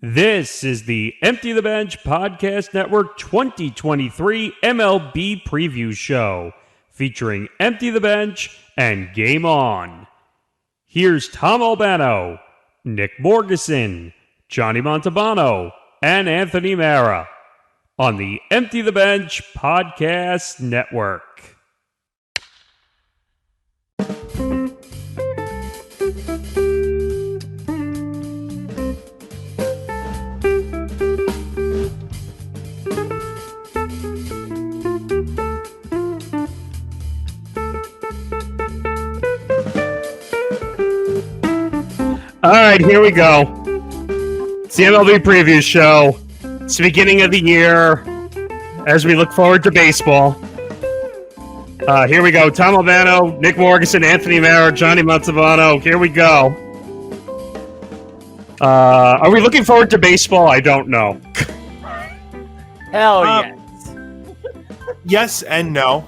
This is the Empty the Bench Podcast Network 2023 MLB Preview Show featuring Empty the Bench and Game On. Here's Tom Albano, Nick Morgasen, Johnny Montalbano, and Anthony Marra on the Empty the Bench Podcast Network. All right, here we go. It's the MLB Preview Show. It's the beginning of the year as we look forward to baseball. Here we go. Tom Albano, Nick Morgasen, Anthony Marra, Johnny Montalbano. Here we go. Are we looking forward to baseball? I don't know. Hell yes. Yes and no.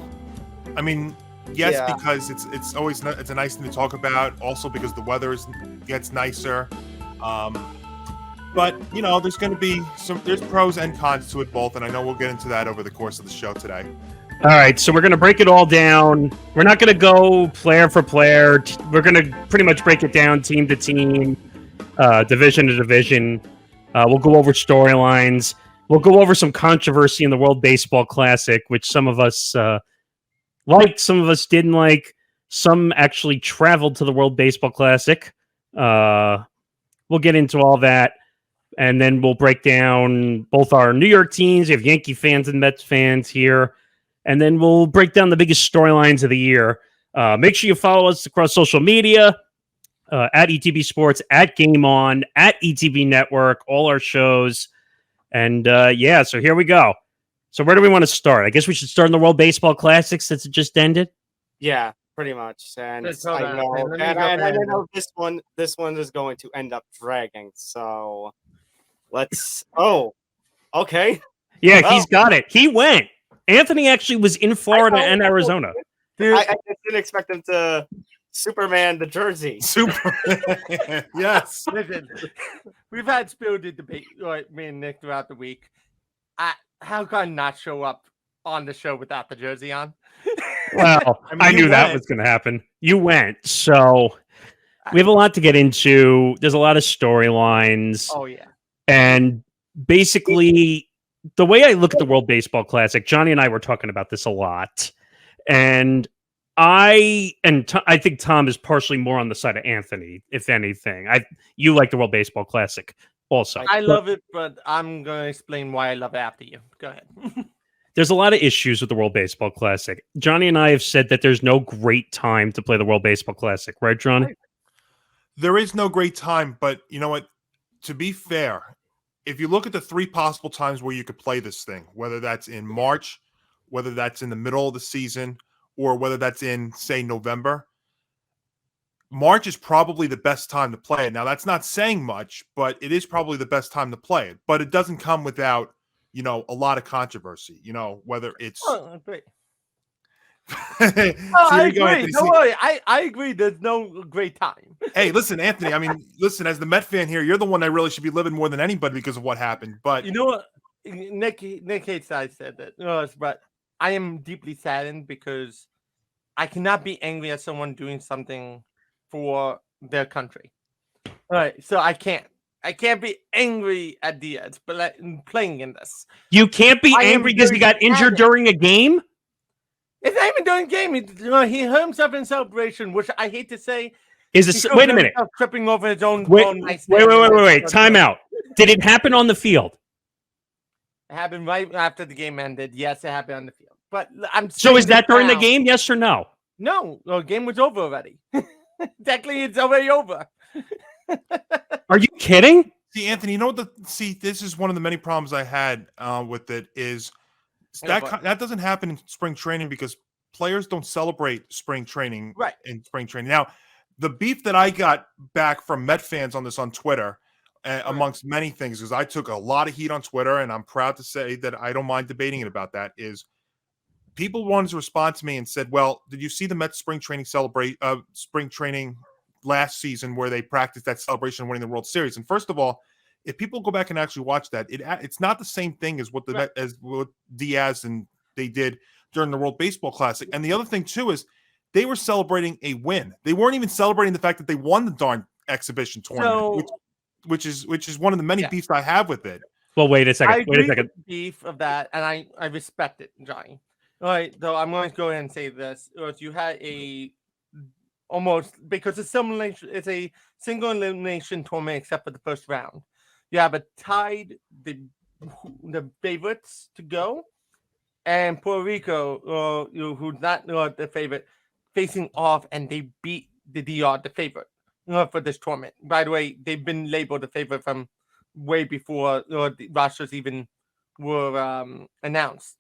I mean, yes, Yeah. because it's always it's a nice thing to talk about. Also because the weather gets nicer. But you know, there's going to be there's pros and cons to it both, and I know we'll get into that over the course of the show today. All right, so we're going to break it all down. We're not going to go player for player. We're going to pretty much break it down team to team, division to division. We'll go over storylines. We'll go over some controversy in the World Baseball Classic, which some of us liked, some of us didn't like. Some actually traveled to the World Baseball Classic. We'll get into all that, and then we'll break down both our New York teams. We have Yankee fans and Mets fans here, and then we'll break down the biggest storylines of the year. Make sure you follow us across social media, at ETB Sports, at Game On, at ETB Network, all our shows. And so here we go. So where do we want to start? I guess we should start in the World Baseball Classic since it just ended. Yeah, pretty much. And Let's I hold on, know, man. Let me and go I ahead. know this one is going to end up dragging. So let's. Oh, okay. Yeah, Well- he's got it. He went. Anthony actually was in Florida and Arizona. Dude, I didn't expect him to Superman the jersey. Super. Yes. listen, we've had spirited debate, like me and Nick, throughout the week. How can I not show up on the show without the jersey on? Well, I mean, I you knew that went. was going to happen. You went. So we have a lot to get into. There's a lot of storylines. Oh yeah. And basically, the way I look at the World Baseball Classic, Johnny and I were talking about this a lot. And I think Tom is partially more on the side of Anthony, if anything. You like the World Baseball Classic also. I love it, but I'm gonna explain why I love it after you. Go ahead. There's a lot of issues with the World Baseball Classic. Johnny and I have said that there's no great time to play the World Baseball Classic, right, Johnny? There is no great time, but you know what? To be fair, if you look at the three possible times where you could play this thing, whether that's in March, whether that's in the middle of the season, or whether that's in, say, November, March is probably the best time to play it. Now, that's not saying much, but it is probably the best time to play it. But it doesn't come without, you know, a lot of controversy, you know, whether it's... Oh, great. So here I you go, agree. Anthony. Don't See- worry. I agree. There's no great time. Hey, listen, Anthony. I mean, listen, as the Met fan here, you're the one that really should be living more than anybody because of what happened. But You know what? Nick hates that I said that. But I am deeply saddened because I cannot be angry at someone doing something for their country. All right, so I can't be angry at Diaz, but like, playing in this. You can't be I am angry because he very got injured sad. during a game? It's not even during game. He hurt himself in celebration, which I hate to say. Is He it? still Wait a hurt minute. himself tripping over his own. Wait, own nice wait. Time out. Did it happen on the field? It happened right after the game ended. Yes, it happened on the field. But I'm So saying is that this during the now. game? Yes or no? No, the game was over already. Technically, it's already over. Are you kidding? see, Anthony, you know what? This is one of the many problems I had with it is Yeah, that doesn't happen in spring training because players don't celebrate spring training Right. in spring training. Now, the beef that I got back from Met fans on this on Twitter, amongst many things, because I took a lot of heat on Twitter, and I'm proud to say that I don't mind debating it about that, is people wanted to respond to me and said, well, did you see the Mets spring training last season where they practiced that celebration of winning the World Series? And first of all, if people go back and actually watch that, it's not the same thing as what what Diaz and they did during the World Baseball Classic. And the other thing too is they were celebrating a win. They weren't even celebrating the fact that they won the darn exhibition tournament, which is one of the many beefs I have with it. Well, wait a second. I agree with the beef of that, and I respect it, Johnny. All right, though I'm going to go ahead and say this: you had because it's a single elimination tournament except for the first round. You have a tied the favorites to go, and Puerto Rico, who's not the favorite, facing off, and they beat the DR, the favorite, for this tournament. By the way, they've been labeled the favorite from way before the rosters even were announced.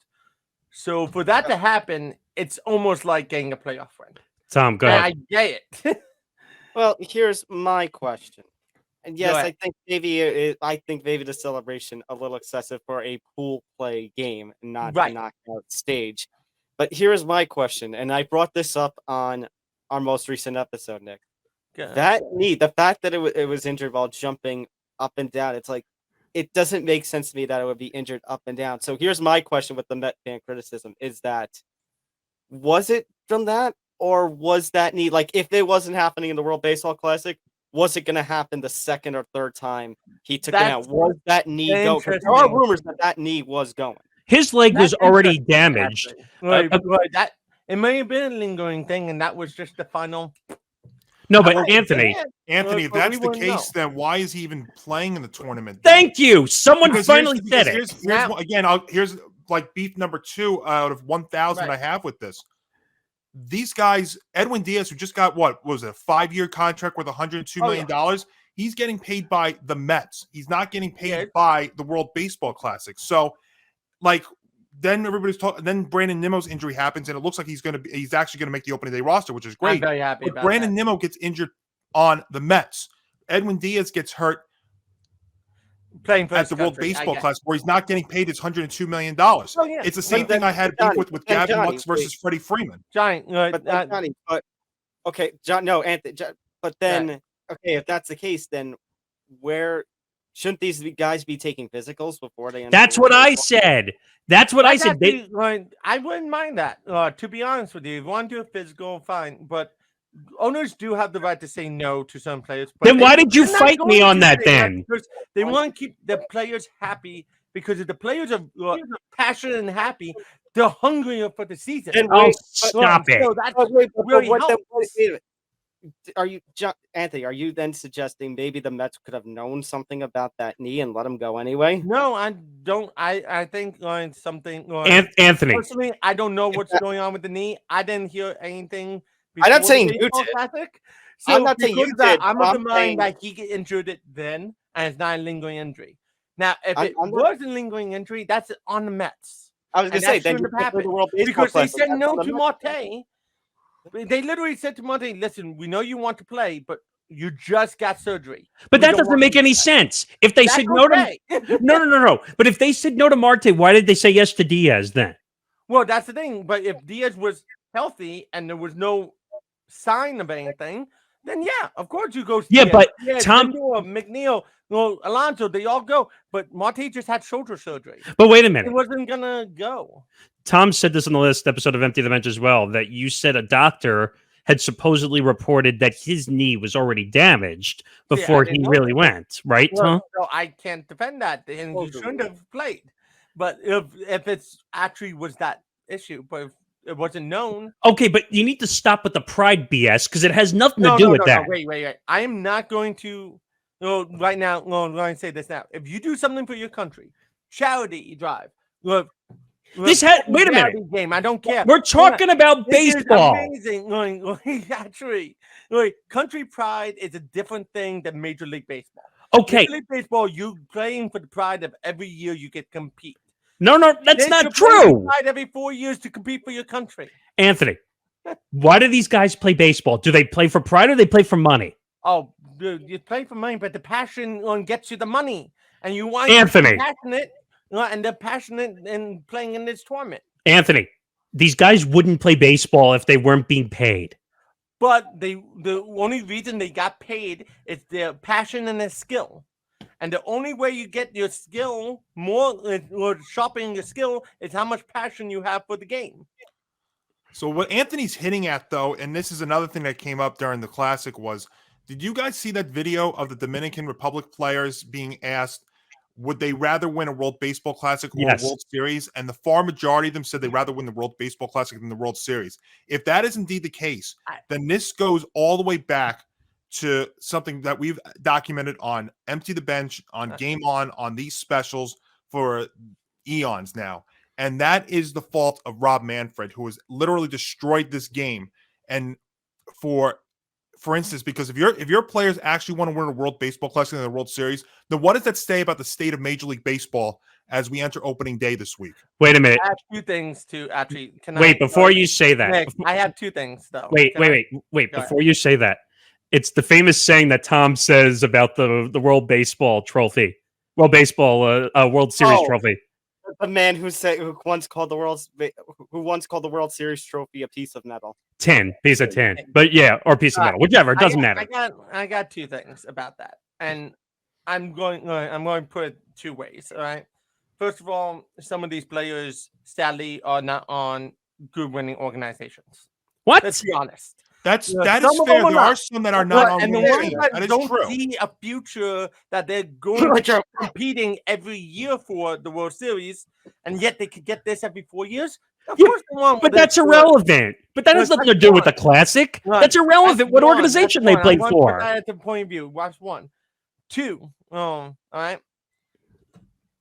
So for that to happen, it's almost like getting a playoff win. Tom, go ahead. I get it. Well, here's my question. And yes, I think maybe the celebration a little excessive for a pool play game, and not a knockout stage. But here's my question, and I brought this up on our most recent episode, Nick. That knee, the fact that it was injured while jumping up and down, it's like it doesn't make sense to me that it would be injured up and down. So here's my question with the Met fan criticism: is that was it from that, or was that knee, like if it wasn't happening in the World Baseball Classic, was it going to happen the second or third time he took it out? Was that knee going? There are rumors that knee was going. His leg was already damaged. That it may have been a lingering thing, and that was just the final. No, but Anthony, if that's the case, then why is he even playing in the tournament? Thank you. Someone finally said it. Here's like beef number 2 out of 1,000 I have with this. These guys, Edwin Diaz, who just got what was it, a 5-year contract worth $102 million. He's getting paid by the Mets. He's not getting paid by the World Baseball Classic. So, like, then everybody's talking. Then Brandon Nimmo's injury happens, and it looks like he's actually going to make the opening day roster, which is great. I'm very happy about Brandon Nimmo gets injured on the Mets. Edwin Diaz gets hurt playing at the World Baseball Classic, where he's not getting paid his $102 million. It's the same thing I had with Gavin Lux versus Freddie Freeman. Johnny, Johnny, okay, John, no, Anthony, but then, okay, if that's the case, then where shouldn't these guys be taking physicals before they? That's what I said. That's what I said. I wouldn't mind that. To be honest with you, if you want to do a physical, fine, but owners do have the right to say no to some players. But then why did you fight me on that then? Because they want to keep the players happy, because if the players are passionate and happy, they're hungrier for the season. Stop it. So that's really helps. Anthony, are you then suggesting maybe the Mets could have known something about that knee and let him go anyway? No, I don't. I think something. Anthony, personally, I don't know what's going on with the knee. I didn't hear anything. I'm not saying you did. So I'm not saying you did. I'm of the mind that he get injured it then, and it's not a lingering injury. Now, if it was a lingering injury, that's on the Mets. I was going to say then because they said no to Marte. They literally said to Monte, listen, we know you want to play, but you just got surgery. But that doesn't make any sense. If they said no to no. But if they said no to Marte, why did they say yes to Diaz then? Well, that's the thing. But if Diaz was healthy and there was no sign of anything, then yeah, of course you go. Yeah, but Tom, McNeil, Alonso, they all go. But Marte just had shoulder surgery. But wait a minute, he wasn't gonna go. Tom said this on the last episode of Empty the Bench as well, that you said a doctor had supposedly reported that his knee was already damaged before he really went, right? Well, so I can't defend that, and he shouldn't have played. But if it's actually was that issue, but if it wasn't known. Okay, but you need to stop with the pride BS, because it has nothing to do with that. Wait. I am not going to, right now, I'm going to say this now. If you do something for your country, charity drive, wait a minute. Game. I don't care. We're talking about baseball. Amazing. Actually, country pride is a different thing than Major League Baseball. Okay. Major League Baseball, you playing for the pride of every year you get compete. No, that's not true. Pride every 4 years to compete for your country. Anthony, why do these guys play baseball? Do they play for pride or they play for money? Oh, dude, you play for money, but the passion gets you the money, and you want Anthony. to be passionate. And they're passionate in playing in this tournament. Anthony, these guys wouldn't play baseball if they weren't being paid. But the only reason they got paid is their passion and their skill. And the only way you get your skill more or sharpening your skill is how much passion you have for the game. So what Anthony's hitting at, though, and this is another thing that came up during the Classic, was, did you guys see that video of the Dominican Republic players being asked, would they rather win a World Baseball Classic or a World Series? And the far majority of them said they'd rather win the World Baseball Classic than the World Series. If that is indeed the case, then this goes all the way back to something that we've documented on Empty the Bench, on Game On these specials for eons now. And that is the fault of Rob Manfred, who has literally destroyed this game. And for instance, because if your players actually want to win a World Baseball Classic and the World Series, then what does that say about the state of Major League Baseball as we enter opening day this week? Wait a minute. I have two things to actually. Before you say that, Nick, I have two things though. Wait. Before you say that, it's the famous saying that Tom says about the World Baseball trophy, World Series trophy. The man who once called the World Series trophy a piece of metal. Piece of tin. But yeah, or piece of metal, whichever. It doesn't matter. I got two things about that, and I'm going to put it two ways. All right. First of all, some of these players sadly are not on good winning organizations. What? Let's be honest. That is fair. There are some that are not on and the ones that don't see a future that they're going to be competing every year for the World Series, and yet they could get this every 4 years. Of course they won't. But that's irrelevant. But that has nothing to do with the Classic. That's irrelevant. What organization they played for? That's the point of view. Watch one. Two. All right.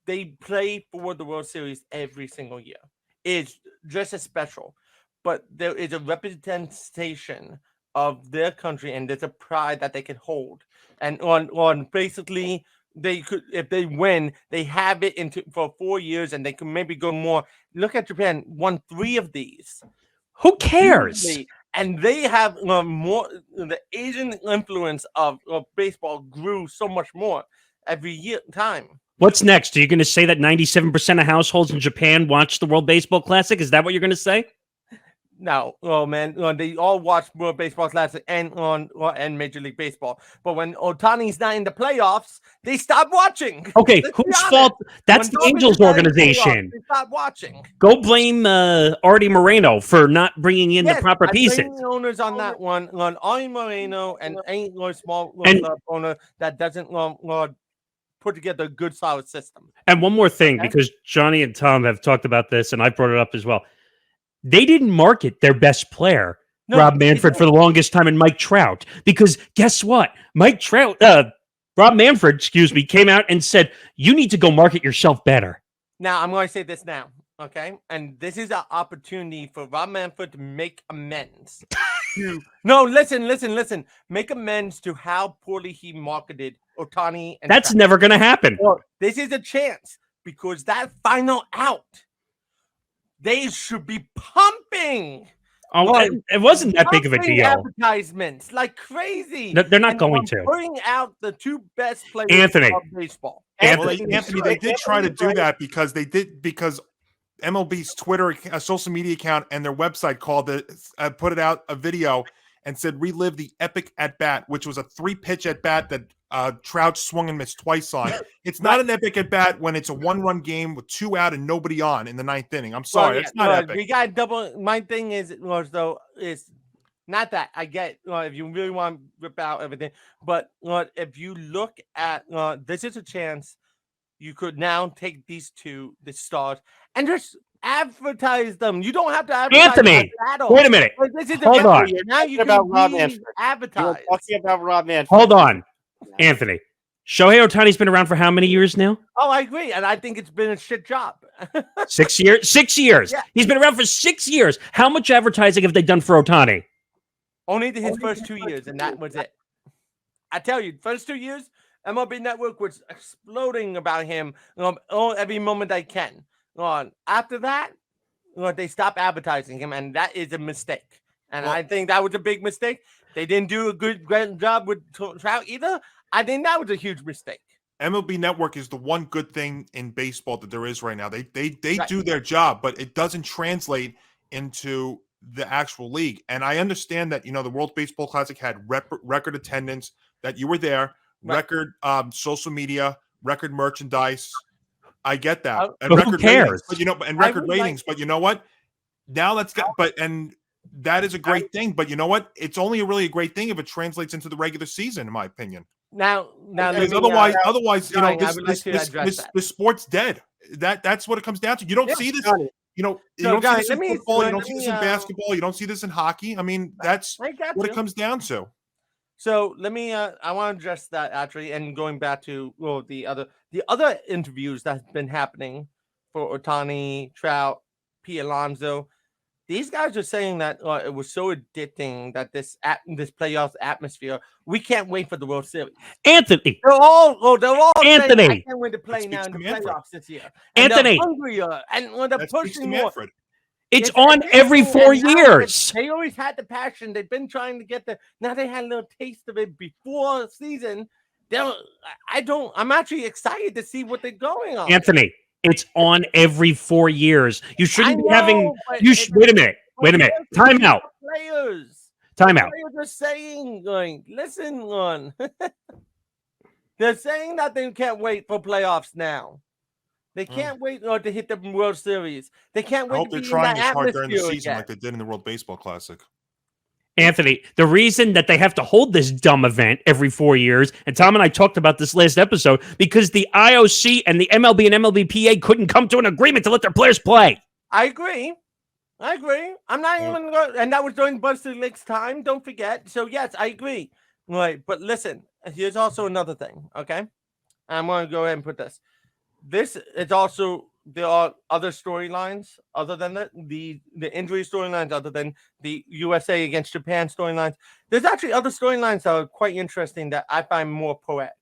They play for the World Series every single year. It's just as special. But there is a representation of their country, and there's a pride that they can hold. And on basically, they could, if they win, they have it for 4 years, and they can maybe go more. Look at Japan, won 3 of these. Who cares? And they have more. The Asian influence of baseball grew so much more every year time. What's next? Are you going to say that 97% of households in Japan watch the World Baseball Classic? Is that what you're going to say? No, man, they all watch World Baseball Classic and Major League Baseball. But when Ohtani's not in the playoffs, they stop watching. Okay, whose fault? That's the Angels organization. They stop watching. Go blame Artie Moreno for not bringing in the proper pieces. The owners on that one, on Artie Moreno and any small owner that doesn't put together a good solid system. And one more thing, because Johnny and Tom have talked about this, and I brought it up as well. They didn't market their best player, Rob Manfred, for the longest time, and Mike Trout. Because guess what? Rob Manfred, came out and said, you need to go market yourself better. Now, I'm going to say this now, okay? And this is an opportunity for Rob Manfred to make amends. Listen. Make amends to how poorly he marketed Ohtani. And That's never going to happen. Well, this is a chance, because that final out, they should be pumping. It wasn't that big of a deal. Advertisements like crazy. No, they're not going to. Bring out the 2 best players Anthony. of baseball. Anthony, they did try to do that because MLB's Twitter, social media account, and their website put it out a video and said relive the epic at bat, which was a 3-pitch at bat that Trout swung and missed twice on. It's not an epic at bat when it's a 1-run game with 2 out and nobody on in the 9th inning. I'm sorry, it's not epic. We got double. My thing is not that I get if you really want to rip out everything, but if you look at this is a chance you could now take these 2 the stars and just advertise them. You don't have to advertise Anthony. Wait a minute. Hold on. Now you can advertise. You're talking about Rob Manfred. Hold on, Anthony. Shohei Ohtani's been around for how many years now? Oh, I agree, and I think it's been a shit job. 6 years. 6 years. Yeah. He's been around for 6 years. How much advertising have they done for Ohtani? Only his first 2 years, and that was it. I tell you, first 2 years, MLB Network was exploding about him every moment they can. After that, they stopped advertising him, and that is a mistake. And I think that was a big mistake. They didn't do a great job with Trout either. I think that was a huge mistake. MLB Network is the one good thing in baseball that there is right now. They do their job, but it doesn't translate into the actual league. And I understand that, the World Baseball Classic had record attendance, that you were there, record social media, record merchandise. I get that. And But who record cares? ratings, but and record ratings, but you know what? Now let's get and that is a great thing, but you know what? It's only really a great thing if it translates into the regular season, in my opinion. Now, because otherwise, you know, this sport's dead. That's what it comes down to. You don't see this. You know, you don't see this in football. You don't see this in basketball. You don't see this in hockey. I mean, that's what it comes down to. So let me. I want to address that actually, and going back to the other interviews that's been happening for Ohtani, Trout, P. Alonso. These guys are saying that it was so addicting that this playoffs atmosphere. We can't wait for the World Series. Anthony, they're all Anthony. Saying, I can't wait to play now in the playoffs this year. And Anthony, they're hungrier and they're pushing more. It's on every 4 years. They always had the passion. They've been trying to get there. Now they had a little taste of it before season. I'm actually excited to see what they're going on. Anthony. It's on every 4 years. You shouldn't be having. Wait a minute. Time out. Time out. Players are saying, listen, they're saying that they can't wait for playoffs now. They can't wait to hit the World Series. They can't wait. I hope they're trying as hard during the season like they did in the World Baseball Classic. Anthony, the reason that they have to hold this dumb event every 4 years, and Tom and I talked about this last episode, because the IOC and the MLB and MLBPA couldn't come to an agreement to let their players play. I agree. I'm not even going, and that was during Buster Lake's time. Don't forget. So yes, I agree. Right, but listen, here's also another thing. Okay, I'm going to go ahead and put this. This is also. There are other storylines other than the injury storylines, other than the USA against Japan storylines. There's actually other storylines that are quite interesting that I find more poetic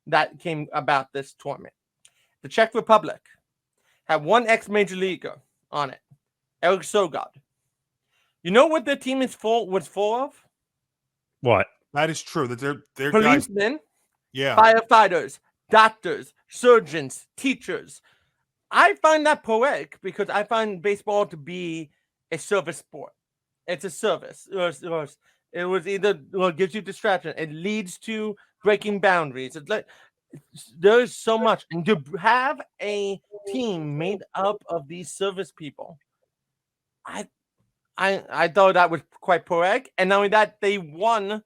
that came about this tournament. The Czech Republic had one ex-major leaguer on it, Eric Sogard. You know what their team was full of? What? That is true. That they're policemen, guys, firefighters, doctors, surgeons, teachers. I find that poetic because I find baseball to be a service sport. It's a service. It was either gives you distraction. It leads to breaking boundaries. It's like there is so much, and to have a team made up of these service people, I thought that was quite poetic. And not only that, they won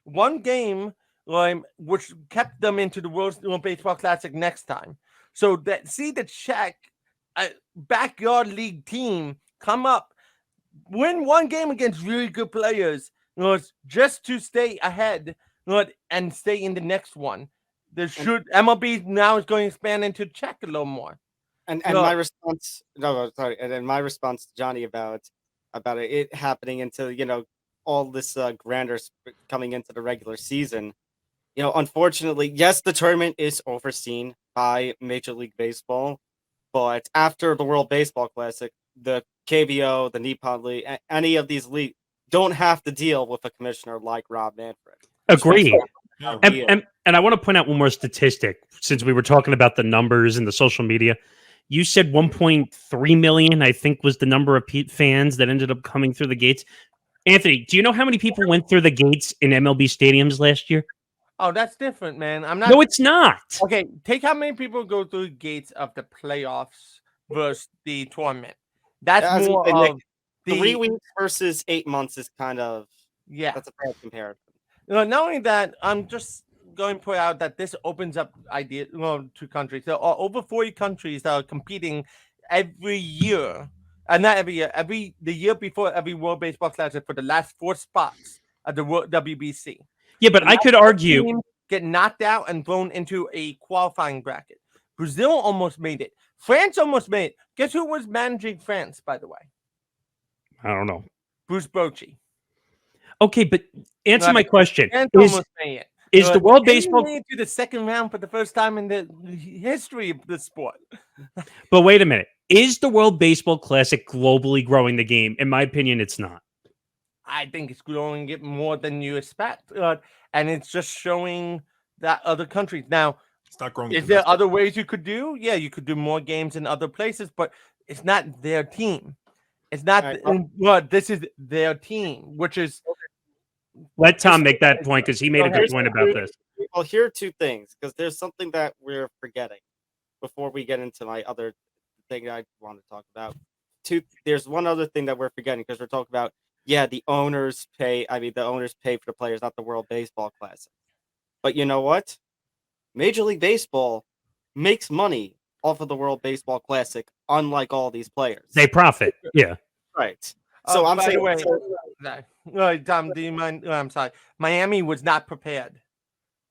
one game, which kept them into the World Baseball Classic next time. So the Czech backyard league team come up, win one game against really good players, just to stay ahead, and stay in the next one. MLB now is going to expand into Czech a little more. And my response, and then my response to Johnny about it happening into all this grander coming into the regular season. Unfortunately, yes, the tournament is overseen by Major League Baseball, but after the World Baseball Classic, the KBO, the Nippon League, any of these leagues don't have to deal with a commissioner like Rob Manfred. Agreed. And I want to point out one more statistic, since we were talking about the numbers and the social media. You said 1.3 million, I think, was the number of fans that ended up coming through the gates. Anthony, do you know how many people went through the gates in MLB stadiums last year? Oh, that's different, man. I'm not. No, it's not. Okay, take how many people go through the gates of the playoffs versus the tournament. That's more of 3 weeks versus 8 months is kind of that's a fair comparison. Not only that, I'm just going to point out that this opens up ideas to countries. There are over 40 countries that are competing every year, and not every year, the year before every World Baseball Classic for the last 4 spots at the WBC. Yeah, but I could argue get knocked out and thrown into a qualifying bracket. Brazil almost made it. France almost made it. Guess who was managing France, by the way? I don't know. Bruce Bochy. Okay, but answer my question. France almost made it. Is the World Baseball made it to the second round for the first time in the history of the sport? But wait a minute. Is the World Baseball Classic globally growing the game? In my opinion, it's not. I think it's growing it more than you expect, and it's just showing that other countries now. It's not growing. Is there other ways you could do? Yeah, you could do more games in other places, but it's not their team. It's not. This is their team, which is Let Tom make that point because he made a good point about this. Well, here are two things because there's something that we're forgetting before we get into my other thing I want to talk about. There's one other thing that we're forgetting because we're talking about the owners pay. I mean, the owners pay for the players, not the World Baseball Classic. But you know what? Major League Baseball makes money off of the World Baseball Classic, unlike all these players. They profit. Yeah. Right. So I'm saying. Tom, do you mind? I'm sorry. Miami was not prepared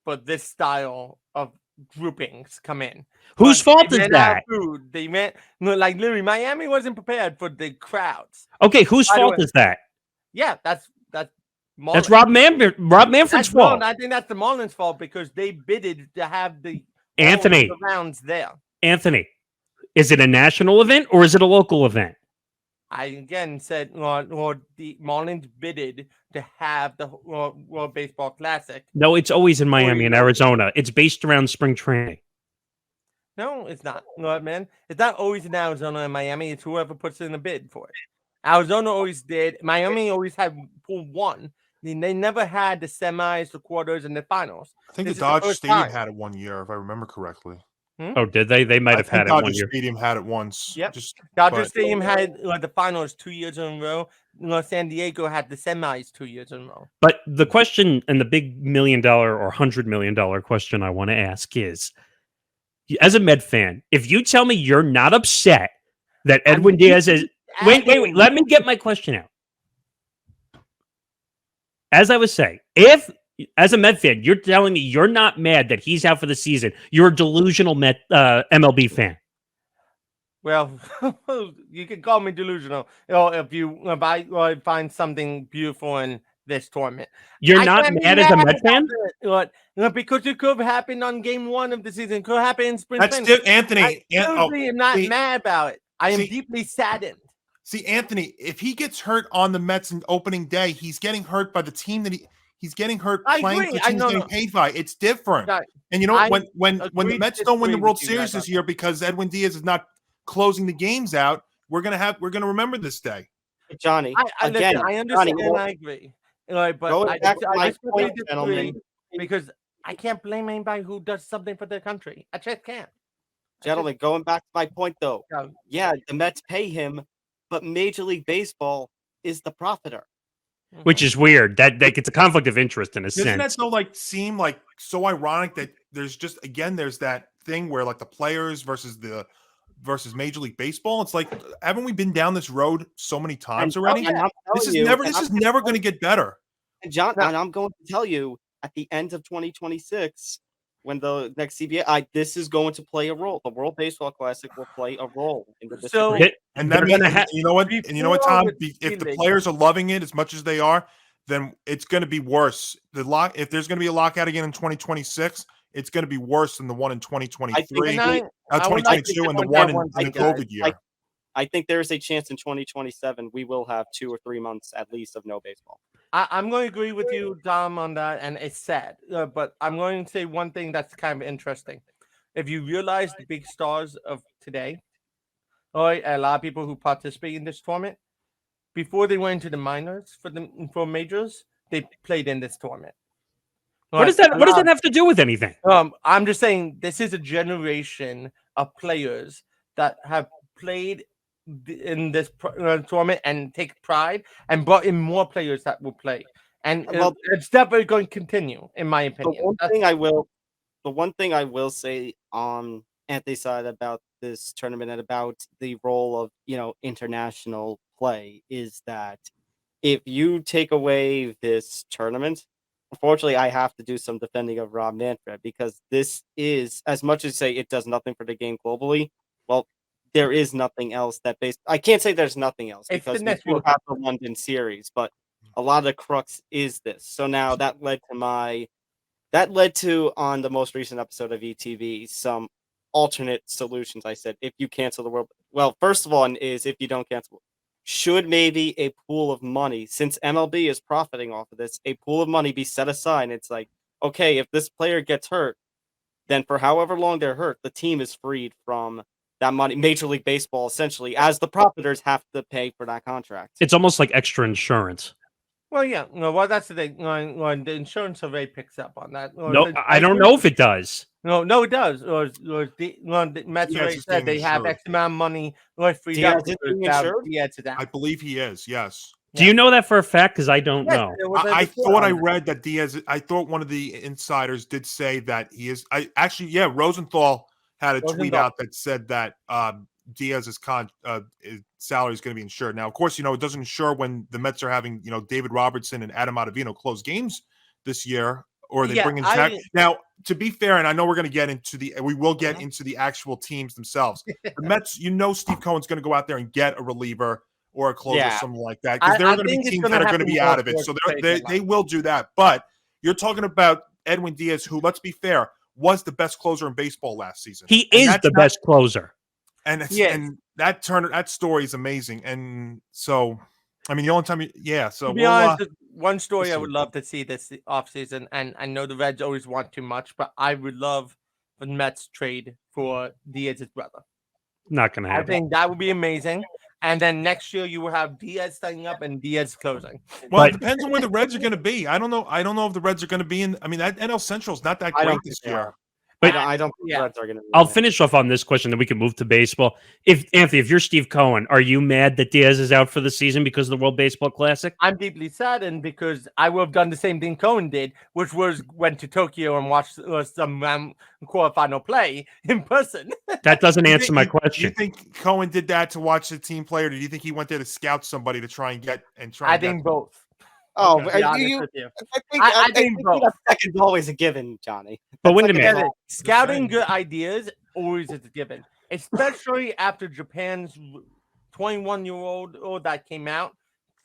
for this style of groupings come in. Whose fault is that? They meant literally Miami wasn't prepared for the crowds. Okay, whose fault is that? Yeah, that's Marlins. That's Rob Manfred's fault. I think that's the Marlins' fault because they bidded to have the Anthony rounds there. Anthony, is it a national event or is it a local event? I again said, or the Marlins bidded to have the World Baseball Classic. No, it's always in Miami and Arizona. It's based around spring training. No, it's not. You know what, man? It's not always in Arizona and Miami. It's whoever puts in a bid for it. Arizona always did. Miami always had pool one. They never had the semis, the quarters, and the finals. I think the Dodger Stadium had it one year, if I remember correctly. Oh, did they? They might have had it one year. Dodger Stadium had it once. Yep. Dodger Stadium had the finals 2 years in a row. San Diego had the semis 2 years in a row. But the question and the big $1 million or $100 million question I want to ask is, as a Med fan, if you tell me you're not upset that Edwin Diaz is... Wait. Let me get my question out. As I was saying, if as a Met fan, you're telling me you're not mad that he's out for the season, you're a delusional MLB fan. Well, you can call me delusional if I find something beautiful in this tournament. You're not mad as a Met fan? Because it could have happened on game one of the season. It could happen in spring training. That's Anthony. I'm not mad about it. I am deeply saddened. See, Anthony, if he gets hurt on the Mets in opening day, he's getting hurt by the team that he's getting hurt playing for the team he's getting paid by. It's different. And you know when the Mets don't win the World Series this year because Edwin Diaz is not closing the games out, we're gonna remember this day. Johnny, I understand. Johnny, and I agree. But I disagree because I can't blame anybody who does something for their country. I just can't. Gentlemen, going back to my point though, the Mets pay him. But Major League Baseball is the profiter, which is weird. That it's a conflict of interest in a sense. Doesn't that seem like so ironic that there's that thing where like the players versus Major League Baseball? It's like, haven't we been down this road so many times already? This is never going to get better. And John, and I'm going to tell you at the end of 2026. When the next CBA, this is going to play a role. The World Baseball Classic will play a role in the and that means, you know what, Tom? If the players are loving it as much as they are, then it's going to be worse. If there's going to be a lockout again in 2026, it's going to be worse than the one in 2023, 2022, and the one in the COVID year. I think there is a chance in 2027 we will have 2 or 3 months at least of no baseball. I'm going to agree with you, Dom, on that, and it's sad. But I'm going to say one thing that's kind of interesting. If you realize the big stars of today, a lot of people who participate in this tournament, before they went into the minors for majors, they played in this tournament. What does that have to do with anything? I'm just saying this is a generation of players that have played in this tournament and take pride and brought in more players that will play, and it's definitely going to continue, in my opinion. The one thing I will say on Anthony's side about this tournament and about the role of international play is that if you take away this tournament, unfortunately, I have to do some defending of Rob Manfred because this is, as much as say it does nothing for the game globally. Well, there is nothing else I can't say there's nothing else because we do have the London series, but a lot of the crux is this. So now that led to on the most recent episode of ETV some alternate solutions. I said, if you cancel the world, well, first of all, is if you don't cancel, should maybe a pool of money, since MLB is profiting off of this, a pool of money be set aside. It's like, okay, if this player gets hurt, then for however long they're hurt, the team is freed from that money. Major League Baseball, essentially, as the profiters have to pay for that contract. It's almost like extra insurance. Well, yeah. No, well, that's the thing. When the insurance survey picks up on that. No, I don't know if it does. No, it does. The Mets Diaz already is said getting they have insured. X amount of money freed Diaz up is because being now insured? Diaz is I out. believe he is. Yes. Do you know that for a fact? Because I don't Yes, know. there was a I report thought on I that. read that Diaz. I thought one of the insiders did say that he is. I actually, yeah, Rosenthal had a tweet Rosenthal. out that said that Diaz's his salary is going to be insured. Now, of course, it doesn't insure when the Mets are having David Robertson and Adam Ottavino close games this year, or they Yeah, bring in Zach. Now, to be fair, and I know we're going to get into we will get into the actual teams themselves. The Mets, Steve Cohen's going to go out there and get a reliever or a closer, Yeah. something like that, because there are I going to be think it's teams gonna that are going to happen be more out of it. towards So trade they deadline. will do that. But you're talking about Edwin Diaz, who, let's be fair, was the best closer in baseball last season. He And is that's the not- best closer. and Yes. and that story is amazing. And so, I mean, the only time, So To be honest, one story I would love to see this offseason, and I know the Reds always want too much, but I would love the Mets trade for Diaz's brother. Not going to I happen. think that would be amazing. And then next year you will have Diaz starting up and Diaz closing. Well, But- it depends on where the Reds are going to be. I don't know. I don't know if the Reds are going to be in. I mean, that NL Central is not that I great don't this think they year. are. But I don't think yeah. the Reds are going to. I'll finish off on this question, then we can move to baseball. Anthony, if you're Steve Cohen, are you mad that Diaz is out for the season because of the World Baseball Classic? I'm deeply saddened because I would have done the same thing Cohen did, which was went to Tokyo and watched some quarterfinal play in person. That doesn't answer my Do question. you think Cohen did that to watch the team play, or do you think he went there to scout somebody to try and get I think both. Oh, To be honest with you. I think both. that second's always a given, Johnny. But wait a Second minute. is all- Scouting good ideas always is a given, especially after Japan's 21-year-old that came out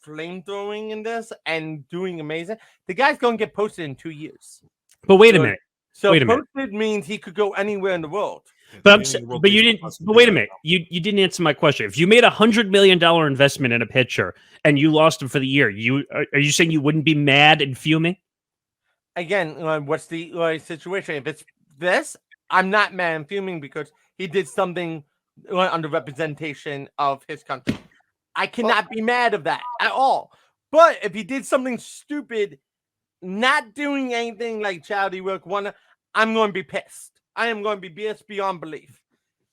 flamethrowing in this and doing amazing. The guy's going to get posted in 2 years. But wait a minute. So Wait a minute. posted means he could go anywhere in the world. But you didn't. But wait a minute. You didn't answer my question. If you made $100 million investment in a pitcher and you lost him for the year, are you saying you wouldn't be mad and fuming? Again, what's the situation? If it's this, I'm not mad and fuming because he did something under representation of his country. I cannot be mad of that at all. But if he did something stupid, not doing anything like charity work, I'm going to be pissed. I am going to be pissed beyond belief.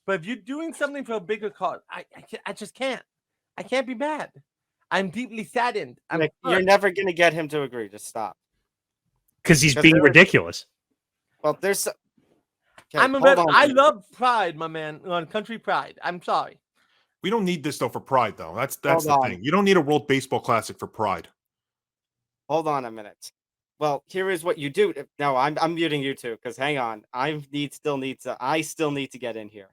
But if you're doing something for a bigger cause, I just can't. I can't be mad. I'm deeply saddened. Nick, you're never going to get him to agree. Just stop. Because he's being ridiculous. Well, there's. Okay, I love pride, my man. On country pride. I'm sorry. We don't need this though for pride, though. That's the Hold thing. You don't need a World Baseball Classic for pride. Hold on a minute. Well, here is what you do. No, I'm muting you too. Because hang on, I still need to get in here.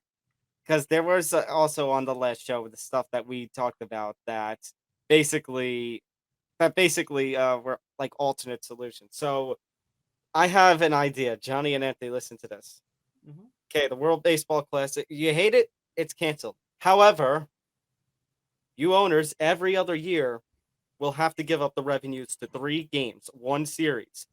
Because there was also on the last show the stuff that we talked about that basically were like alternate solutions. So I have an idea. Johnny and Anthony, listen to this. Okay, the World Baseball Classic. You hate it? It's canceled. However, you owners every other year will have to give up the revenues to 3 games, 1 series.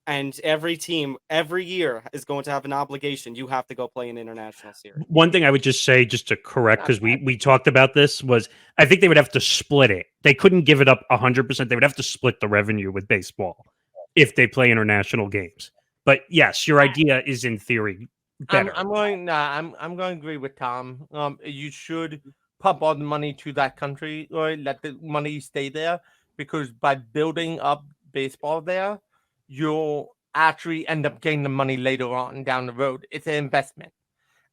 And every team, every year, is going to have an obligation. You have to go play an international series. One thing I would just say, just to correct, because we talked about this, was I think they would have to split it. They couldn't give it up 100%. They would have to split the revenue with baseball if they play international games. But yes, your idea is in theory better. I'm going to agree with Tom. You should pump all the money to that country or let the money stay there, because by building up baseball there, you'll actually end up getting the money later on down the road. It's an investment,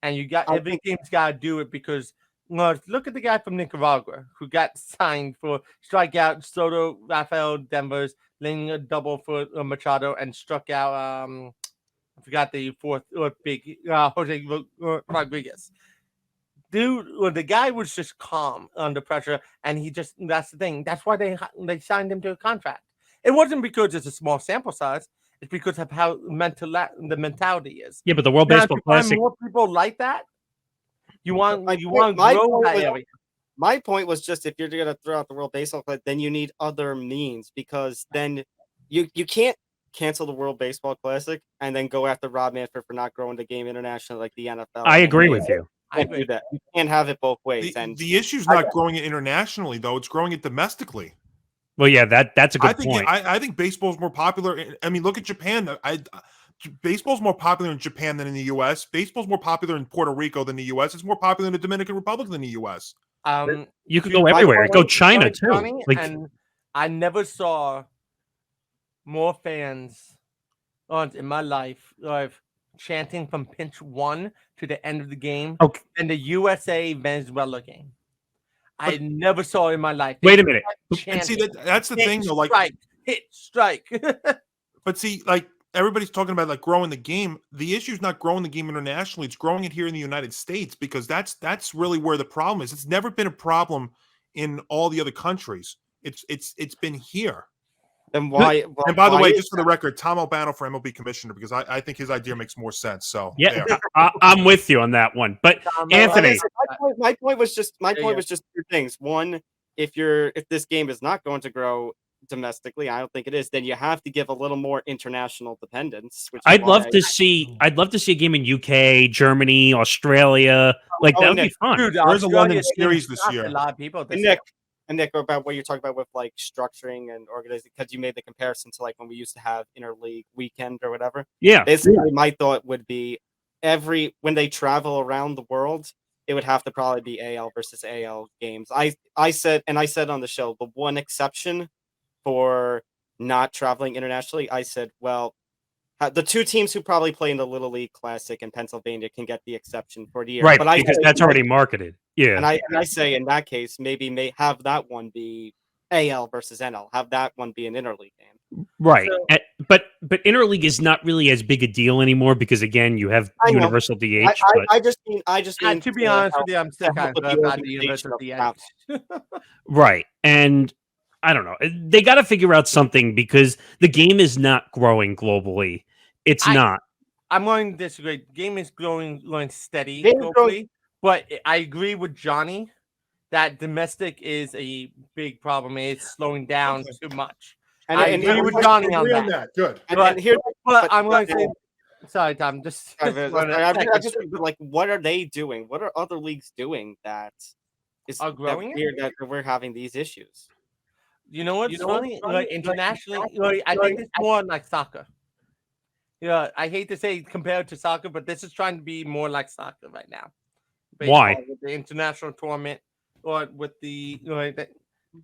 and every team's got to do it because look at the guy from Nicaragua who got signed for strikeout Soto, Rafael Devers, laying a double for Machado, and struck out I forgot the fourth big Jose Rodriguez. Dude, the guy was just calm under pressure, and that's the thing. That's why they signed him to a contract. It wasn't because it's a small sample size. It's because of how the mentality is. Yeah, but the World Baseball Classic. More people like that. You want to grow that area. My point was just if you're going to throw out the World Baseball Classic, then you need other means, because then you can't cancel the World Baseball Classic and then go after Rob Manfred for not growing the game internationally like the NFL. I agree with you. I agree that you can't have it both ways. The issue's not growing it internationally, though; it's growing it domestically. Well, yeah, that's a good point. I think baseball's more popular. I mean, look at Japan. Baseball's more popular in Japan than in the U.S. Baseball's more popular in Puerto Rico than the U.S. It's more popular in the Dominican Republic than the U.S. You could go everywhere. Go China too. Johnny, and I never saw more fans in my life of chanting from pinch 1 to the end of the game than the USA Venezuela game. I never saw it in my life. Wait a minute. And see, that's the thing, though. Like, strike. But see, like, everybody's talking about like growing the game. The issue is not growing the game internationally; it's growing it here in the United States, because that's really where the problem is. It's never been a problem in all the other countries. It's been here. And why? And by the way, just for the record, Tom Albano for MLB commissioner, because I think his idea makes more sense. So yeah, I'm with you on that one. But Anthony, my point was just two things. One, if this game is not going to grow domestically, I don't think it is, then you have to give a little more international dependence. I'd love to see a game in UK, Germany, Australia. Like that would be fun. Dude, there's a London series this year. A lot of people. And Nick, about what you're talking about with like structuring and organizing, because you made the comparison to like when we used to have interleague weekend or whatever. Yeah. Basically, my thought would be when they travel around the world, it would have to probably be AL versus AL games. I said on the show, the one exception for not traveling internationally, I said, well, the two teams who probably play in the Little League Classic in Pennsylvania can get the exception for the year. Right, but because that's already marketed. Yeah. And I say in that case, maybe have that one be AL versus NL. Have that one be an interleague game. Right. So, but interleague is not really as big a deal anymore because, again, you have universal DH. I just mean to be honest with you, I'm still kind of about the universal DH. Right. And I don't know. They got to figure out something because the game is not growing globally. It's not. I'm going to disagree. Game is going steady globally, but I agree with Johnny that domestic is a big problem. It's slowing down too much. And I agree with Johnny on that. Good. But I'm going to say, sorry, Tom. Like, what are they doing? What are other leagues doing that is growing that we're having these issues? You know what's funny? Like internationally, I think it's more like soccer. Yeah, I hate to say compared to soccer, but this is trying to be more like soccer right now. Why? With the international tournament or with the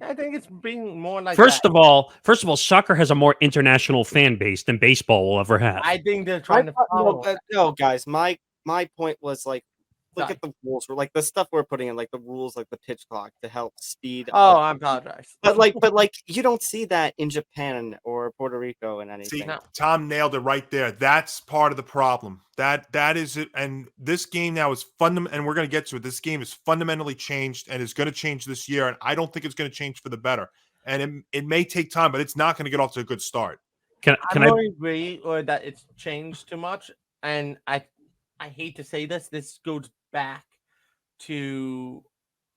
I think it's being more like First of all, soccer has a more international fan base than baseball will ever have. I think they're trying to follow. No, guys, my point was like, look at the rules. We're like the stuff we're putting in, like the rules, like the pitch clock to help speed. Oh, I apologize. But you don't see that in Japan or Puerto Rico and anything. See, Tom nailed it right there. That's part of the problem. That is it. And this game now is fundamental, and we're going to get to it. This game is fundamentally changed and is going to change this year. And I don't think it's going to change for the better. And it may take time, but it's not going to get off to a good start. Can I agree that it's changed too much? And I hate to say this. This goes back to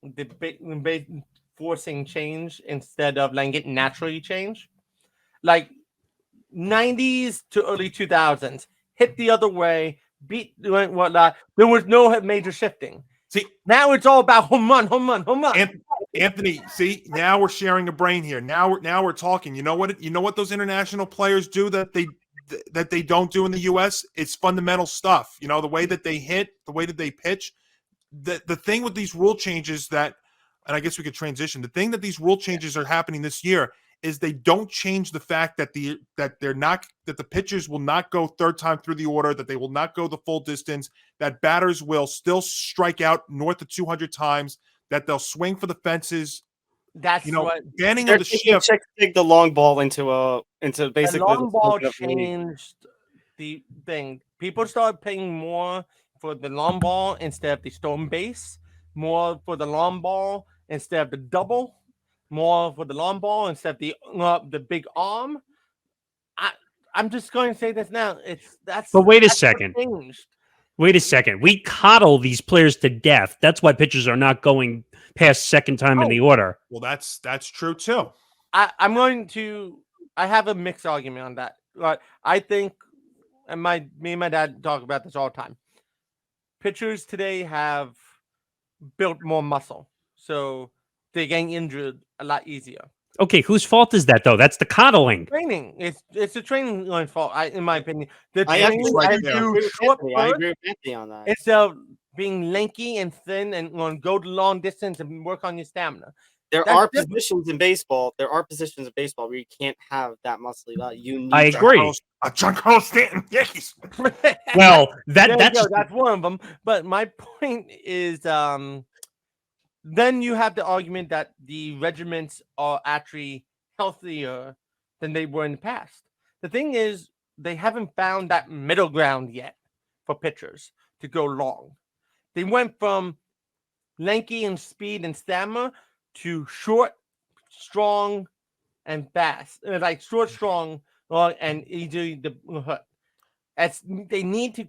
the big forcing change instead of letting it naturally change. Like 90s to early 2000s, hit the other way, beat whatnot. There was no major shifting. See, now it's all about home run. Anthony, see, now we're sharing a brain here. Now we're talking. You know what those international players do that they don't do in the U.S.? It's fundamental stuff. You know, the way that they hit, the way that they pitch. The thing with these rule changes and I guess we could transition. The thing that these rule changes are happening this year is they don't change the fact that the pitchers will not go third time through the order, that they will not go the full distance, that batters will still strike out north of 200 times, that they'll swing for the fences. That's what banning of the shift. Take the long ball into basically the long ball changed the thing. People started paying more for the long ball instead of the storm base, more for the long ball instead of the double, more for the long ball instead of the big arm. I'm just going to say this now. But wait a second. Wait a second. We coddle these players to death. That's why pitchers are not going past second time in the order. Well, that's true too. I have a mixed argument on that. Like, I think, and me and my dad talk about this all the time. Pitchers today have built more muscle, so they're getting injured a lot easier. Okay, whose fault is that though? That's the coddling. Training. It's the training line's fault, in my opinion. The I training right to there. do short I bursts agree with Anthony on that. instead of being lanky and thin and go the long distance and work on your stamina. There That's are different. positions in baseball. There are positions in baseball where you can't have that muscly body. You need. I agree. John Carlos Stanton, Yankees. Well, There you that's go, that's one of them. But my point is, then you have the argument that the regiments are actually healthier than they were in the past. The thing is, they haven't found that middle ground yet for pitchers to go long. They went from lanky and speed and stamina to short, strong, and fast. Like short, strong, and easy to hit. They need to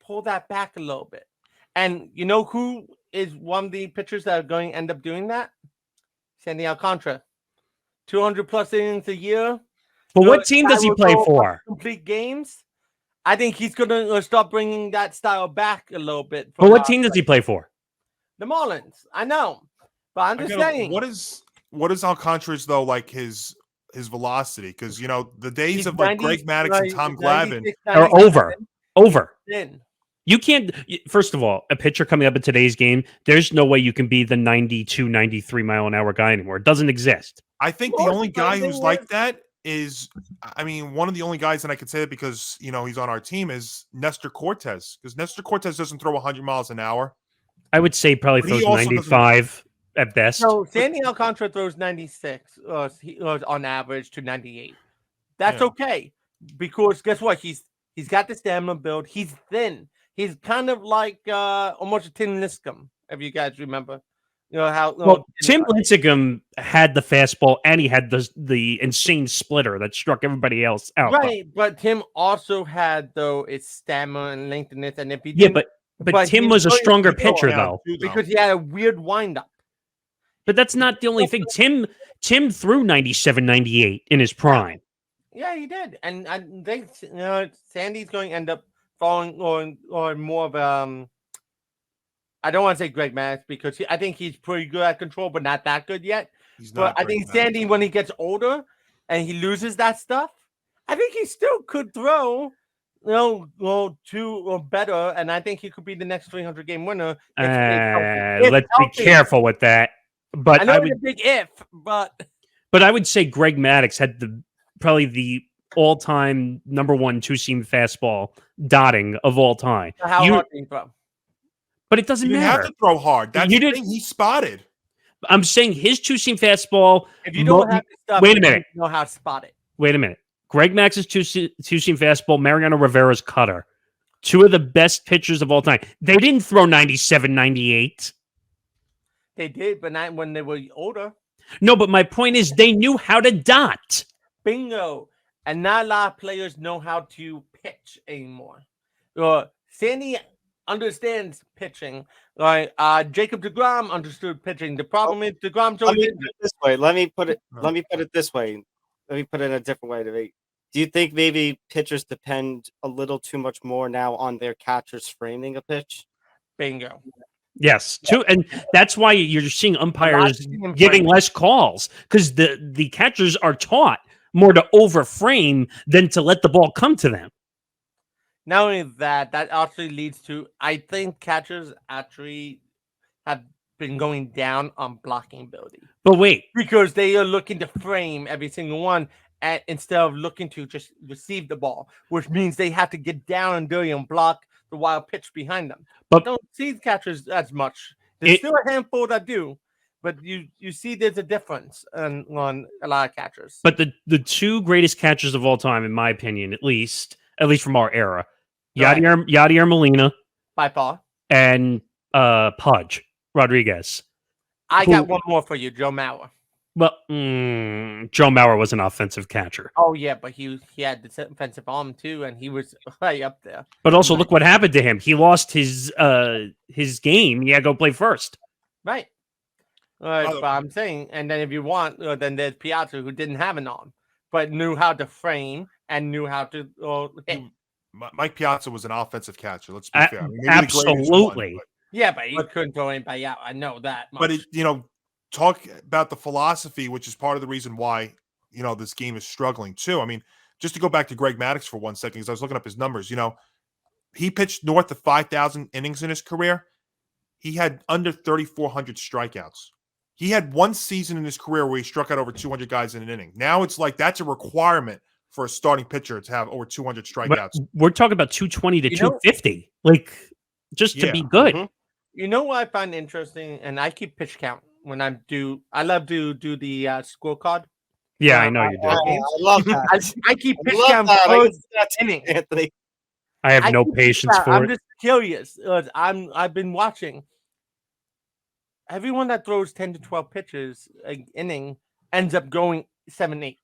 pull that back a little bit. And you know who is one of the pitchers that are going to end up doing that? Sandy Alcantara. 200 plus innings a year. But what team does he play for? Complete games. I think he's going to start bringing that style back a little bit. But what team does he play for? The Marlins. I know. But I'm just saying. What is Alcantara's though, like his velocity? Because the days of like Greg Maddux and Tom Glavine are over. Over. Thin. You can't. First of all, a pitcher coming up in today's game, there's no way you can be the 92, 93 mile an hour guy anymore. It doesn't exist. I think the only guy who's like that is, one of the only guys that I could say that because he's on our team is Nestor Cortez, because Nestor Cortez doesn't throw 100 miles an hour. I would say probably throws 95 at best. So Sandy Alcantara throws 96 on average to 98. That's okay, because guess what? He's got the stamina build. He's thin. He's kind of like almost a Tim Lincecum, if you guys remember. Tim Lincecum had the fastball and he had the insane splitter that struck everybody else out. Right, but Tim also had its stamina and lengthness, and if he but Tim was a stronger pitcher though, because he had a weird windup. But that's not the only thing. Tim threw 97, 98 in his prime. Yeah, he did, and I think Sandy's going to end up falling or more of I don't want to say Greg Maddux because I think he's pretty good at control, but not that good yet. But I think Sandy, when he gets older and he loses that stuff, I think he still could throw, 2 or better, and I think he could be the next 300 game winner. Let's be careful with that. But I know it's a big if, but I would say Greg Maddux had probably the all-time number 1 two-seam fastball dotting of all time. How hard did he throw? But it doesn't matter. You have to throw hard. That's the thing he spotted. I'm saying his two-seam fastball. If you don't have the stuff, wait a minute. You know how to spot it. Wait a minute. Greg Max's two-seam fastball, Mariano Rivera's cutter. 2 of the best pitchers of all time. They didn't throw 97, 98. They did, but not when they were older. No, but my point is they knew how to dot. Bingo. And not a lot of players know how to pitch anymore. Sandy understands pitching. Jacob deGrom understood pitching. The problem is deGrom's always this way. Let me put it this way. Let me put it in a different way. Do you think maybe pitchers depend a little too much more now on their catchers framing a pitch? Bingo. Yes, and that's why you're seeing umpires giving less calls because the catchers are taught more to overframe than to let the ball come to them. Not only that actually leads to, I think catchers actually have been going down on blocking ability. But wait. Because they are looking to frame every single one instead of looking to just receive the ball, which means they have to get down and dirty and block the wild pitch behind them. But don't see catchers as much. There's still a handful that do. But you see there's a difference on a lot of catchers. But the 2 greatest catchers of all time, in my opinion, at least from our era, Yadier Molina, by far, and Pudge Rodriguez. I got one more for you, Joe Mauer. Well, Joe Mauer was an offensive catcher. Oh yeah, but he had the defensive arm too, and he was right up there. But also, look what happened to him. He lost his game. He had to go play first. Right. But I'm saying, and then if you want, then there's Piazza who didn't have an arm, but knew how to frame and knew how to hit. Mike Piazza was an offensive catcher. Let's be fair. Absolutely. But he couldn't throw anybody out. I know that much. But talk about the philosophy, which is part of the reason why, this game is struggling too. I mean, just to go back to Greg Maddux for 1 second, because I was looking up his numbers. He pitched north of 5,000 innings in his career. He had under 3,400 strikeouts. He had one season in his career where he struck out over 200 guys in an inning. Now it's like that's a requirement for a starting pitcher to have over 200 strikeouts. But we're talking about 220 to 250, just to be good. Mm-hmm. You know what I find interesting, and I keep pitch count when I love to do the scorecard. Yeah, I know you do. I love that. I keep pitch love count that. per inning. Anthony. I have no patience for I'm it. just curious. I've been watching. Everyone that throws 10 to 12 pitches an inning ends up going 7-8.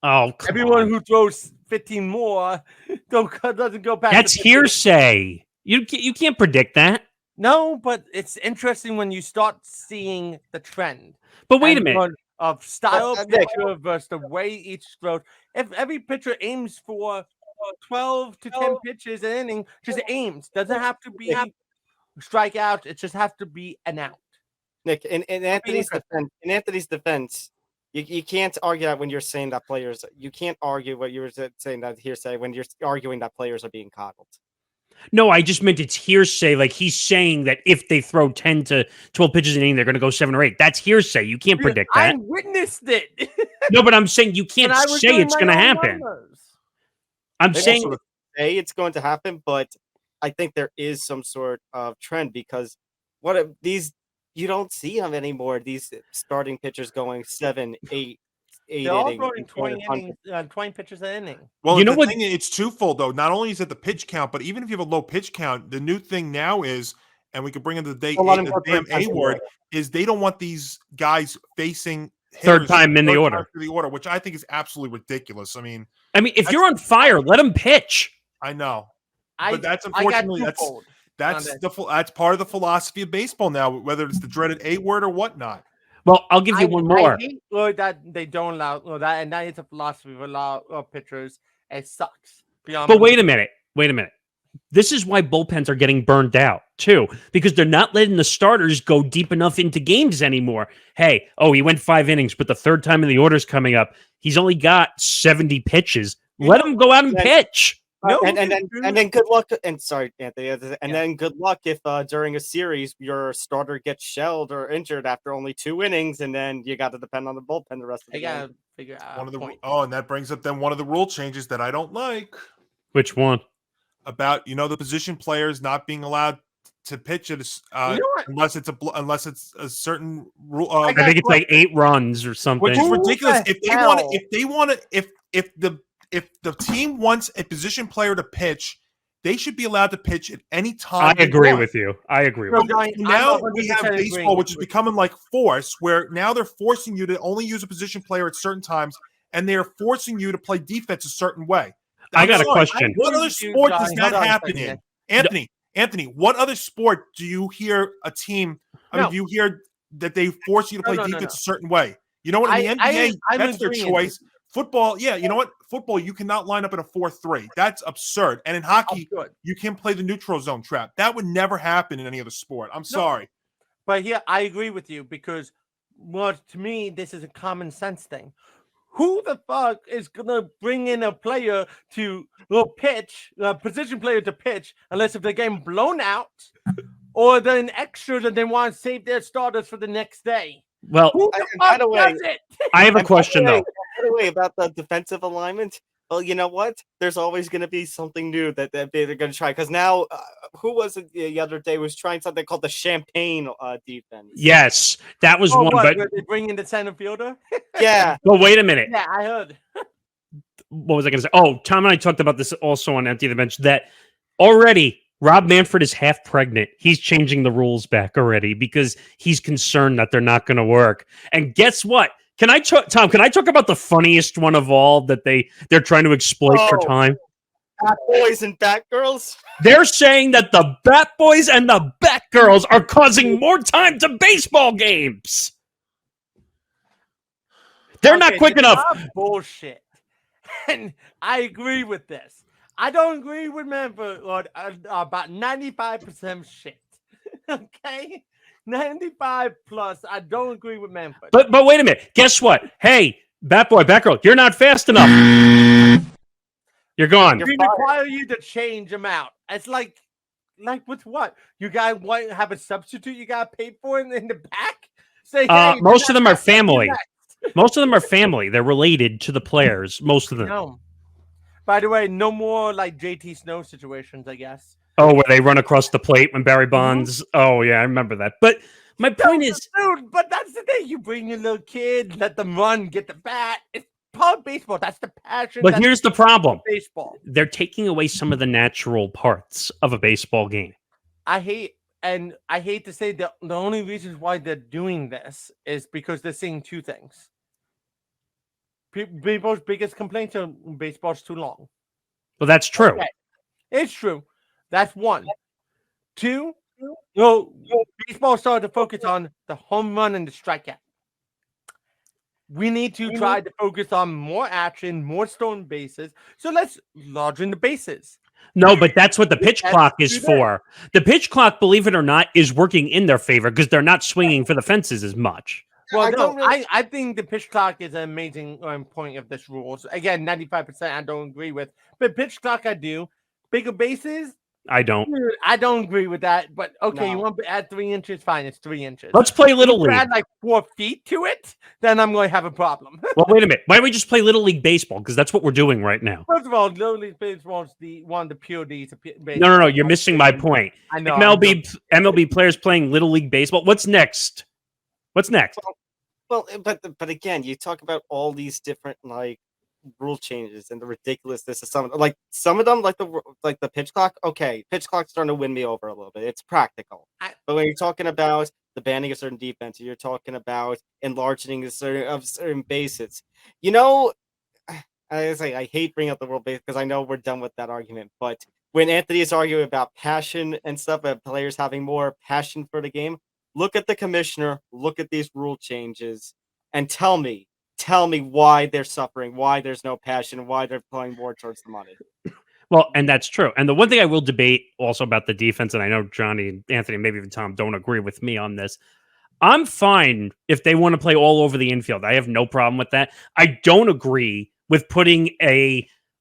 Oh, everyone who throws 15 more doesn't go past. That's hearsay. You can't predict that. No, but it's interesting when you start seeing the trend. But wait a minute. Of style pitcher versus the way each throws. If every pitcher aims for 12 to 10 pitches an inning, just aims. Doesn't have to be strikeout. It just has to be an out. Nick, in Anthony's defense, you can't argue that when you're saying that players. You can't argue what you were saying that hearsay when you're arguing that players are being coddled. No, I just meant it's hearsay. Like he's saying that if they throw 10 to 12 pitches an inning, they're going to go 7 or 8. That's hearsay. You can't predict that. I witnessed it. No, but I'm saying you can't say it's going to happen. I'm saying it's going to happen, but I think there is some sort of trend because you don't see them anymore. These starting pitchers going 7, 8. They're all throwing 20 pitches an inning. Well, you know what? It's twofold though. Not only is it the pitch count, but even if you have a low pitch count, the new thing now is, and we could bring in the damn A word, is they don't want these guys facing third time in the order, which I think is absolutely ridiculous. I mean, if you're on fire, let them pitch. I know, but that's unfortunately that's part of the philosophy of baseball now. Whether it's the dreaded A word or whatnot. Well, I'll give you one more. I hate that they don't allow that, and that is a philosophy of a lot of pitchers. It sucks. But wait a minute. This is why bullpens are getting burned out too, because they're not letting the starters go deep enough into games anymore. Hey, he went 5 innings, but the third time in the order's coming up. He's only got 70 pitches. Let him go out and pitch. No, and then good luck. And sorry, Anthony. And then good luck if during a series your starter gets shelled or injured after only 2 innings, and then you got to depend on the bullpen the rest of the game. Gotta figure out and that brings up then one of the rule changes that I don't like. Which one? About the position players not being allowed to pitch it unless it's a certain rule. I think it's like 8 runs or something. Which is ridiculous. If the team wants a position player to pitch, they should be allowed to pitch at any time. I agree with you. Now we have baseball, which is becoming like force, where now they're forcing you to only use a position player at certain times, and they're forcing you to play defense a certain way. I got a question. What other sport does that happen in? Anthony, what other sport do you hear a team? Do you hear that they force you to play defense a certain way? You know what? In the NBA, that's their choice. Football, you know what? Football, you cannot line up in a 4-3. That's absurd. And in hockey, you can play the neutral zone trap. That would never happen in any other sport. I'm sorry. But here, I agree with you because, to me, this is a common sense thing. Who the fuck is going to bring in a player to pitch, a position player to pitch, unless if they're getting blown out or they're an extra that they want to save their starters for the next day? Well, by the way, I have a question though. By the way, about the defensive alignment. Well, you know what? There's always going to be something new that they're going to try. Because now, who was it the other day was trying something called the champagne defense? Yes, that was one. But they bring in the center fielder. Yeah. But wait a minute. Yeah, I heard. What was I going to say? Oh, Tom and I talked about this also on Empty the Bench. That already Rob Manfred is half pregnant. He's changing the rules back already because he's concerned that they're not going to work. And guess what? Tom, can I talk about the funniest one of all that they're trying to exploit for time? Bat Boys and Bat Girls? They're saying that the Bat Boys and the Bat Girls are causing more time to baseball games. They're not quick enough. Bullshit. And I agree with this. I don't agree with Manfred about 95% shit. Okay? 95 plus. I don't agree with Manfred. But wait a minute. Guess what? Hey, Batboy, Batgirl, you're not fast enough. You're gone. We require you to change them out. It's like with what? You guys want to have a substitute you got paid for in the back? Say, hey, most of them are family. Most of them are family. They're related to the players. Most of them. No. By the way, no more like JT Snow situations, I guess. Oh, where they run across the plate when Barry Bonds. Mm-hmm. Oh, yeah, I remember that. But my point is... Dude, but that's the thing. You bring your little kid, let them run, get the bat. It's part of baseball. That's the passion. But here's the problem. Baseball. They're taking away some of the natural parts of a baseball game. I hate to say the only reasons why they're doing this is because they're seeing two things. People's biggest complaints are baseball's too long. Well, that's true. Okay. It's true. That's one. Two, baseball started to focus on the home run and the strikeout. We need to try to focus on more action, more stolen bases. So let's largen the bases. No, but that's what the pitch clock is for. The pitch clock, believe it or not, is working in their favor because they're not swinging for the fences as much. Well, I think the pitch clock is an amazing point of this rule. So again, 95% I don't agree with. But pitch clock I do. Bigger bases, I don't. I don't agree with that. But okay, you want to add 3 inches? Fine, it's 3 inches. Let's play Little League. Add like 4 feet to it, then I'm going to have a problem. Well, wait a minute. Why don't we just play Little League baseball? Because that's what we're doing right now. First of all, Little League baseball is one of the pure Ds. No. You're missing my point. I know. MLB players playing Little League baseball. What's next? Well, but again, you talk about all these different like rule changes and the ridiculousness of some of them, like the pitch clock. Okay, pitch clock's starting to win me over a little bit. It's practical, but when you're talking about the banning of certain defense, you're talking about enlarging certain bases. You know, I hate bringing up the world base because I know we're done with that argument. But when Anthony is arguing about passion and stuff, about players having more passion for the game, look at the commissioner, look at these rule changes, and tell me why they're suffering, why there's no passion, why they're playing more towards the money. Well, and that's true. And the one thing I will debate also about the defense, and I know Johnny and Anthony, maybe even Tom, don't agree with me on this. I'm fine if they want to play all over the infield. I have no problem with that. I don't agree with putting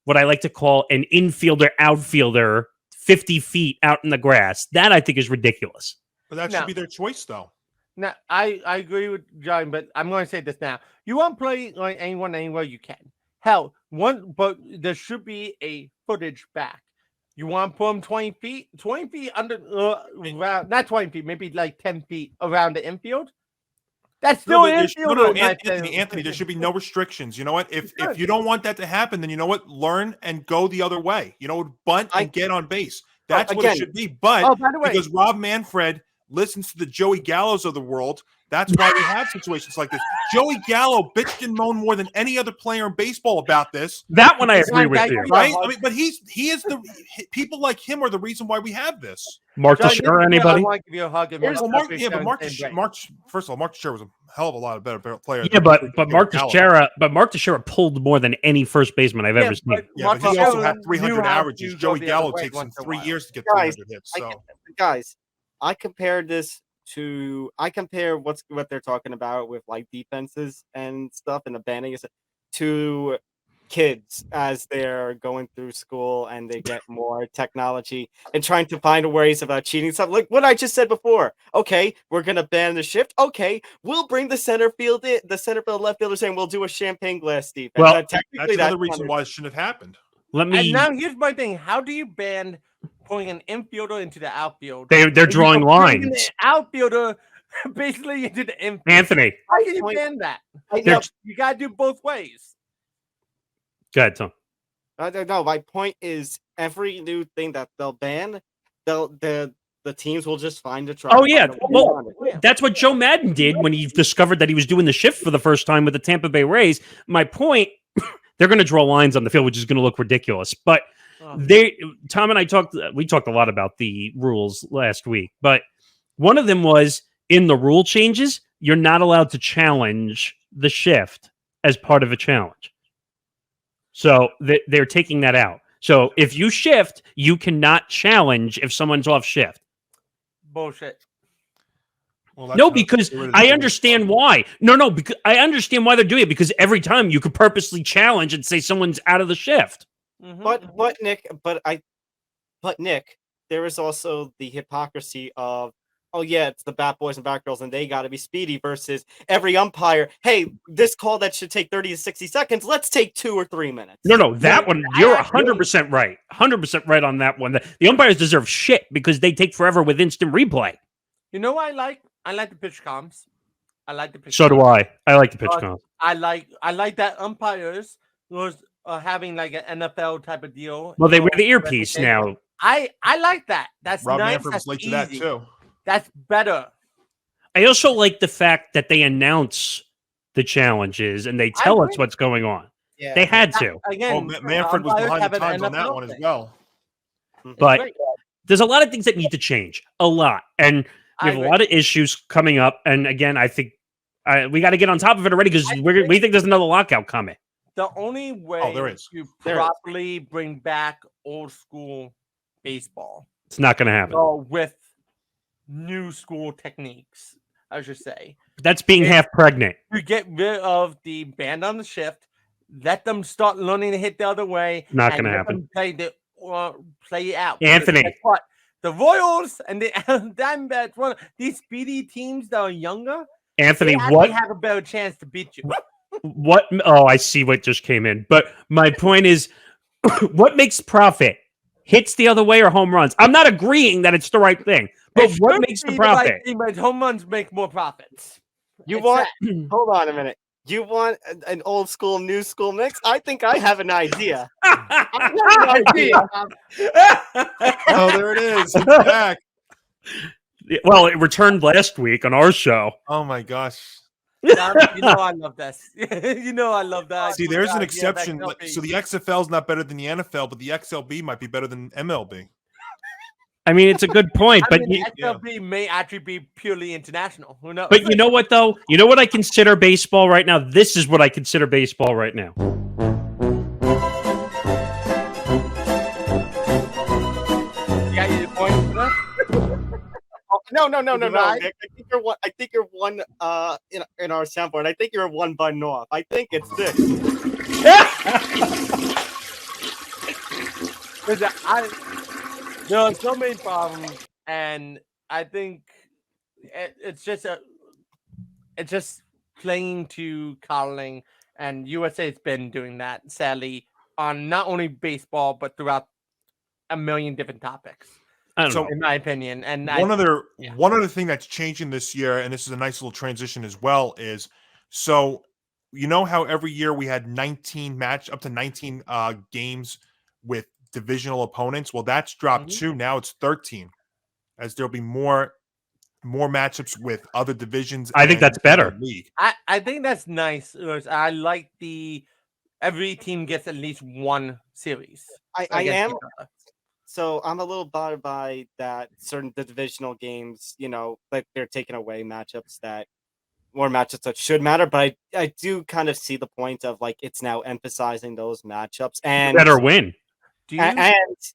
what I like to call an infielder, outfielder 50 feet out in the grass. That I think is ridiculous. But that should be their choice, though. Now, I agree with John, but I'm going to say this now. You want to play like anyone, anywhere you can. Hell, but there should be a footage back. You want to put them 20 feet? 20 feet under, around, not 20 feet, maybe like 10 feet around the infield? That's still infield. No, Anthony, there should be no restrictions. You know what? If you don't want that to happen, then you know what? Learn and go the other way. You know, bunt and get on base. That's what it should be. But by the way, because Rob Manfred listens to the Joey Gallos of the world, that's why we have situations like this. Joey Gallo bitched and moaned more than any other player in baseball about this. That one I agree with you. Right? I mean, but he is the people like him are the reason why we have this. Mark Teixeira, anybody? I want to give you a hug. Mark first of all, Mark Teixeira was a hell of a lot better player. Yeah, but Mark Teixeira pulled more than any first baseman I've ever seen. Yeah, but he also had 300 averages. Joey Gallo takes him 3 years to get 300 hits. So. Guys, I compare what they're talking about with like defenses and stuff and the banning to kids as they're going through school and they get more technology and trying to find ways about cheating stuff. Like what I just said before. Okay, we're gonna ban the shift. Okay, we'll bring the center field left fielder saying we'll do a champagne glass defense. Well, that's another reason why it shouldn't have happened. And now here's my thing. How do you ban putting an infielder into the outfield? They're drawing lines. The outfielder basically into the infield. Anthony. How can you ban that? You got to do both ways. Go ahead, Tom. I don't know. My point is every new thing that they'll ban, the teams will just find a try. Oh, yeah. Well, that's what Joe Madden did when he discovered that he was doing the shift for the first time with the Tampa Bay Rays. My point, they're going to draw lines on the field, which is going to look ridiculous. But Tom and I talked a lot about the rules last week, but one of them was in the rule changes, you're not allowed to challenge the shift as part of a challenge. So they're taking that out. So if you shift, you cannot challenge if someone's off shift. Bullshit. Well, No, because I understand why. No, because I understand why they're doing it, because every time you could purposely challenge and say someone's out of the shift. But Nick, there is also the hypocrisy of, oh yeah, it's the Bat Boys and Bat Girls, and they got to be speedy versus every umpire. Hey, this call that should take 30 to 60 seconds, let's take 2 or 3 minutes. No, that one, you're 100% right. 100% right on that one. The umpires deserve shit because they take forever with instant replay. You know what I like? I like the pitch comms. So do I. I like the pitch comms. I like that umpires was having like an NFL type of deal. Well, they wear the earpiece now. I like that. That's Rob nice. Manfred was late to that too. That's better. I also like the fact that they announce the challenges and they tell us what's going on. Yeah. They had to. Again, Manfred was behind the times on that one as well. But there's a lot of things that need to change. A lot. And we have a lot of issues coming up. And again, I think we got to get on top of it already because we think there's another lockout coming. The only way to properly bring back old school baseball. It's not going to happen. With new school techniques, I should say. That's being half pregnant. You get rid of the band on the shift, let them start learning to hit the other way. Not going to happen. Play out. Anthony. Guess what? The Royals and the Diamondbacks, these speedy teams that are younger, Anthony, they have a better chance to beat you. What? Oh, I see what just came in. But my point is, what makes profit? Hits the other way or home runs? I'm not agreeing that it's the right thing, but what makes the profit? But home runs make more profits. Hold on a minute. You want an old school, new school mix? I think I have an idea. Oh, there it is. It's back. Well, it returned last week on our show. Oh my gosh. You know I love this. You know I love that. See, there's an exception. So the XFL is not better than the NFL, but the XLB might be better than MLB. I mean, it's a good point, but the XLB may actually be purely international. Who knows? But you know what, though? You know what I consider baseball right now? This is what I consider baseball right now. You got your point for that? No, Nick. I think you're one in our soundboard. I think you're one button off. I think it's this. There are so many problems, and I think it's just playing to coddling, and USA's been doing that, sadly, on not only baseball but throughout a million different topics. I don't know. In my opinion, and one other thing that's changing this year, and this is a nice little transition as well, is so you know how every year we had up to 19 games with divisional opponents. Well, that's dropped too. Now it's 13, as there'll be more matchups with other divisions. I think that's better. League. I think that's nice. I like every team gets at least one series. I am. So I'm a little bothered by that the divisional games, like they're taking away matchups that should matter. But I do kind of see the point of like it's now emphasizing those matchups and better win. It's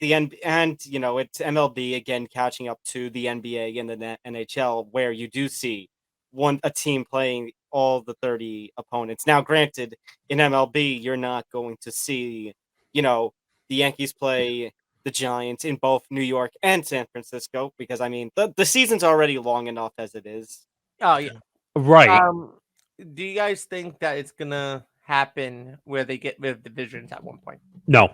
MLB again catching up to the NBA and the NHL, where you do see a team playing all the 30 opponents. Now, granted, in MLB, you're not going to see, the Yankees play the Giants in both New York and San Francisco, because I mean the season's already long enough as it is. Oh yeah, right. Do you guys think that it's gonna happen where they get rid of divisions at one point? No.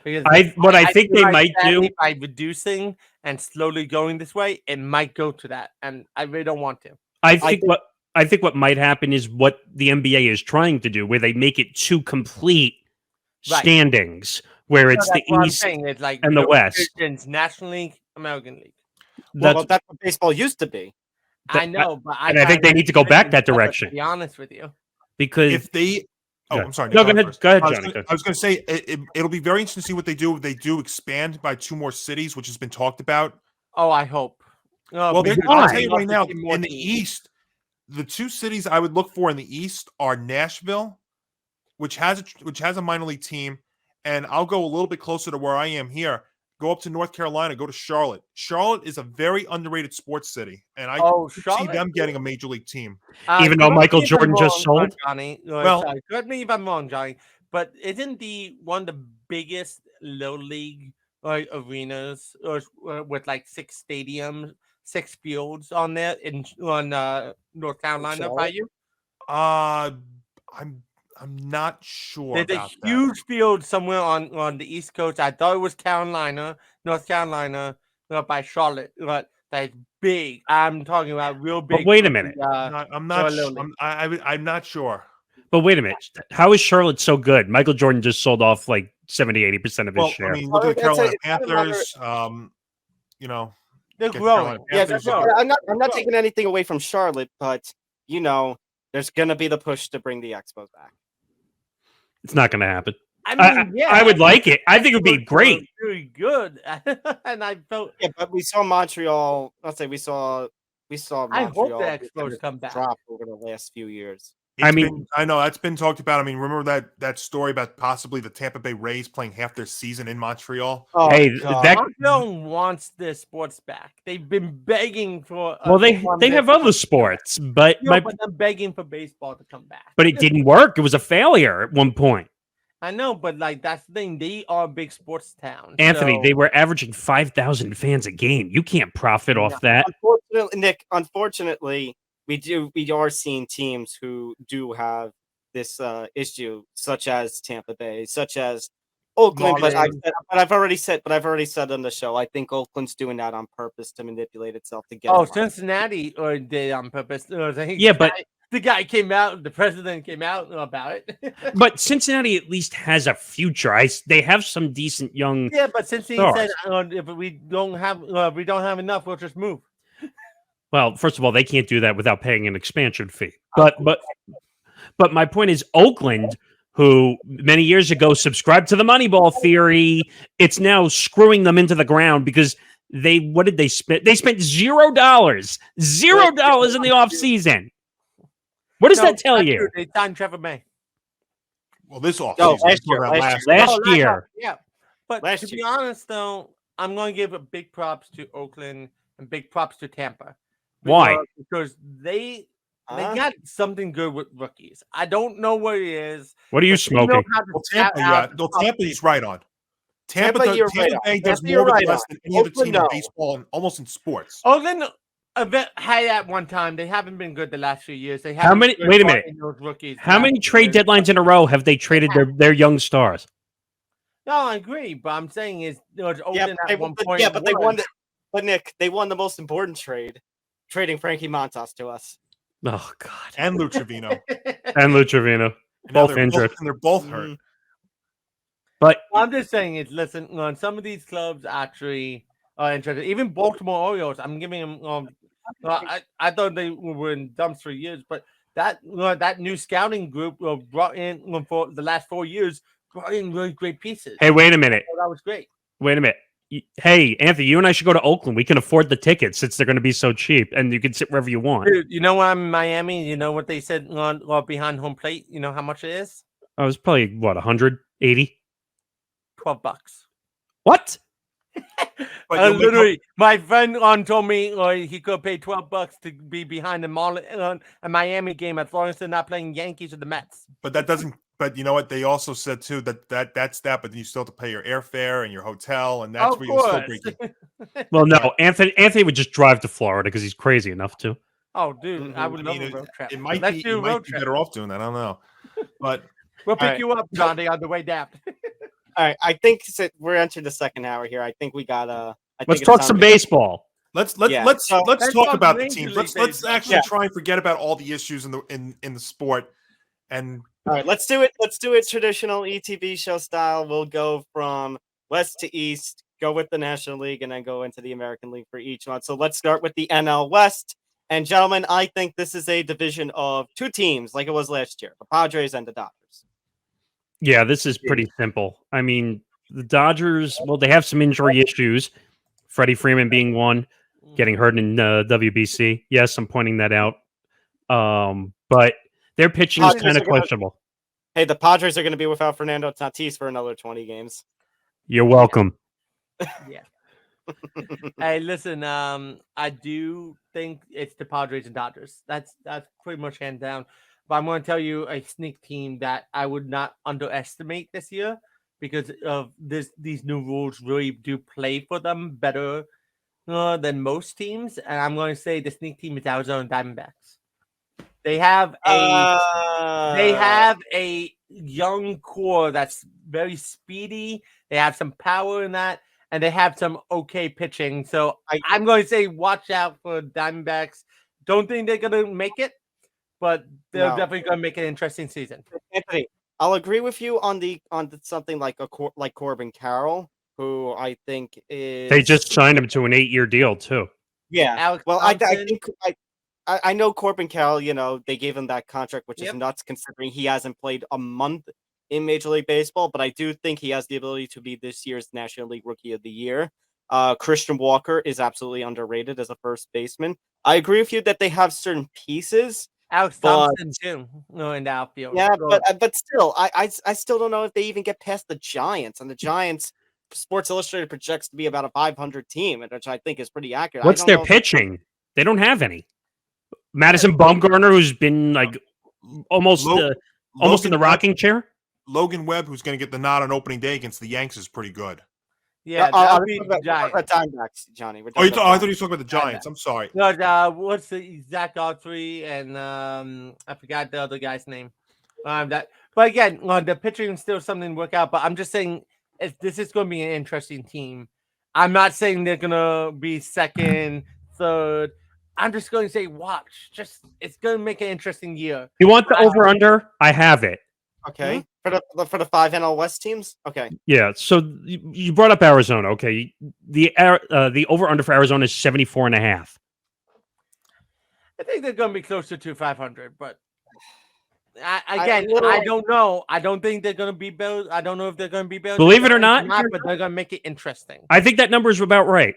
Because I think they might do by reducing and slowly going this way, it might go to that, and I really don't want to. I think what might happen is what the NBA is trying to do, where they make it two complete standings, where it's the East it's like and the West. National League, American League. That's what baseball used to be. I know, but I think they need to go back that direction. To be honest with you, because if they, I'm sorry. No, go ahead, Johnny. I was going to say it'll be very interesting to see what they do if they do expand by 2 more cities, which has been talked about. Oh, I hope. Well, I'll tell you right now, in the East, the 2 cities I would look for in the East are Nashville, which has a minor league team, and I'll go a little bit closer to where I am here. go up to North Carolina, go to Charlotte. Charlotte is a very underrated sports city, and I see them getting a major league team. Even though Michael Jordan just sold? Johnny. Well, sorry, correct me if I'm wrong, Johnny, but isn't one of the biggest low league arenas with like 6 stadiums, 6 fields on there on North Carolina by you? I'm not sure. There's about a huge field somewhere on the East Coast. I thought it was North Carolina, by Charlotte. But that's big. I'm talking about real big. But wait a minute. I'm not sure. But wait a minute. How is Charlotte so good? Michael Jordan just sold off like 70-80% of his share. I mean, look at the Carolina Panthers. They're growing. Yeah, I'm not taking anything away from Charlotte, but there's gonna be the push to bring the Expos back. It's not going to happen. I mean, I would like it. I think it would be great. Really good. And I felt. Yeah, but we saw Montreal. Let's say we saw. Montreal I hope the Expos come back. Drop over the last few years. I know that's been talked about. I mean, remember that story about possibly the Tampa Bay Rays playing half their season in Montreal? Oh, hey, Montreal wants their sports back. They've been begging for. They have other sports, but but I'm begging for baseball to come back. But it didn't work. It was a failure at one point. I know, but that's the thing. They are a big sports town. Anthony, they were averaging 5,000 fans a game. You can't profit off that. Unfortunately, we are seeing teams who do have this issue, such as Tampa Bay, such as Oakland. But I've already said on the show, I think Oakland's doing that on purpose to manipulate itself to get. Cincinnati did on purpose. But the guy came out, the president came out about it. But Cincinnati at least has a future. They have some decent young. Yeah, but since he said if we don't have enough, we'll just move. Well, first of all, they can't do that without paying an expansion fee. But my point is, Oakland, who many years ago subscribed to the Moneyball theory, it's now screwing them into the ground because what did they spend? They spent $0 in the offseason. What does that tell you? They signed Trevor May. Well, this offseason. Last year. Yeah. But to be honest, though, I'm going to give a big props to Oakland and big props to Tampa. Why? Because they got something good with rookies. I don't know what it is. What are you smoking? Tampa is right on. Tampa Bay does more with less than any other team in baseball and almost in sports. Oakland had at one time. They haven't been good the last few years. Wait a minute. Rookies how many trade deadlines in a row have they traded their young stars? No, I agree. But I'm saying is Oakland at one point. Yeah, but they won. But Nick, they won the most important trade, trading Frankie Montas to us. Oh God! And Lou Trevino. Both injured. And they're both hurt. But I'm just saying is listen, on some of these clubs actually are interested. Even Baltimore Orioles, I'm giving them. I thought they were in dumps for years, but that new scouting group brought in for the last 4 years, brought in really great pieces. Hey, wait a minute. That was great. Wait a minute. Hey, Anthony, you and I should go to Oakland. We can afford the tickets since they're going to be so cheap, and you can sit wherever you want. Dude, you know when I'm in Miami, you know what they said on behind home plate? You know how much it is? Oh, it was probably, what, 180? $12. What? Literally, my friend told me he could pay $12 to be behind a Miami game as long as they're not playing Yankees or the Mets. But that doesn't. But you know what? They also said too that's that. But you still have to pay your airfare and your hotel, and that's where you still breaking. Well, no, Anthony would just drive to Florida because he's crazy enough to. Oh, dude, I would love a road trip. It might be better off doing that. I don't know, but we'll pick you up, Johnny, on the way down. All right, I think we're entering the second hour here. I think we gotta. Let's talk some baseball. Let's talk about the teams. Let's actually try and forget about all the issues in the sport. And all right, let's do it. Let's do it traditional ETV show style. We'll go from west to east, go with the National League, and then go into the American League for each one. So let's start with the NL West. And gentlemen, I think this is a division of two teams like it was last year, the Padres and the Dodgers. Yeah, this is pretty simple. I mean, the Dodgers, well, they have some injury issues. Freddie Freeman being one, getting hurt in WBC. Yes, I'm pointing that out. But their pitching is kind of questionable. Hey, the Padres are going to be without Fernando Tatis for another 20 games. You're welcome. Yeah. Hey, listen. I do think it's the Padres and Dodgers. That's pretty much hand down. But I'm going to tell you a sneak team that I would not underestimate this year because of these new rules really do play for them better than most teams. And I'm going to say the sneak team is Arizona Diamondbacks. They have a young core that's very speedy. They have some power in that, and they have some okay pitching. So I'm going to say watch out for Diamondbacks. Don't think they're going to make it, but they're definitely going to make an interesting season. Anthony, I'll agree with you on something like like Corbin Carroll, who I think is. They just signed him to an 8-year deal too. Yeah. Alex I think I know Corbin Carroll. You know, they gave him that contract, which is nuts considering he hasn't played a month in Major League Baseball. But I do think he has the ability to be this year's National League Rookie of the Year. Christian Walker is absolutely underrated as a first baseman. I agree with you that they have certain pieces. Alex Thompson too, in the outfield. Yeah, but still, I still don't know if they even get past the Giants. And the Giants, Sports Illustrated projects to be about a 500 team, which I think is pretty accurate. What's their pitching? They don't have any. Madison Bumgarner, who's been like almost in the rocking chair. Logan Webb, who's going to get the nod on opening day against the Yanks, is pretty good. Yeah, that'll be the Giants. Diamondbacks, Johnny. I thought you were talking about the Giants. I'm sorry. No, what's the Zach Autry and I forgot the other guy's name. But again, the pitching is still something to work out. But I'm just saying, this is going to be an interesting team. I'm not saying they're going to be second, third. I'm just going to say watch. It's going to make an interesting year. You want the over/under? I have it. Okay. For the 5 NL West teams? Okay. Yeah, so you brought up Arizona. Okay. The over/under for Arizona is 74.5. I think they're going to be closer to 500, but I don't know. I don't think they're going to be built. I don't know if they're going to be built. Believe it or not, but they're going to make it interesting. I think that number is about right.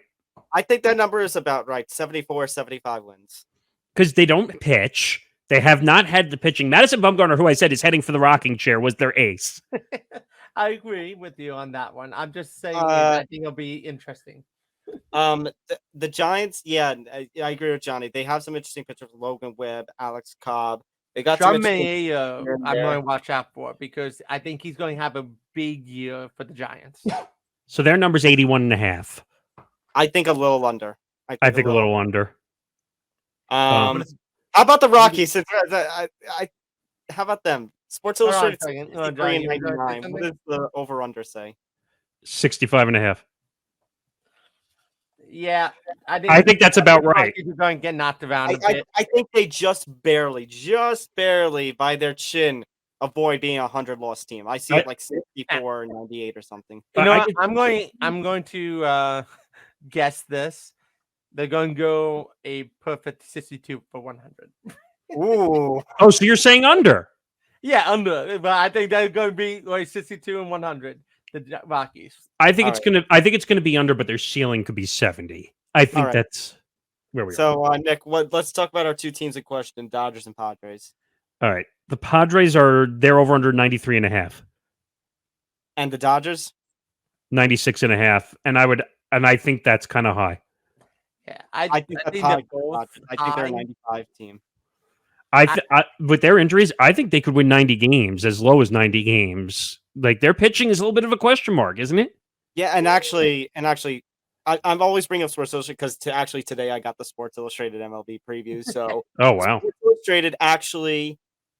I think that number is about right. 74, 75 wins. Because they don't pitch. They have not had the pitching. Madison Bumgarner, who I said is heading for the rocking chair, was their ace. I agree with you on that one. I'm just saying I think it'll be interesting. The Giants, yeah, I agree with Johnny. They have some interesting pitchers: Logan Webb, Alex Cobb. They got John Mayo. I'm going to watch out for because I think he's going to have a big year for the Giants. So their number's 81.5. I think a little under. I think a little under. How about the Rockies? How about them? Sports Illustrated 63.99. What does the over/under say? 65.5. Yeah, I think that's about right. You're going to get knocked around a bit. I think they just barely by their chin avoid being a 100-loss team. I see it like 64, 98 or something. You know, I'm going to guess this. They're going to go a perfect 62 for 100. Ooh. Oh, so you're saying under? Yeah, under. But I think they're going to be like 62 and 100. The Rockies. I think it's gonna be under, but their ceiling could be 70. I think that's where we are. So, Nick, let's talk about our two teams in question: Dodgers and Padres. All right, the Padres they're over under 93.5, and the Dodgers 96.5, and I think that's kind of high. Yeah, I think that's high. I think they're a 95 team. With their injuries, I think they could win 90 games, as low as 90 games. Like their pitching is a little bit of a question mark, isn't it? Yeah, and actually, I'm always bringing up Sports Illustrated because today I got the Sports Illustrated MLB preview. So, oh wow, Sports Illustrated actually,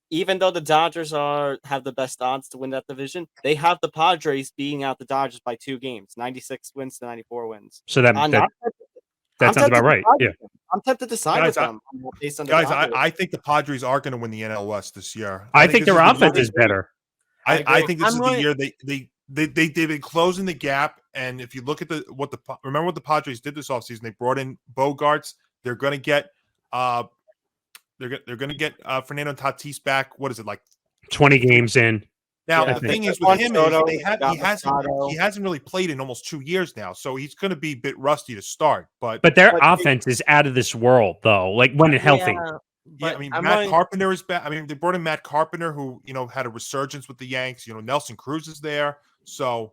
even though the Dodgers have the best odds to win that division, they have the Padres beating out the Dodgers by 2 games, 96 wins to 94 wins. So that sounds about right. Yeah, I'm tempted to side with them based on I think the Padres are going to win the NL West this year. I think their offense is better. I think this is the year they've been closing the gap. And if you look at remember what the Padres did this offseason, they brought in Bogarts. They're going to get Fernando Tatis back. What is it, like 20 games in? Now the thing is with him is he hasn't really played in almost 2 years now, so he's going to be a bit rusty to start. But their offense is out of this world, though. Like when healthy. Yeah, I mean, Matt Carpenter is back. I mean, they brought in Matt Carpenter, who had a resurgence with the Yanks. Nelson Cruz is there, so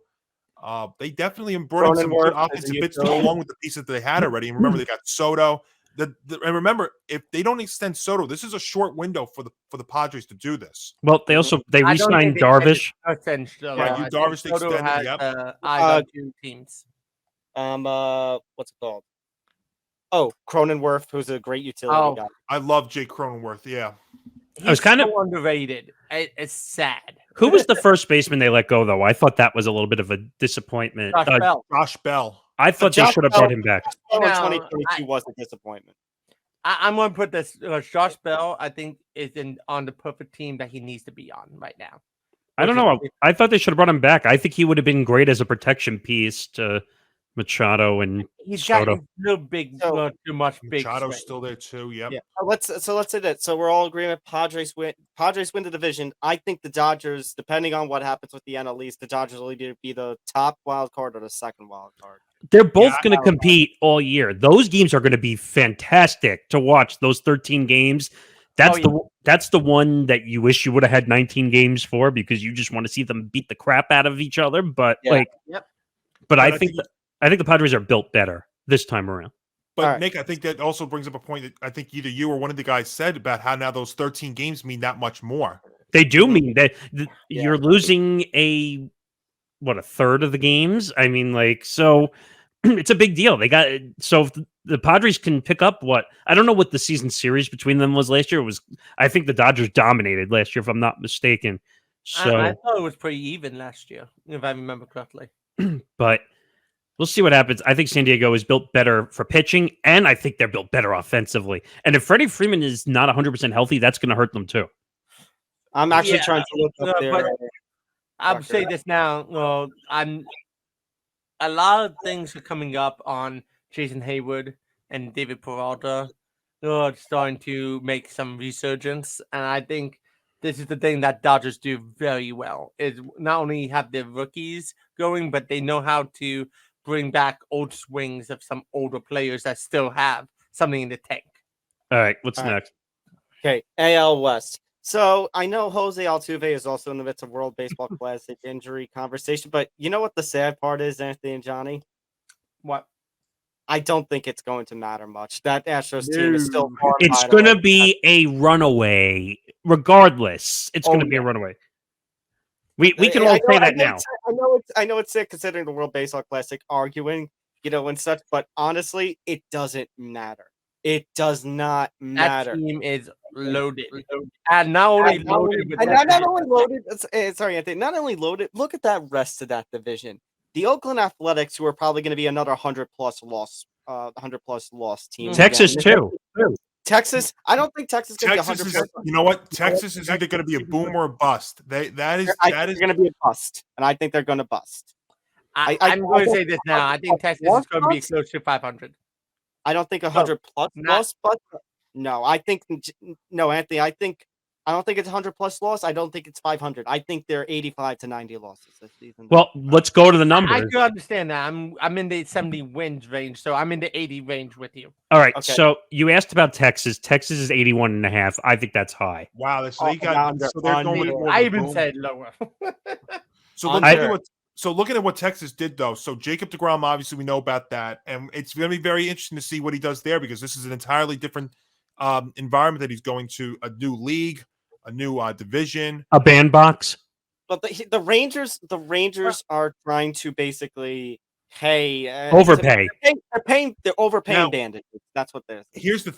They definitely brought in some good Cronenworth offensive bits to go along with the pieces that they had already. And remember, they got Soto. And remember, if they don't extend Soto, this is a short window for the Padres to do this. Well, they re-signed Darvish. Right, Darvish extended. Yep. Eyes on 2 teams. What's it called? Oh, Cronenworth, who's a great utility guy. I love Jake Cronenworth. Yeah. He's so underrated. It's sad. Who was the first baseman they let go, though? I thought that was a little bit of a disappointment. Josh Bell. I thought they should have brought him back. 2022 was a disappointment. I'm going to put this. Josh Bell, I think, is on the perfect team that he needs to be on right now. I don't know. I thought they should have brought him back. I think he would have been great as a protection piece to Machado and he's Soto. got real big, too much big. Machado's still there too. Yep. Yeah. Let's say that. So we're all agreement. Padres win. Padres win the division. I think the Dodgers, depending on what happens with the NL East, the Dodgers will either be the top wild card or the second wild card. They're both going to compete all year. Those games are going to be fantastic to watch. Those 13 games. That's the one that you wish you would have had 19 games for because you just want to see them beat the crap out of each other. But but I think the Padres are built better this time around. But Nick, I think that also brings up a point that I think either you or one of the guys said about how now those 13 games mean that much more. They do mean that you're losing a third of the games. I mean, so it's a big deal. They got if the Padres can pick up I don't know what the season series between them was last year. I think the Dodgers dominated last year, if I'm not mistaken. So I thought it was pretty even last year, if I remember correctly. But we'll see what happens. I think San Diego is built better for pitching, and I think they're built better offensively. And if Freddie Freeman is not 100% healthy, that's going to hurt them too. I'm actually trying to look up there. I'll say this now. A lot of things are coming up on Jason Hayward and David Peralta. Starting to make some resurgence, and I think this is the thing that Dodgers do very well: is not only have their rookies going, but they know how to bring back old swings of some older players that still have something in the tank. All right, what's next? Okay, AL West. So I know Jose Altuve is also in the midst of World Baseball Classic injury conversation, but you know what the sad part is, Anthony and Johnny? What? I don't think it's going to matter much. That Astros team is still far It's going to be a runaway, regardless. It's going to be a runaway. We can all say that now. I know it's sick considering the World Baseball Classic arguing, and such, but honestly, it doesn't matter. It does not matter. That team is loaded. And not only loaded. Sorry, Anthony. Not only loaded. Look at that rest of that division. The Oakland Athletics, who are probably going to be another 100+ loss team. Texas too. Texas. I don't think Texas is going to be 100%. You know what? Texas is either going to be a boom or a bust. That is going to be a bust, and I think they're going to bust. I'm going to say this now. I think Texas is going to be close to 500. I don't think 100+ loss, but no, Anthony. I don't think it's 100+ loss. I don't think it's 500. I think they're 85 to 90 losses this season. Well, let's go to the numbers. I do understand that. I'm in the 70 wins range, so I'm in the 80 range with you. All right. Okay. So you asked about Texas. Texas is 81.5. I think that's high. Wow. They're going. I even said lower. So looking at what Texas did, though, so Jacob deGrom, obviously we know about that, and it's going to be very interesting to see what he does there because this is an entirely different environment that he's going to, a new league, a new division, a bandbox. But the Rangers are trying to basically overpay. They're overpaying bandits. That's what they're. Here's the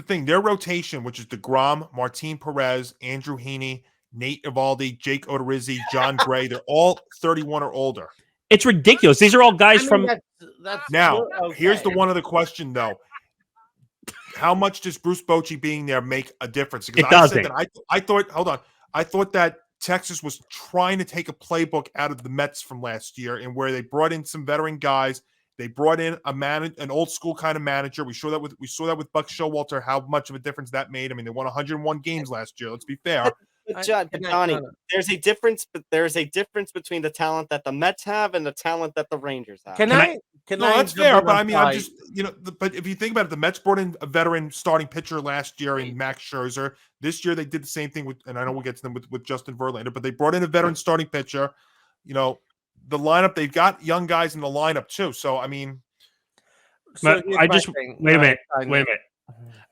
thing: their rotation, which is deGrom, Martin Perez, Andrew Heaney, Nate Eovaldi, Jake Odorizzi, John Gray. They're all 31 or older. It's ridiculous. These are all guys from. That's now, here's the one other question, though. How much does Bruce Bochy being there make a difference? Because I said that I thought. Hold on. I thought that Texas was trying to take a playbook out of the Mets from last year, and where they brought in some veteran guys. They brought in an old school kind of manager. We saw that with Buck Showalter. How much of a difference that made. I mean, they won 101 games last year. Let's be fair. But Johnny, there's a difference. But there's a difference between the talent that the Mets have and the talent that the Rangers have. That's fair. But I mean, I'm just but if you think about it, the Mets brought in a veteran starting pitcher last year in Max Scherzer. This year they did the same thing with, and I know we'll get to them with Justin Verlander, but they brought in a veteran starting pitcher. the lineup. They've got young guys in the lineup too. So I mean, but I just wait a minute.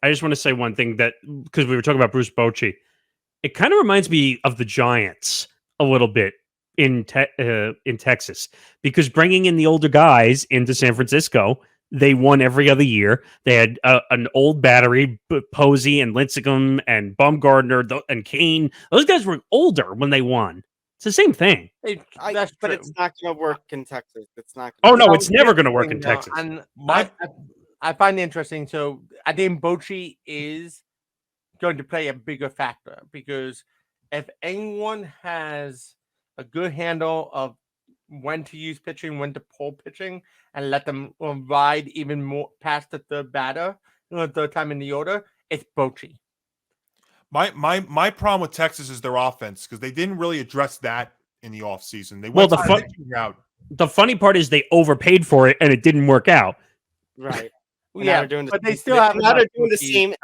I just want to say one thing that because we were talking about Bruce Bochy, it kind of reminds me of the Giants a little bit in Texas because bringing in the older guys into San Francisco, they won every other year. They had an old battery, Posey and Lincecum and Baumgartner and Kane. Those guys were older when they won. It's the same thing. But it's not going to work in Texas. It's not. Oh no, it's never going to work in Texas. And I find it interesting. So I think Bochy is going to play a bigger factor because if anyone has a good handle of when to use pitching, when to pull pitching, and let them ride even more past the third batter, third time in the order, it's Bochy. My problem with Texas is their offense because they didn't really address that in the offseason. They well, the funny part is they overpaid for it and it didn't work out. Right. Yeah, but they still have doing the same.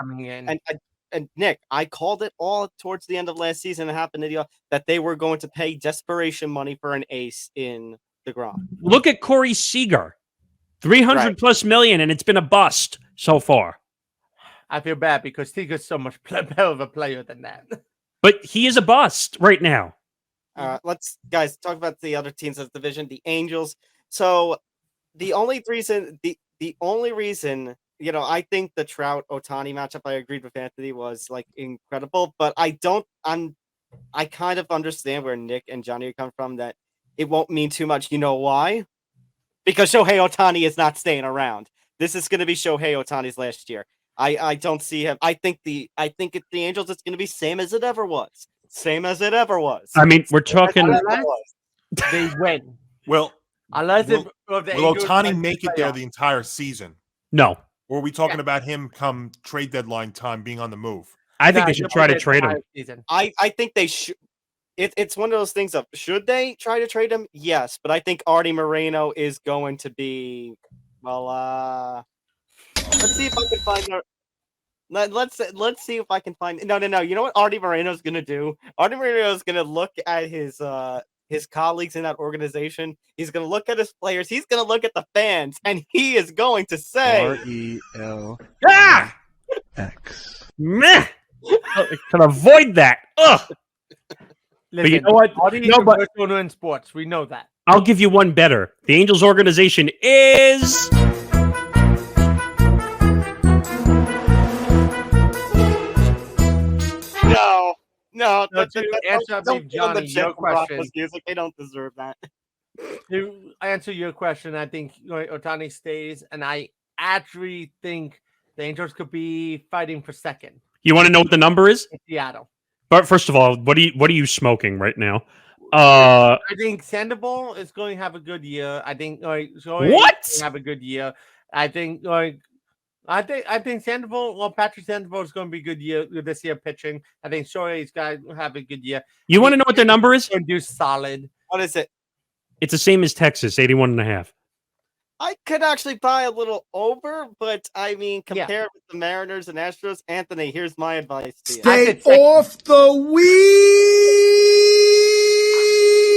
And Nick, I called it all towards the end of last season. It happened that they were going to pay desperation money for an ace in DeGrom. Look at Corey Seager, $300+ million, and it's been a bust so far. I feel bad because Seager's so much better of a player than that. But he is a bust right now. Let's guys talk about the other teams of the division, the Angels. So the only reason, I think the Trout Ohtani matchup, I agreed with Anthony, was like incredible, but I kind of understand where Nick and Johnny are coming from that it won't mean too much. You know why? Because Shohei Ohtani is not staying around. This is going to be Shohei Ohtani's last year. I don't see him. I think the Angels, it's going to be same as it ever was. Same as it ever was. I mean, we're talking. They win. Will Ohtani make it there the entire season? No. Or are we talking about him come trade deadline time being on the move? I think they should try to trade him. I think they should. It's one of those things of should they try to trade him? Yes, but I think Artie Moreno is going to be let's see if I can find. Let's see if I can find. No. You know what Artie Moreno's going to do? Artie Moreno's going to look at his colleagues in that organization. He's going to look at his players. He's going to look at the fans, and he is going to say, RELX. Meh. Can avoid that. Ugh. Listen, but you know what? No, in sports, we know that. I'll give you one better. The Angels organization is. No. Don't Johnny, your question. Music. They don't deserve that. To answer your question, I think Ohtani stays, and I actually think the Angels could be fighting for second. You want to know what the number is? In Seattle. But first of all, what are you smoking right now? I think Sandoval is going to have a good year. I think have a good year. I think Sandoval. Patrick Sandoval is going to be a good year this year pitching. I think Shohei's going to have a good year. You want to know what their number is? Going to do solid. What is it? It's the same as Texas, 81.5. I could actually buy a little over, but I mean, compare with the Mariners and Astros. Anthony, here's my advice to you. Stay off the weed!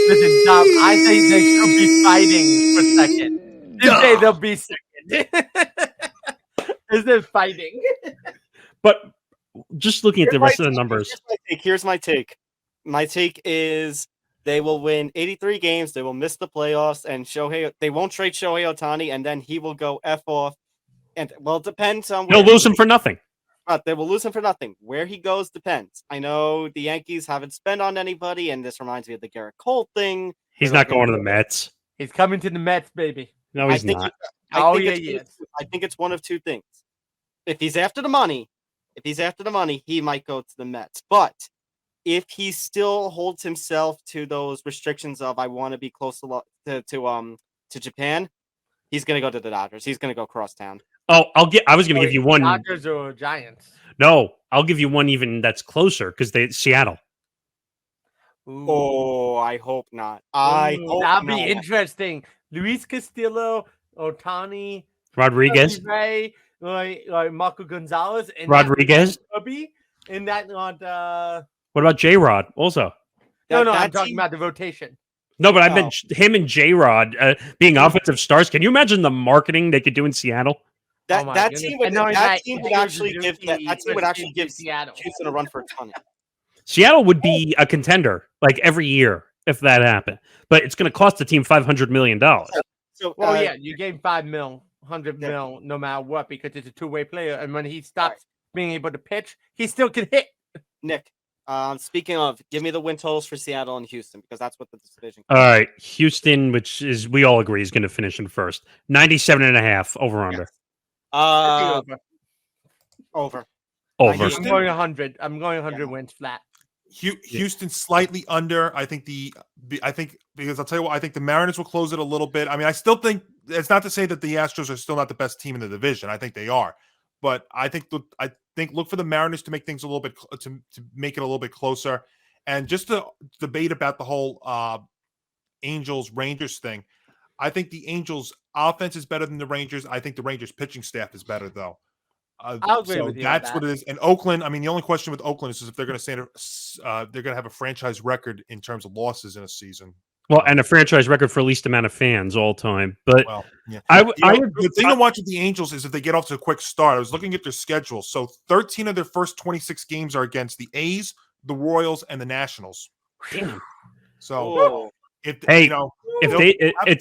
Listen, Dom, I think they should be fighting for second. This day they'll be second. Is there fighting? But just looking at the rest of the numbers. Here's my take. My take is they will win 83 games. They will miss the playoffs, and they won't trade Shohei Ohtani, and then he will go F off. And it depends on. They'll lose him for nothing. They will lose him for nothing. Where he goes depends. I know the Yankees haven't spent on anybody, and this reminds me of the Garrett Cole thing. He's not going to the Mets. He's coming to the Mets, baby. No, he's not. I think it's one of two things. If he's after the money, he might go to the Mets. But if he still holds himself to those restrictions of I want to be close to Japan, he's going to go to the Dodgers. He's going to go cross town. Oh, I was going to give you one. Dodgers or Giants? No, I'll give you one even that's closer because Seattle. Ooh. Oh, I hope not. That'd be interesting. Luis Castillo, Ohtani, Rodriguez, Ray, like Marco Gonzalez, and Rodriguez. In that What about J-Rod also? I'm talking about the rotation. No, but I meant him and J-Rod being offensive stars. Can you imagine the marketing they could do in Seattle? That team would actually give Houston a run for its money. Seattle would be a contender like every year if that happened, but it's going to cost the team $500 million. So, you gave $5 million, $100 million, no matter what, because it's a two-way player, and when he stops being able to pitch, he still can hit. Nick, speaking of, give me the win totals for Seattle and Houston because that's what the division. All right, Houston, which is we all agree is going to finish in first, 97.5 over under. Over. I'm going 100. I'm going 100 wins flat. Houston slightly under. I think because I'll tell you what, I think the Mariners will close it a little bit. I mean, I still think it's not to say that the Astros are still not the best team in the division. I think they are, but I think look for the Mariners to make things a little bit to make it a little bit closer, and just to debate about the whole Angels Rangers thing. I think the Angels offense is better than the Rangers. I think the Rangers pitching staff is better though. I'll agree with you. That's what it is. And Oakland, I mean, the only question with Oakland is if they're going to say they're going to have a franchise record in terms of losses in a season. Well, and a franchise record for least amount of fans all time. But yeah. the thing to watch with the Angels is if they get off to a quick start. I was looking at their schedule. So 13 of their first 26 games are against the A's, the Royals, and the Nationals. Damn. So it's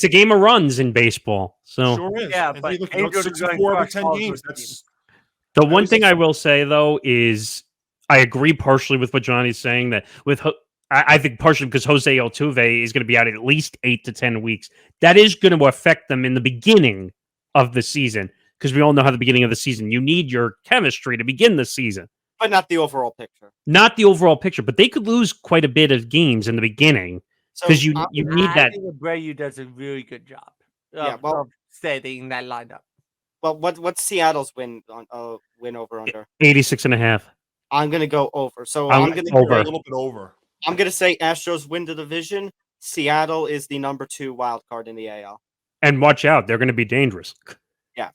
a game of runs in baseball. So sure is. Yeah, and but look, Angels 64 over 10 games. That's the one thing I will say though is I agree partially with what Johnny's saying that I think partially because Jose Altuve is going to be out at least 8 to 10 weeks. That is going to affect them in the beginning of the season because we all know how the beginning of the season, you need your chemistry to begin the season. But not the overall picture. Not the overall picture, but they could lose quite a bit of games in the beginning because you need that. I think Abreu does a really good job of setting that lineup. Well, what's Seattle's win over under? 86.5. I'm gonna go over. So I'm gonna over. a little bit over. I'm gonna say Astros win the division. Seattle is the number 2 wild card in the AL. And watch out, they're going to be dangerous. Yeah.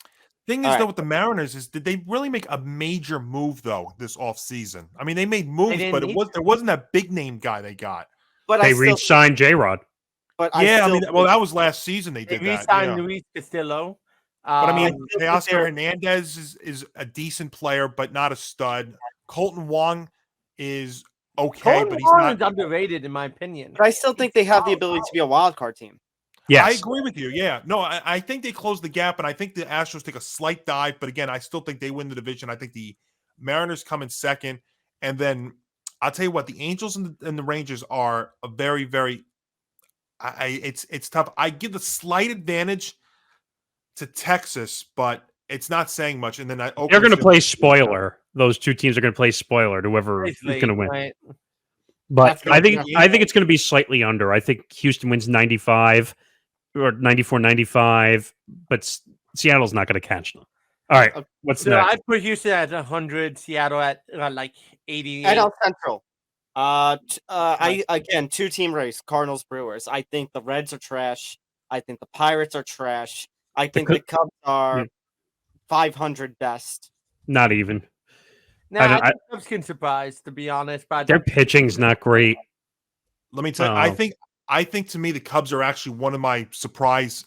Thing is, though, with the Mariners is did they really make a major move though this offseason? I mean, they made moves, but there wasn't that big name guy they got. But they re-signed J-Rod. But that was last season they did that. They re-signed Luis Castillo. But I mean, Teoscar Hernandez is a decent player, but not a stud. Colton Wong is okay, but he's not underrated in my opinion. But I still think they have the ability to be a wild card team. Yes. I agree with you. Yeah. No, I think they close the gap, and I think the Astros take a slight dive. But again, I still think they win the division. I think the Mariners come in second. And then I'll tell you what, the Angels and the Rangers are a very, very it's tough. I give the slight advantage to Texas, but it's not saying much. And then they're going to play spoiler. Those two teams are going to play spoiler to whoever is going to win. Right. But I think it's going to be slightly under. I think Houston wins 95 or 94-95, but Seattle's not going to catch them. All right, what's next? I put Houston at 100, Seattle at like 80. NL Central. Again, 2-team race, Cardinals Brewers. I think the Reds are trash. I think the Pirates are trash. I think the Cubs are 500 best. Not even. No, I think Cubs can surprise, to be honest. But their pitching's not great. Let me tell you, I think to me the Cubs are actually one of my surprise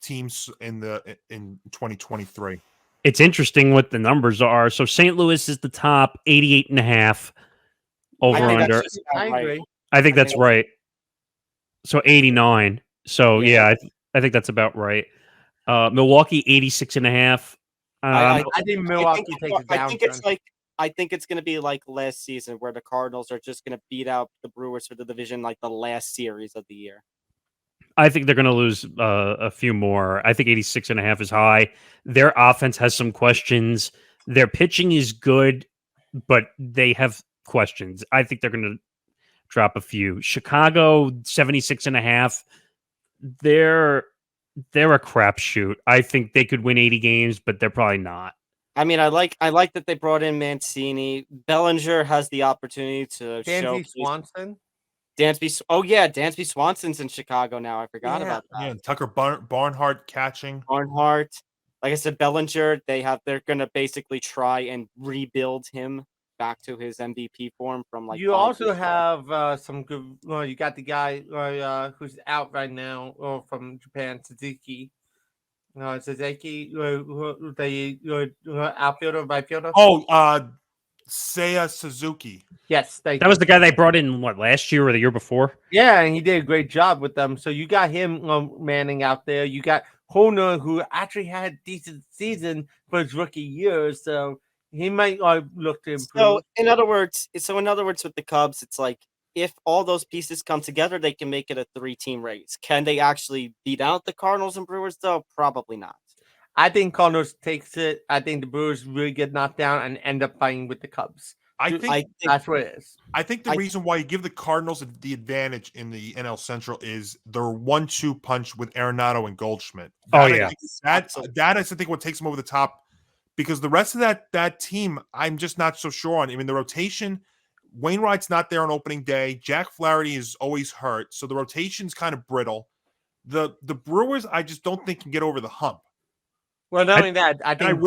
teams in 2023. It's interesting what the numbers are. So St. Louis is the top, 88.5 over under. I agree. I think that's right. So 89. So I think that's about right. Milwaukee 86.5. I think Milwaukee takes a downturn. I think it's going to be like last season where the Cardinals are just going to beat out the Brewers for the division like the last series of the year. I think they're going to lose a few more. I think 86.5 is high. Their offense has some questions. Their pitching is good, but they have questions. I think they're going to drop a few. Chicago 76.5. They're a crapshoot. I think they could win 80 games, but they're probably not. I mean, I like that they brought in Mancini. Bellinger has the opportunity to show Swanson. Dansby Swanson's in Chicago now. I forgot about that. Yeah, Tucker Barnhart catching. Barnhart. Like I said, Bellinger, they're going to basically try and rebuild him. back to his MVP form from like. You also have some good. Well, you got the guy who's out right now from Japan, Suzuki. Suzuki, the outfielder, right fielder. Oh, Seiya Suzuki. Yes, that was the guy they brought in last year or the year before. Yeah, and he did a great job with them. So you got him manning out there. You got Honer, who actually had a decent season for his rookie year, so he might look to improve. So in other words, with the Cubs, it's like if all those pieces come together, they can make it a 3-team race. Can they actually beat out the Cardinals and Brewers? Though probably not. I think Cardinals takes it. I think the Brewers really get knocked down and end up fighting with the Cubs. I think that's what it is. I think the reason why you give the Cardinals the advantage in the NL Central is their 1-2 punch with Arenado and Goldschmidt. That is, I think, what takes them over the top, because the rest of that team, I'm just not so sure on. I mean, the rotation, Wainwright's not there on opening day. Jack Flaherty is always hurt, so the rotation's kind of brittle. The Brewers, I just don't think can get over the hump. Well, not only that, I think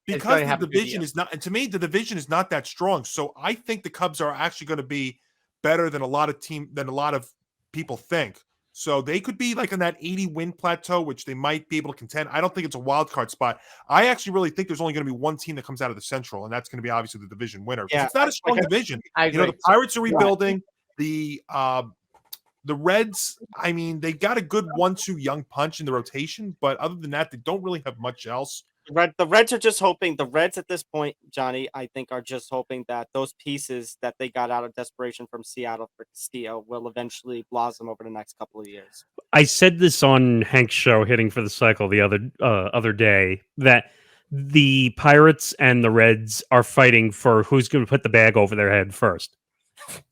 because the division is not, and to me, the division is not that strong. So I think the Cubs are actually going to be better than a lot of people think. So they could be like in that 80-win plateau, which they might be able to contend. I don't think it's a wild card spot. I actually really think there's only going to be one team that comes out of the Central, and that's going to be obviously the division winner. Yeah, it's not a strong division. The Pirates are rebuilding. The Reds, I mean, they got a good 1-2 young punch in the rotation, but other than that, they don't really have much else. The Reds are just hoping. The Reds at this point, Johnny, I think, are just hoping that those pieces that they got out of desperation from Seattle for Castillo will eventually blossom over the next couple of years. I said this on Hank's show, Hitting for the Cycle, the other day, that the Pirates and the Reds are fighting for who's going to put the bag over their head first.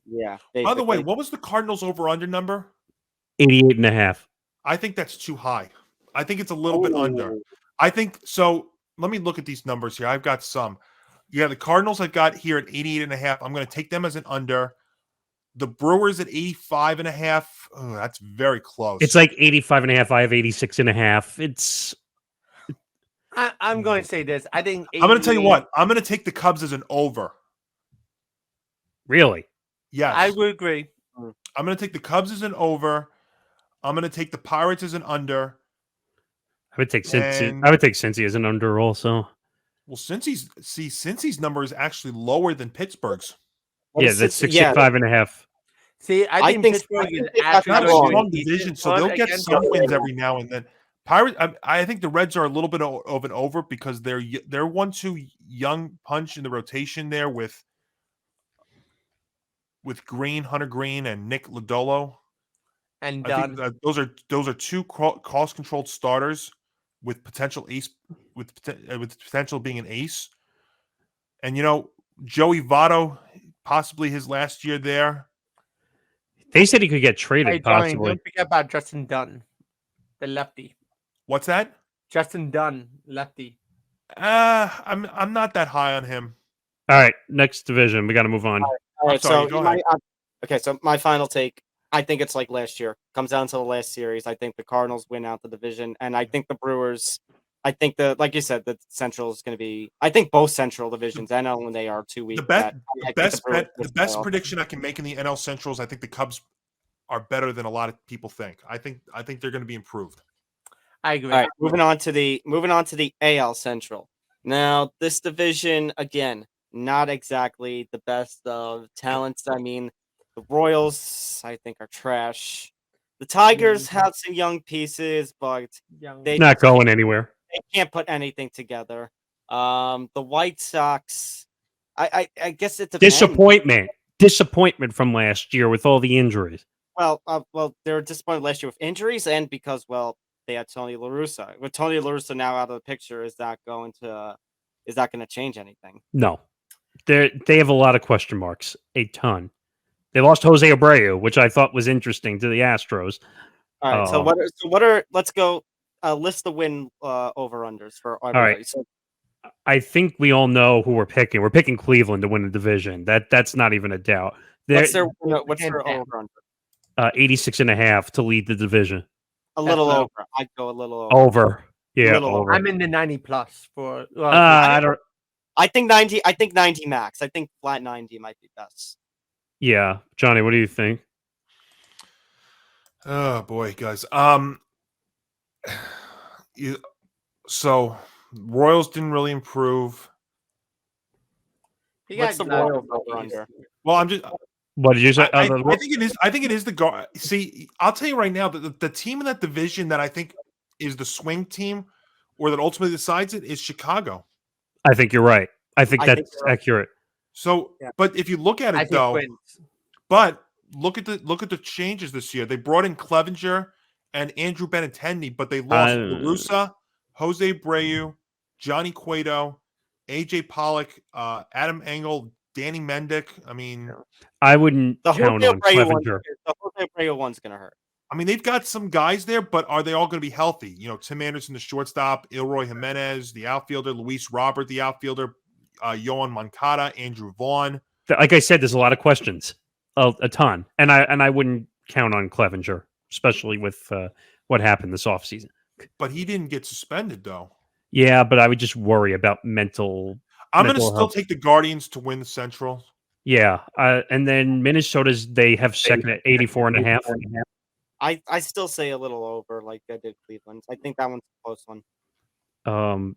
Yeah. By the way, what was the Cardinals over-under number? 88.5. I think that's too high. I think it's a little bit under. I think so. Let me look at these numbers here. I've got some. Yeah, the Cardinals I've got here at 88.5. I'm going to take them as an under. The Brewers at 85.5. Oh, that's very close. It's like 85.5. I have 86.5. It's. I'm going to say this. I think I'm going to tell you what. I'm going to take the Cubs as an over. Really? Yes. I would agree. I'm going to take the Cubs as an over. I'm going to take the Pirates as an under. I would take Cincy as an under also. Well, Cincy's number is actually lower than Pittsburgh's. Yeah, that's 65.5. See, I think Pittsburgh is actually not a strong division, so they'll get some wins every now and then. Pirates, I think the Reds are a little bit of an over because they're 1-2 young punch in the rotation there with Hunter Green, and Nick Lodolo. And I think those are two cost-controlled starters with potential ace, with potential being an ace. And Joey Votto, possibly his last year there. They said he could get traded. Johnny, don't forget about Justin Dunn, the lefty. What's that? Justin Dunn, lefty. I'm not that high on him. All right, next division. We got to move on. All right, so my final take. I think it's like last year. Comes down to the last series. I think the Cardinals win out the division, and I think the Brewers. I think like you said, the Central is going to be. I think both Central divisions, NL and they are 2 weeks. The best prediction I can make in the NL Central is I think the Cubs are better than a lot of people think. I think they're going to be improved. I agree. All right, moving on to the AL Central. Now, this division again, not exactly the best of talents. I mean, the Royals, I think, are trash. The Tigers have some young pieces, but they're not going anywhere. They can't put anything together. The White Sox, I guess it depends. Disappointment from last year with all the injuries. Well, they were disappointed last year with injuries and because, they had Tony La Russa. With Tony La Russa now out of the picture, is that going to change anything? No. They have a lot of question marks. A ton. They lost Jose Abreu, which I thought was interesting, to the Astros. All right. So what are let's go list the win over-unders for everybody. All right. So, I think we all know who we're picking. We're picking Cleveland to win the division. That's not even a doubt. What's their over-under? 86.5 to lead the division. A little over. I'd go a little over. Over. Yeah, over. I'm in the 90+ for. I I think 90. I think 90 max. I think flat 90 might be best. Yeah, Johnny, what do you think? Oh boy, guys. So Royals didn't really improve. What's the Royals over under? Well, I'm just. What did you say? I think it is. I think it is the guard. See, I'll tell you right now that the team in that division that I think is the swing team, or that ultimately decides it, is Chicago. I think you're right. I think that's accurate. So, but if you look at it though, but look at the changes this year. They brought in Clevenger and Andrew Benintendi, but they lost LaRussa, Jose Abreu, Johnny Cueto, AJ Pollock, Adam Engel, Danny Mendick. I mean, I wouldn't count on Clevenger. The Jose Abreu one's going to hurt. I mean, they've got some guys there, but are they all going to be healthy? You know, Tim Anderson, the shortstop, Ilroy Jimenez, the outfielder, Luis Robert, the outfielder, Yohan Moncada, Andrew Vaughn. Like I said, there's a lot of questions, a ton, and I wouldn't count on Clevenger, especially with what happened this offseason. But he didn't get suspended, though. Yeah, but I would just worry about mental. I'm going to still take the Guardians to win the Central. Yeah, and then they have second at 84.5. I still say a little over, like I did Cleveland. I think that one's a close one.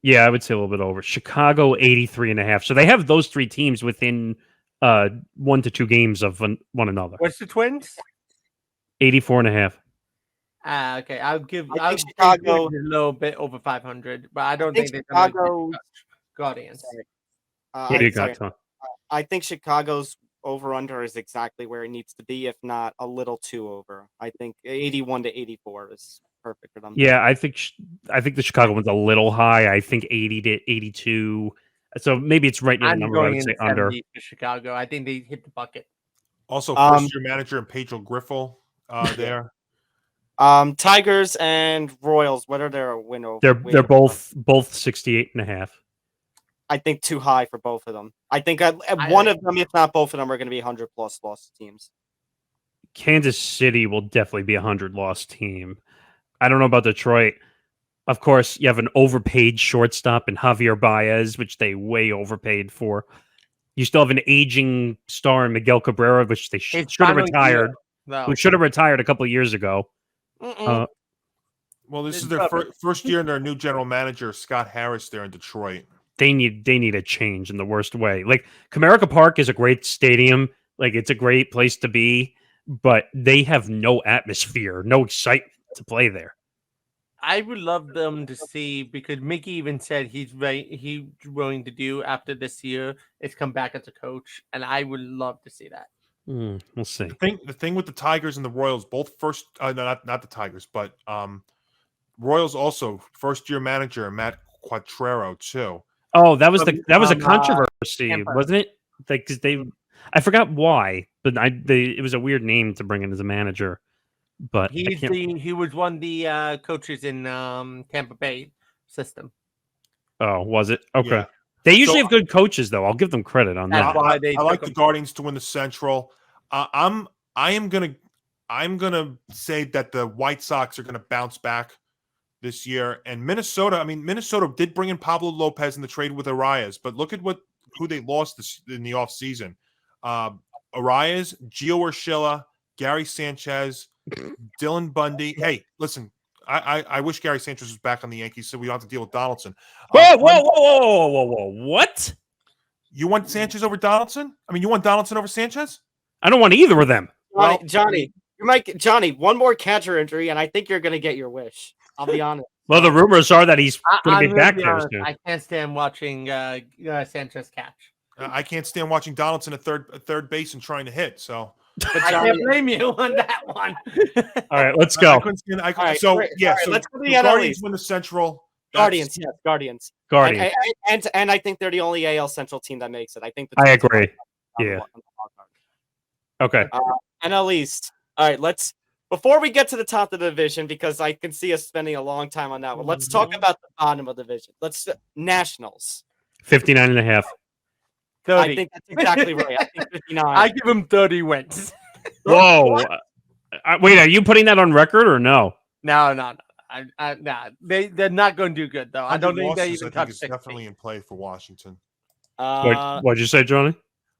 Yeah, I would say a little bit over. Chicago 83.5. So they have those three teams within 1 to 2 games of one another. What's the Twins? 84.5. Okay. I'll give Chicago a little bit over 500, but I don't think they're Chicago Guardians. I think Chicago's over under is exactly where it needs to be, if not a little too over. I think 81 to 84 is perfect for them. Yeah, I think the Chicago one's a little high. I think 80 to 82. So maybe it's right near the number. I would say under for Chicago. I think they hit the bucket. Also, first-year manager and Pedro Griffel there. Tigers and Royals. What are their win over? They're both 68.5. I think too high for both of them. I think one of them, if not both of them, are going to be 100+ loss teams. Kansas City will definitely be a 100 loss team. I don't know about Detroit. Of course, you have an overpaid shortstop in Javier Baez, which they way overpaid for. You still have an aging star in Miguel Cabrera, which they should have retired. Who should have retired a couple of years ago. Well, this is their first year in their new general manager, Scott Harris, there in Detroit. They need a change in the worst way. Like, Comerica Park is a great stadium. Like, it's a great place to be, but they have no atmosphere, no excitement to play there. I would love them to see, because Mickey even said he's willing to do after this year is come back as a coach, and I would love to see that. We'll see. The thing with the Tigers and the Royals, both first, no, not the Tigers, but Royals also first-year manager Matt Quatrero too. Oh, that was a controversy, wasn't it? Because I forgot why, but it was a weird name to bring in as a manager. But he was one of the coaches in Tampa Bay system. Oh, was it? Okay. Yeah. They usually have good coaches, though. I'll give them credit on that. I like the Guardians to win the Central. I'm gonna say that the White Sox are gonna bounce back this year, and Minnesota. I mean, Minnesota did bring in Pablo Lopez in the trade with Arias, but look at who they lost in the offseason. Arias, Gio Urshela, Gary Sanchez, Dylan Bundy. Hey, listen, I wish Gary Sanchez was back on the Yankees so we don't have to deal with Donaldson. Whoa! What? You want Sanchez over Donaldson? I mean, you want Donaldson over Sanchez? I don't want either of them. Well, Johnny, one more catcher injury, and I think you're going to get your wish. I'll be honest. Well, the rumors are that he's going to be back there soon. I can't stand watching Sanchez catch. I can't stand watching Donaldson at third base and trying to hit. So I can't blame you on that one. All right, let's go. Let's go to the Guardians win the Central. Guardians. And I think they're the only AL Central team that makes it. I think. I agree. Yeah. Okay. NL East. All right, before we get to the top of the division, because I can see us spending a long time on that one, let's talk about the bottom of the division. Nationals. 59.5. 30. I think that's exactly right. I think 59. I give them 30 wins. Whoa. Wait, are you putting that on record or no? No. Nah. They're not going to do good, though. I don't think they even touch 60. Definitely in play for Washington. What'd you say, Johnny?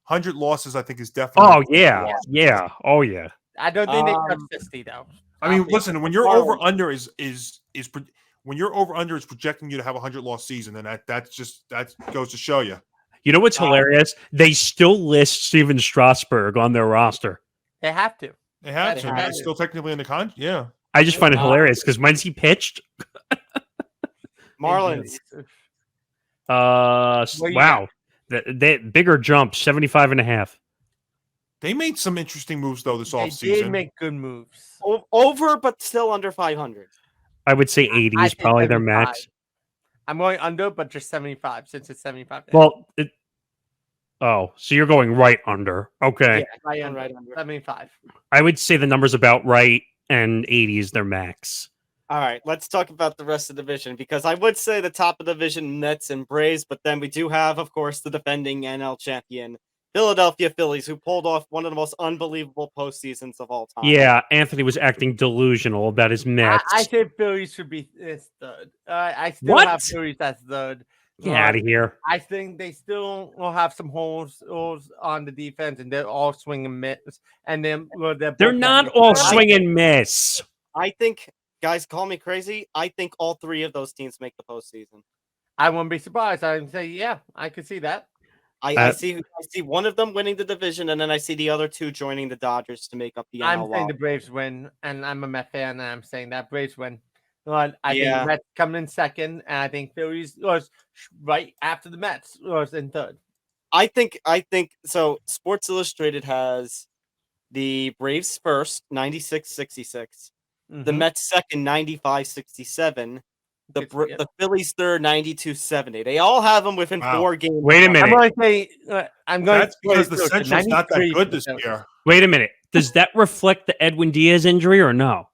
100 losses, I think, is definitely. Oh yeah. Oh yeah. I don't think they touch 60 though. I mean, listen, when your over under is when your over under is projecting you to have a 100-loss season, then that goes to show you. You know what's hilarious? They still list Steven Strasburg on their roster. They have to. They have to. It's still technically in the contract. Yeah. I just find it hilarious because when's he pitched? Marlins. Wow. The bigger jump, 75.5. They made some interesting moves though this offseason. They did make good moves. Over, but still under 500. I would say 80 is probably their max. I'm going under, but just 75 since it's 75. Well, so you're going right under. Okay. Yeah, right under 75. I would say the number's about right, and 80 is their max. All right, let's talk about the rest of the division because I would say the top of the division, Mets and Braves, but then we do have, of course, the defending NL champion, Philadelphia Phillies, who pulled off one of the most unbelievable postseasons of all time. Yeah, Anthony was acting delusional about his Mets. I say Phillies should be third. I still have Phillies as third. Get out of here. I think they still will have some holes on the defense, and they're all swing and miss. And then they're not all swing and miss. I think, guys, call me crazy. I think all three of those teams make the postseason. I wouldn't be surprised. I would say, yeah, I could see that. I see one of them winning the division, and then I see the other two joining the Dodgers to make up the NL. I'm saying the Braves win, and I'm a Met fan, and I'm saying that Braves win. I think Mets coming in second, and I think Phillies was right after the Mets was in third. I think so. Sports Illustrated has the Braves first, 96-66. The Mets second, 95-67. The Phillies third, 92-70. They all have them within 4 games. Wait a minute. I'm going to say that's because the Central's not that good this year. Wait a minute. Does that reflect the Edwin Diaz injury or no?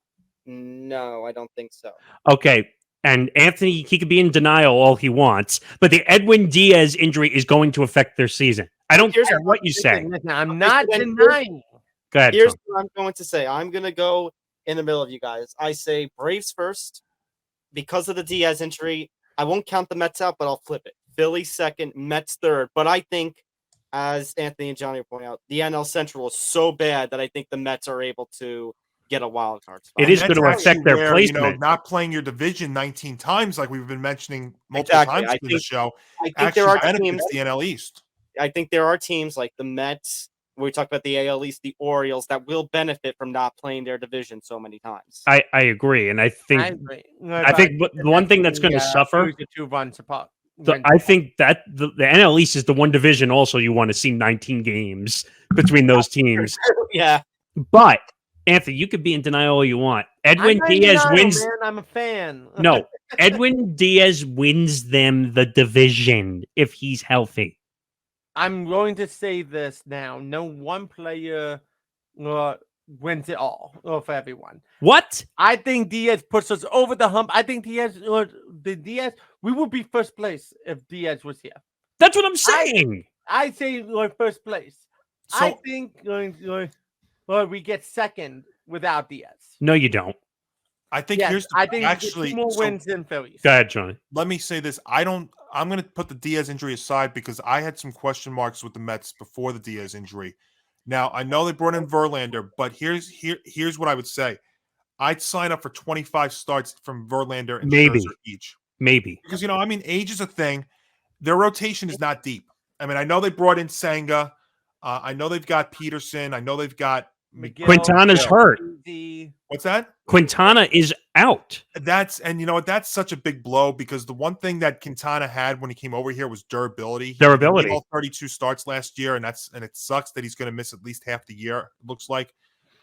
No, I don't think so. Okay. And Anthony, he could be in denial all he wants, but the Edwin Diaz injury is going to affect their season. I don't care what you say. I'm not denying. Go ahead. Here's what I'm going to say. I'm going to go in the middle of you guys. I say Braves first. Because of the Diaz injury, I won't count the Mets out, but I'll flip it. Philly second, Mets third. But I think, as Anthony and Johnny point out, the NL Central is so bad that I think the Mets are able to get a wild card spot. It is going to affect their placement. Not playing your division 19 times, like we've been mentioning multiple times in the show, I think there are benefits the NL East. I think there are teams like the Mets. We talk about the AL East, the Orioles, that will benefit from not playing their division so many times. I agree, and I think the one thing that's going to suffer. The 2 runs apart. I think that the NL East is the one division. Also, you want to see 19 games between those teams. Yeah, but Anthony, you could be in denial all you want. Edwin Diaz wins. Man, I'm a fan. No, Edwin Diaz wins them the division if he's healthy. I'm going to say this now. No one player wins it all for everyone. What? I think Diaz puts us over the hump. I think Diaz, we would be first place if Diaz was here. That's what I'm saying. I say first place. So, I think we get second without Diaz. No, you don't. I think I think actually more wins than Phillies. Go ahead, Johnny. Let me say this. I'm going to put the Diaz injury aside because I had some question marks with the Mets before the Diaz injury. Now, I know they brought in Verlander, but here's what I would say. I'd sign up for 25 starts from Verlander and Scherzer each. Maybe. Because, age is a thing. Their rotation is not deep. I mean, I know they brought in Senga. I know they've got Peterson. I know they've got McGill. Quintana's hurt. What's that? Quintana is out. That's such a big blow because the one thing that Quintana had when he came over here was durability. He all 32 starts last year, and it sucks that he's going to miss at least half the year. It looks like.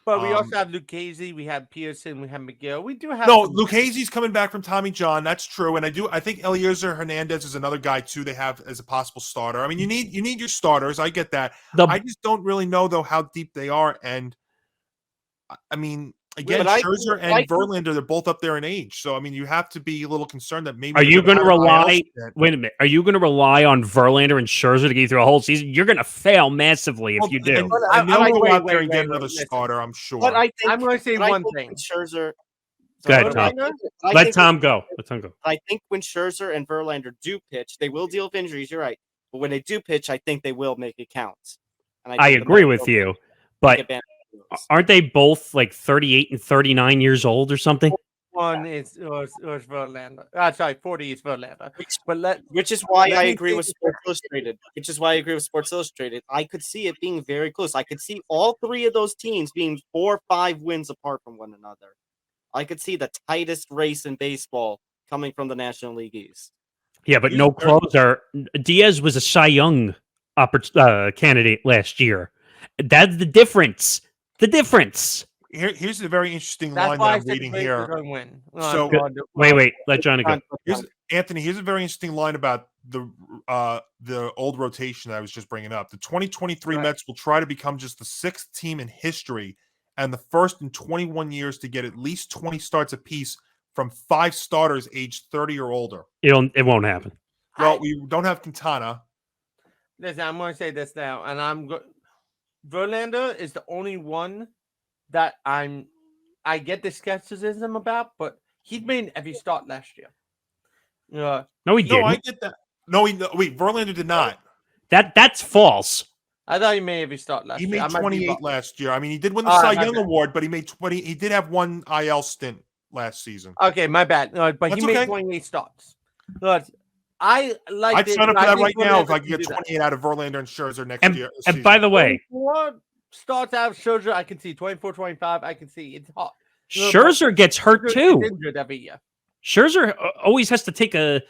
But we also have Lucchesi, we have Pearson, we have McGill. We do have Lucchesi's coming back from Tommy John. That's true, and I think Eliezer Hernandez is another guy too. They have as a possible starter. I mean, you need your starters. I get that. I just don't really know though how deep they are, and I mean. Again, Scherzer and Verlander, they're both up there in age. So, I mean, you have to be a little concerned that maybe... Are you going to rely... Wait a minute. Are you going to rely on Verlander and Scherzer to get you through a whole season? You're going to fail massively if you do. I know they'll go out there and get another starter, I'm sure. But I'm going to say one thing. Scherzer... Go ahead, Tom. Let Tom go. I think when Scherzer and Verlander do pitch, they will deal with injuries. You're right. But when they do pitch, I think they will make it count. And I think the agree Mets with will you, take but advantage of those. aren't they both like 38 and 39 years old or something? One is Verlander. Sorry, 40 is Verlander. Which is why let I me agree say with this. Sports Illustrated. Which is why I agree with Sports Illustrated. I could see it being very close. I could see all three of those teams being 4 or 5 wins apart from one another. I could see the tightest race in baseball coming from the National League East. Yeah, but no closer. Diaz was a Cy Young candidate last year. That's the difference. The difference. Here's a very interesting That's line why that I I'm said reading the Braves here. are going to win. So wait, let Johnny go. Anthony, here's a very interesting line about the old rotation that I was just bringing up. The 2023 Mets will try to become just the 6th team in history and the first in 21 years to get at least 20 starts apiece from 5 starters aged 30 or older. It won't happen. Well, we don't have Quintana. Listen, I'm going to say this now, and Verlander is the only one that I get the skepticism about, but he made every start last year. No, he didn't. No, I get that. No, wait, Verlander did not. That's false. I thought he made every start last year. He made 28 last year. I mean, he did win the Cy Young Award, but he made 20. He did have one IL stint last season. Okay, my bad. But he made 28 starts. Look, I'd sign up for that right now if I could get 28 out of Verlander and Scherzer next year. And by the way, 24 starts out of Scherzer, I can see 24, 25. I can see it's hot. Scherzer gets hurt too. Injured every year. Scherzer always has to take a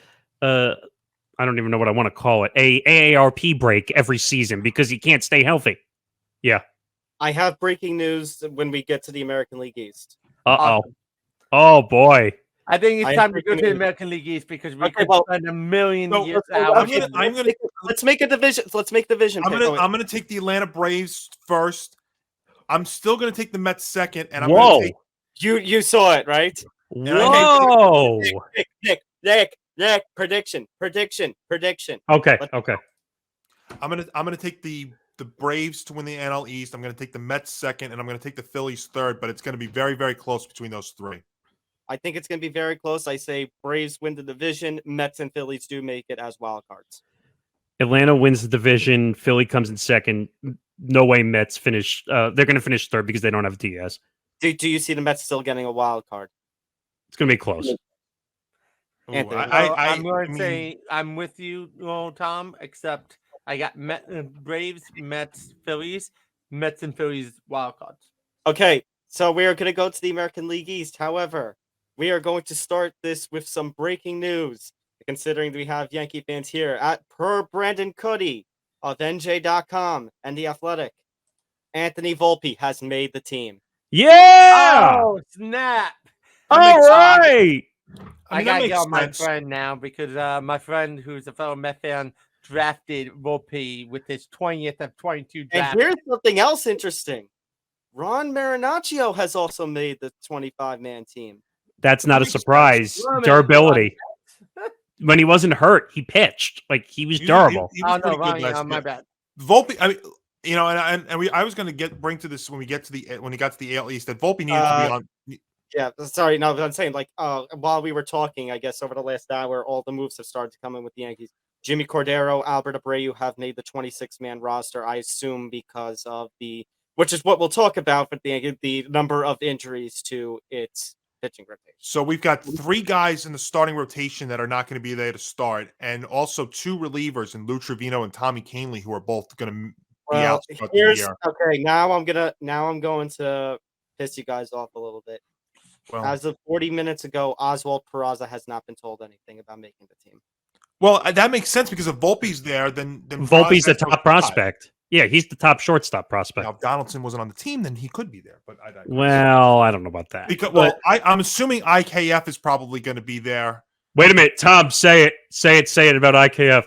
I don't even know what I want to call it, a AARP break every season because he can't stay healthy. Yeah. I have breaking news when we get to the American League East. Awesome. Oh boy. I think it's time to go to the American League East because we could spend a million years let's make a division. Let's make division. I'm gonna take the Atlanta Braves first. I'm still gonna take the Mets second, and I'm gonna take you saw it, right? Whoa. Nick, prediction. Okay. I'm gonna take the Braves to win the NL East. I'm gonna take the Mets second, and I'm gonna take the Phillies third. But it's gonna be very, very close between those 3. I think it's gonna be very close. I say Braves win the division. Mets and Phillies do make it as wild cards. Atlanta wins the division. Philly comes in second. No way Mets finish. They're gonna finish third because they don't have Diaz. Do you see the Mets still getting a wild card? It's gonna be close. Anthony. I'm going to say I'm with you, Tom, except I got Braves, Mets, Phillies, Mets and Phillies wild cards. Okay, so we are going to go to the American League East. However, we are going to start this with some breaking news, considering we have Yankee fans here. Per Brandon Cuddy of NJ.com and The Athletic, Anthony Volpe has made the team. Yeah! Oh, snap! All right! I gotta get on my friend now because my friend, who's a fellow Met fan, drafted Volpe with his 20th of 22 draft. And here's something else interesting. Ron Marinaccio has also made the 25-man team. That's not a surprise. Durability. When he wasn't hurt, he pitched. Like, he was durable. He was pretty good my bad. Volpe, I mean, you know, I was going to bring to this when he got to the AL East that Volpe needed to be on. Yeah, sorry. No, I'm saying while we were talking, I guess over the last hour, all the moves have started to come in with the Yankees. Jimmy Cordero, Albert Abreu have made the 26-man roster. I assume because of which is what we'll talk about, but the number of injuries to its pitching rotation. So we've got 3 guys in the starting rotation that are not going to be there to start, and also 2 relievers in Lou Trevino and Tommy Kahnle, who are both going to be out throughout the year. Okay, now I'm going to piss you guys off a little bit. Well, as of 40 minutes ago, Oswald Peraza has not been told anything about making the team. Well, that makes sense because if Volpe's there, then Volpe's the top prospect. Yeah, he's the top shortstop prospect. Now, if Donaldson wasn't on the team, then he could be there. But I don't know about that. Because I'm assuming IKF is probably going to be there. Wait a minute, Tom. Say it about IKF.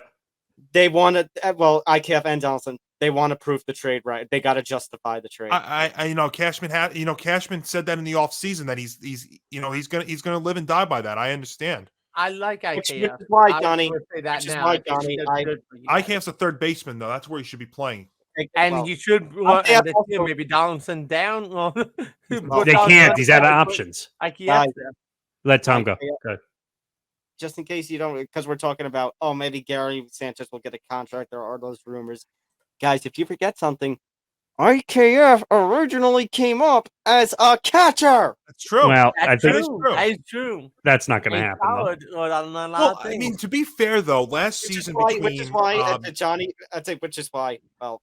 They want to. Well, IKF and Donaldson. They want to prove the trade right. They got to justify the trade. Cashman said that in the offseason that he's gonna live and die by that. I understand. I like IKF. Which is why, Johnny. IKF's a third baseman though. That's where he should be playing. And he should maybe Donaldson down. They can't. He's out of options. IKF. Let Tom go. just in case you don't, because we're talking about, oh, maybe Gary Sanchez will get a contract. There are those rumors. Guys, if you forget something, IKF originally came up as a catcher. That's true. Well, That's I think true. That is true. that's not going to He's happen, though. solid on a lot Well, of I things. mean, to be fair though, last season Which is why Johnny, I'd say, which is why, well,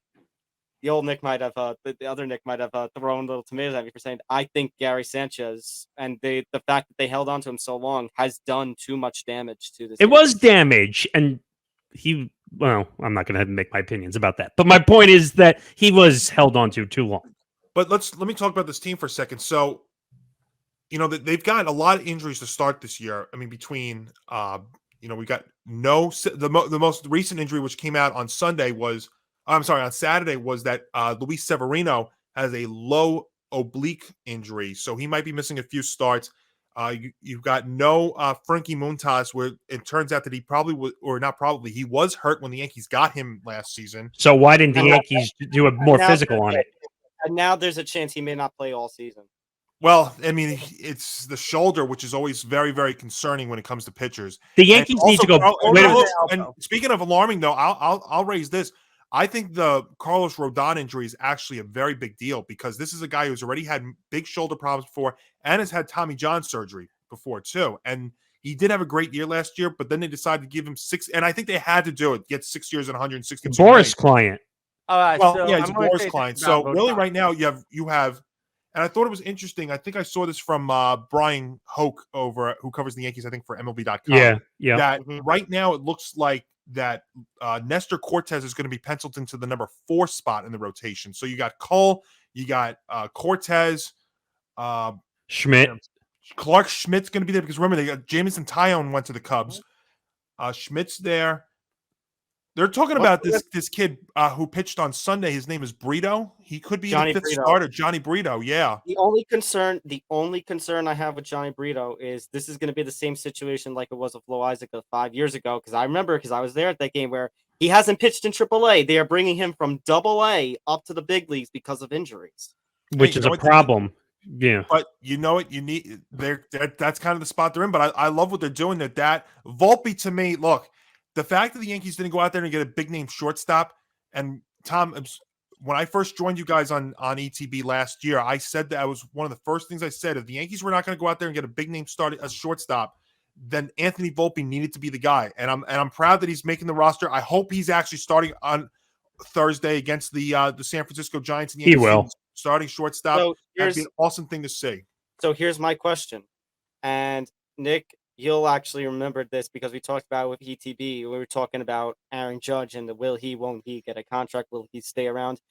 the old Nick might have, the other Nick might have thrown little tomatoes at me for saying, I think Gary Sanchez and the fact that they held on to him so long has done too much damage to this. It was damage, and well, I'm not going to make my opinions about that. But my point is that he was held on to too long. But let me talk about this team for a second. So, they've got a lot of injuries to start this year. I mean, between we got the most recent injury, which came out on Saturday, was that Luis Severino has a low oblique injury, so he might be missing a few starts. You've got no Frankie Montas, where it turns out that he he was hurt when the Yankees got him last season. So why didn't the Yankees do a more physical on it? And now there's a chance he may not play all season. Well, I mean, it's the shoulder, which is always very, very concerning when it comes to pitchers. The Yankees need to go. And speaking of alarming, though, I'll raise this. I think the Carlos Rodon injury is actually a very big deal, because this is a guy who's already had big shoulder problems before and has had Tommy John surgery before too. And he did have a great year last year, but then they decided to give him 6, and I think they had to do it, get 6 years and 162 Boris client. All right. Well, so yeah, he's I'm a gonna Boris say client. this So about really, Rodon. right now you have, and I thought it was interesting. I think I saw this from Brian Hoke who covers the Yankees, I think, for MLB.com. Yeah. That right now it looks like that Nestor Cortez is going to be penciled into the number 4 spot in the rotation. So you got Cole, you got Cortez, Schmidt. Clark Schmidt's going to be there, because remember, they got Jamison Tyone went to the Cubs. Schmidt's there. They're talking about this kid who pitched on Sunday. His name is Brito. He could be Johnny the 5th Brito. starter. Johnny Brito, yeah. The only concern I have with Johnny Brito is this is going to be the same situation like it was with Flo Isaac 5 years ago. Because I remember, because I was there at that game, where he hasn't pitched in AAA. They are bringing him from AA up to the big leagues because of injuries, Which is a problem. Yeah. But you know what? You need that's kind of the spot they're in. But I love what they're doing. That Volpe, to me, look, the fact that the Yankees didn't go out there and get a big name shortstop, and Tom, when I first joined you guys on ETB last year, I said that was one of the first things I said. If the Yankees were not going to go out there and get a big name shortstop, then Anthony Volpe needed to be the guy. And I'm proud that he's making the roster. I hope he's actually starting on Thursday against the San Francisco Giants. And He will. Starting shortstop. So That'd be an awesome thing to see. So here's my question, and Nick, you'll actually remember this because we talked about it with ETB. We were talking about Aaron Judge and the won't he get a contract? Will he stay around?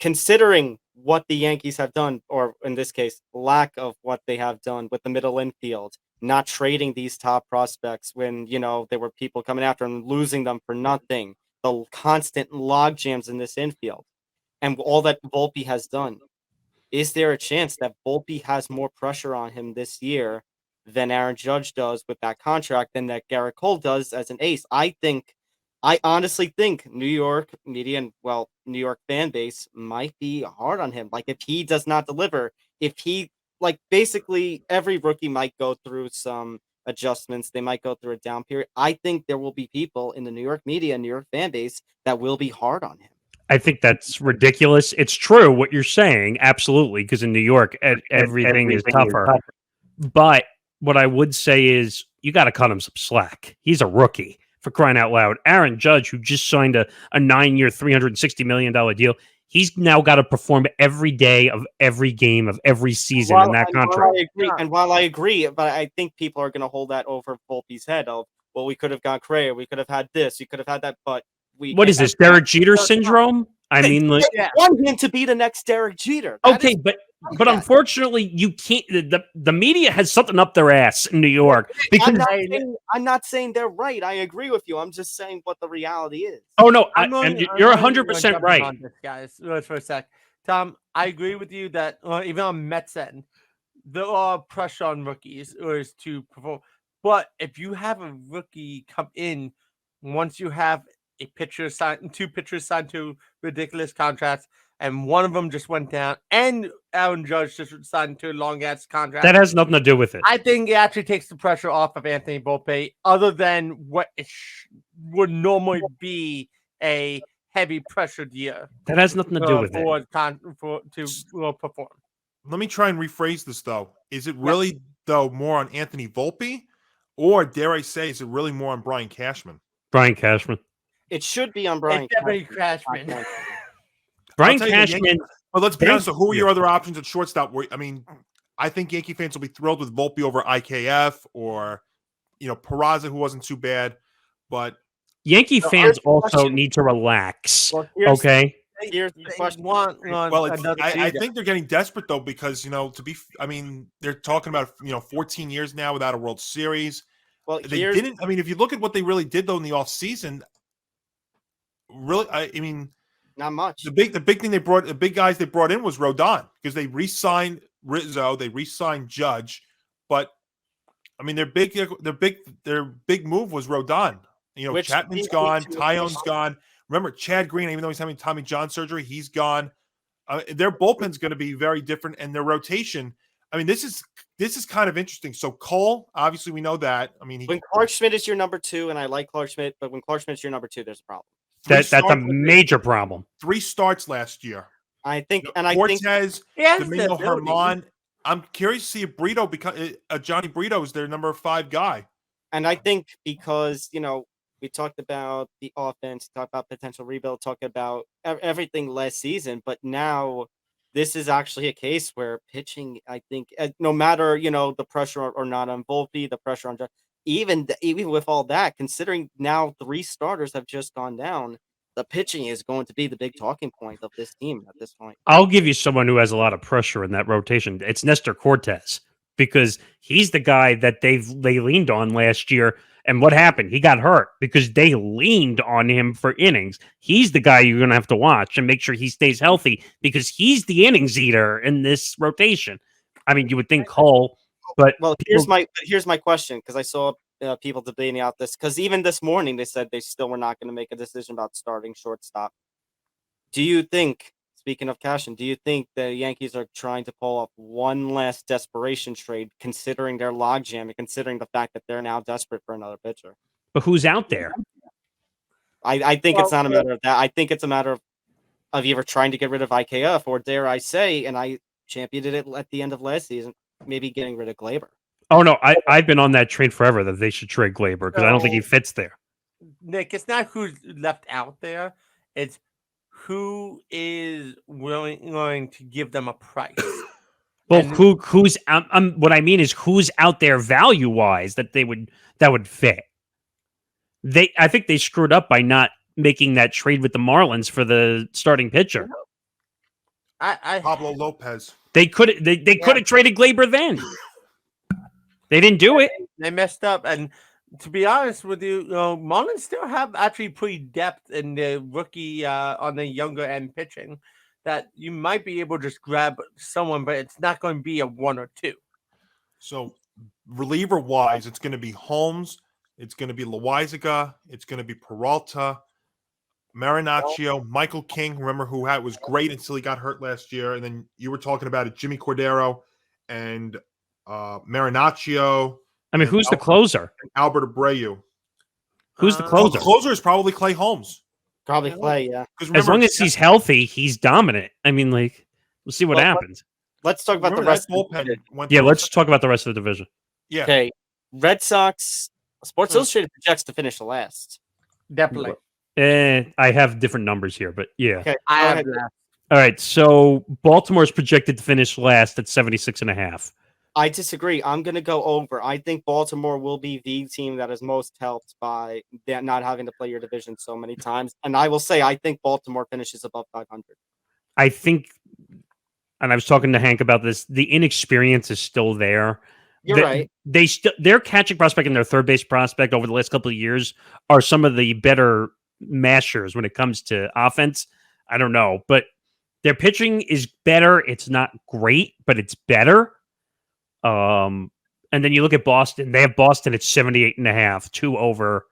Considering what the Yankees have done, or in this case, lack of what they have done with the middle infield, not trading these top prospects when, there were people coming after them, losing them for nothing, the constant log jams in this infield, and all that Volpe has done. Is there a chance that Volpe has more pressure on him this year than Aaron Judge does with that contract than that Garrett Cole does as an ace? I honestly think New York media and, New York fan base might be hard on him. Like, if he does not deliver, basically every rookie might go through some adjustments. They might go through a down period. I think there will be people in the New York media and New York fan base that will be hard on him. I think that's ridiculous. It's true what you're saying, absolutely, because in New York, everything is tougher. But what I would say is you got to cut him some slack. He's a rookie, for crying out loud. Aaron Judge, who just signed a 9-year, $360 million deal, he's now got to perform every day of every game of every season in that contract. While I agree, but I think people are going to hold that over Volpe's head of, well, we could have got Correa, we could have had this, we could have had that, but what is this, Derek Jeter syndrome? I mean, I want him to be the next Derek Jeter. But unfortunately, you can't. The media has something up their ass in New York. Because I'm not saying they're right. I agree with you. I'm just saying what the reality is. Oh no, you're 100% right, on this, guys. For a sec, Tom, I agree with you that even on Mets end, there are pressure on rookies to perform. But if you have a rookie come in, once you have two pitchers signed to ridiculous contracts, and one of them just went down, and Aaron Judge just signed to a long-ass contract. That has nothing to do with it. I think it actually takes the pressure off of Anthony Volpe, other than what it would normally be a heavy pressured year. That has nothing to do with it. To perform. Let me try and rephrase this, though. Is it really, though, more on Anthony Volpe? Or, dare I say, is it really more on Brian Cashman? Brian Cashman. It should be on Brian Cashman. Brian Cashman. But let's be honest. So who are your other options at shortstop? I mean, I think Yankee fans will be thrilled with Volpe over IKF or, Peraza, who wasn't too bad. But Yankee fans also need to relax. Well, okay? Here's the question. Well, I think they're getting desperate, though, because, they're talking about, 14 years now without a World Series. Well, they didn't. I mean, if you look at what they really did, though, in the offseason, really, not much. The big thing the big guys they brought in was Rodon, because they re-signed Rizzo, they re-signed Judge, but their big move was Rodon. Chapman's gone, Tyone's gone. Remember Chad Green, even though he's having Tommy John surgery, he's gone. Their bullpen's going to be very different, and their rotation. This is kind of interesting. So Cole, obviously, we know that. When Clark Schmidt is your number 2, and I like Clark Schmidt, but when Clark Schmidt's your number 2, there's a problem. That's a major problem. 3 starts last year. I think, Cortez, Domingo Germán. I'm curious to see if Brito Johnny Brito is their number 5 guy. And I think because we talked about the offense, talked about potential rebuild, talked about everything last season, but now this is actually a case where pitching, I think, no matter the pressure or not on Volpe, the pressure on even with all that, considering now 3 starters have just gone down, the pitching is going to be the big talking point of this team at this point. I'll give you someone who has a lot of pressure in that rotation. It's Nestor Cortez, because he's the guy that they leaned on last year. And what happened? He got hurt because they leaned on him for innings. He's the guy you're going to have to watch and make sure he stays healthy, because he's the innings eater in this rotation. You would think Cole, but here's my question, because I saw people debating out this, because even this morning they said they still were not going to make a decision about starting shortstop. Do you think, speaking of Cashman, do you think the Yankees are trying to pull off one last desperation trade, considering their logjam and considering the fact that they're now desperate for another pitcher? But who's out there? I think it's not a matter of that. I think it's a matter of either trying to get rid of IKF, or dare I say, and I championed it at the end of last season, maybe getting rid of Glaber. Oh, no, I've been on that train forever that they should trade Glaber, because I don't think he fits there. Nick, it's not who's left out there. It's who is willing to give them a price. Well, who's out? What I mean is who's out there value-wise that would fit. I think they screwed up by not making that trade with the Marlins for the starting pitcher. Pablo Lopez. They could have traded Glaber then. They didn't do it. They messed up, and to be honest with you, Marlins still have actually pretty depth in the rookie on the younger end pitching, that you might be able to just grab someone, but it's not going to be a 1 or 2. So reliever wise, it's going to be Holmes, it's going to be Loaizaga, it's going to be Peralta, Marinaccio, Michael King. Remember, who was great until he got hurt last year, and then you were talking about it, Jimmy Cordero and Marinaccio. Who's the closer? Albert Abreu. Who's the closer? The closer is probably Clay Holmes. Probably Clay, yeah. As long as he's healthy, he's dominant. We'll see what happens. Let's talk about the rest of the division. Yeah, let's talk about the rest of the division. Yeah. Okay. Red Sox, Sports Illustrated projects to finish last. Definitely. I have different numbers here, but yeah. Okay. I have that. All right, so Baltimore's projected to finish last at 76.5. I disagree. I'm going to go over. I think Baltimore will be the team that is most helped by not having to play your division so many times. And I will say, I think Baltimore finishes above 500. I think, and I was talking to Hank about this, the inexperience is still there. You're right. Their catching prospect and their third base prospect over the last couple of years are some of the better mashers when it comes to offense. I don't know, but their pitching is better. It's not great, but it's better. And then you look at Boston. They have Boston at 78.5, 2 over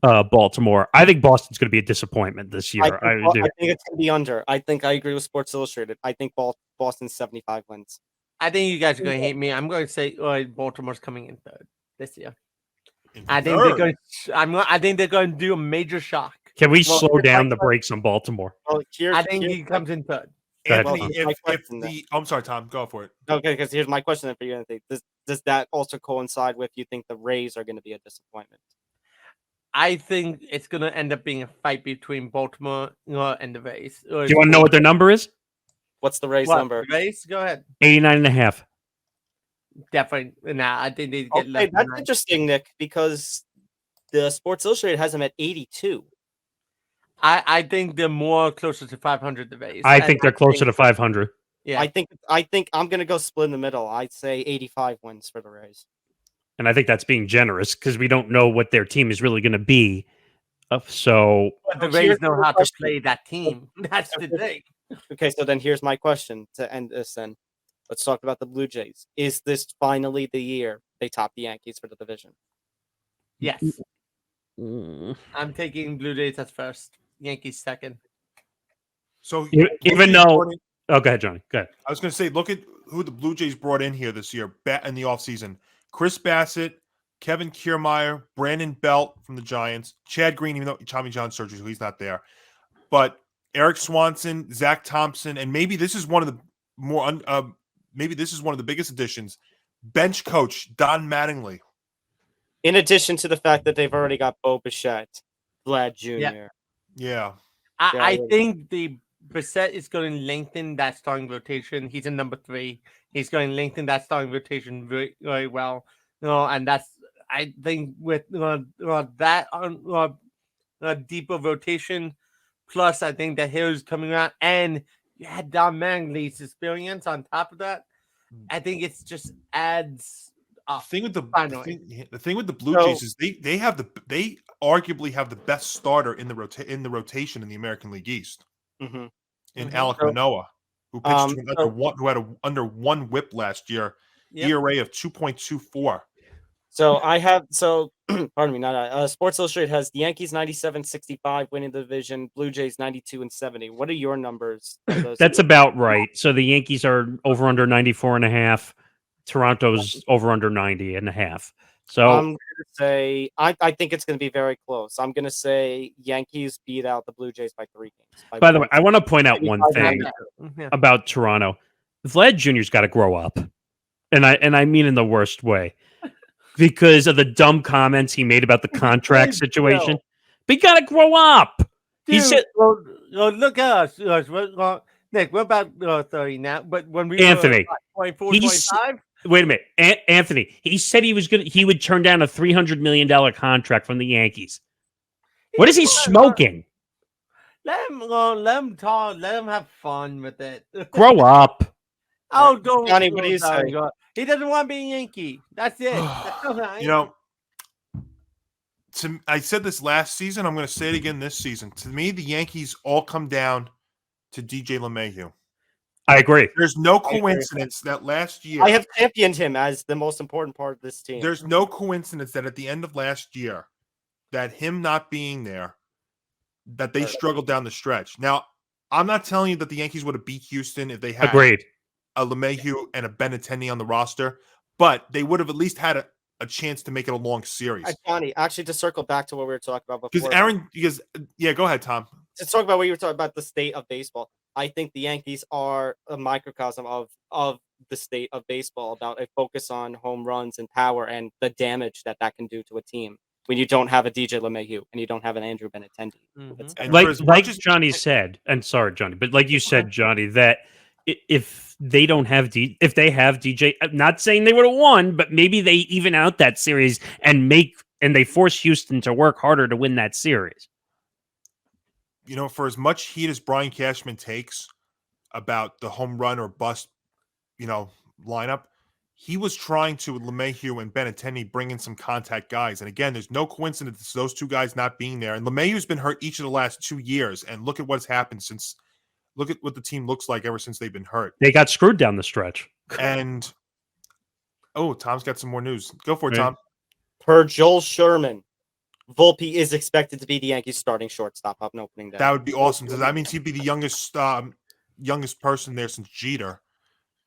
Baltimore. I think Boston's going to be a disappointment this year. I think it's going to be under. I think I agree with Sports Illustrated. I think Boston's 75 wins. I think you guys are going to hate me. I'm going to say Baltimore's coming in third this year. I think they're going to do a major shock. Can we slow down the brakes on Baltimore? Well, I think he comes in third. Anthony, I'm sorry, Tom, go for it. Okay, because here's my question then for you, Anthony. Does that also coincide with you think the Rays are going to be a disappointment? I think it's going to end up being a fight between Baltimore and the Rays. Do you want to know what their number is? What's the Rays number? Rays, go ahead. 89.5. Definitely. Nah, I think they get less. That's interesting, Nick, because the Sports Illustrated has them at 82. I think they're more closer to 500. The Rays. I think they're closer to 500. Yeah, I think I'm gonna go split in the middle. I'd say 85 wins for the Rays. And I think that's being generous because we don't know what their team is really going to be. So the Rays know how to play that team. That's the thing. Okay, so then here's my question to end this. Then let's talk about the Blue Jays. Is this finally the year they top the Yankees for the division? Yes. I'm taking Blue Jays as first, Yankees second. So even though, go ahead, Johnny. Go ahead. I was going to say, look at who the Blue Jays brought in here this year in the offseason. Chris Bassett, Kevin Kiermaier, Brandon Belt from the Giants, Chad Green, even though Tommy John surgery, so he's not there. But Eric Swanson, Zach Thompson, and maybe this is one of the biggest additions. Bench coach Don Mattingly. In addition to the fact that they've already got Bo Bichette, Vlad Jr. Yeah. I think the Brissett is going to lengthen that starting rotation. He's in number 3. He's going to lengthen that starting rotation very, very well. And that's, I think, with that deeper rotation, plus I think that Hill's coming out, and you had Don Mattingly's experience on top of that. I think it's just adds. The thing with the Blue Jays is they arguably have the best starter in the rotation in the American League East. Mm-hmm. In Alek Manoah, who pitched who had under 1 WHIP last year, ERA of 2.24. Pardon me, Sports Illustrated has the Yankees 97-65 winning the division, Blue Jays 92-70. What are your numbers? That's about right. So the Yankees are over under 94.5. Toronto's over under 90.5. So I'm going to say I think it's going to be very close. I'm going to say Yankees beat out the Blue Jays by 3 games. By the way, I want to point out one thing about Toronto. Vlad Jr.'s got to grow up, and I mean in the worst way, because of the dumb comments he made about the contract situation. But he got to grow up. Dude, he said, "Look at us, Nick. We're about 30 now, but when we Anthony, were 24, 25." Wait a minute, Anthony. He said he would turn down a $300 million contract from the Yankees. What is he smoking? Let him talk. Let him have fun with it. Grow up. Oh, don't, Johnny. What do you say? He doesn't want to be a Yankee. That's it. I said this last season. I'm going to say it again this season. To me, the Yankees all come down to DJ LeMahieu. I agree. There's no coincidence that last year I have championed him as the most important part of this team. There's no coincidence that at the end of last year, that him not being there, that they struggled down the stretch. Now, I'm not telling you that the Yankees would have beat Houston if they had a LeMahieu and a Benintendi on the roster, but they would have at least had a chance to make it a long series. Johnny, actually, to circle back to what we were talking about before. Go ahead, Tom. To talk about what you were talking about, the state of baseball. I think the Yankees are a microcosm of the state of baseball, about a focus on home runs and power and the damage that can do to a team when you don't have a DJ LeMahieu and you don't have an Andrew Benintendi. Mm-hmm. Like Johnny said, and sorry, Johnny, but like you said, Johnny, that if they have DJ, I'm not saying they would have won, but maybe they even out that series and they force Houston to work harder to win that series. For as much heat as Brian Cashman takes about the home run or bust, lineup, he was trying to, with LeMahieu and Benintendi, bring in some contact guys. And again, there's no coincidence those two guys not being there. And LeMahieu's been hurt each of the last 2 years. And look at what's happened since. Look at what the team looks like ever since they've been hurt. They got screwed down the stretch. And Tom's got some more news. Go for it, Tom. Per Joel Sherman, Volpe is expected to be the Yankees starting shortstop on opening day. That would be awesome. That means he'd be the youngest person there since Jeter.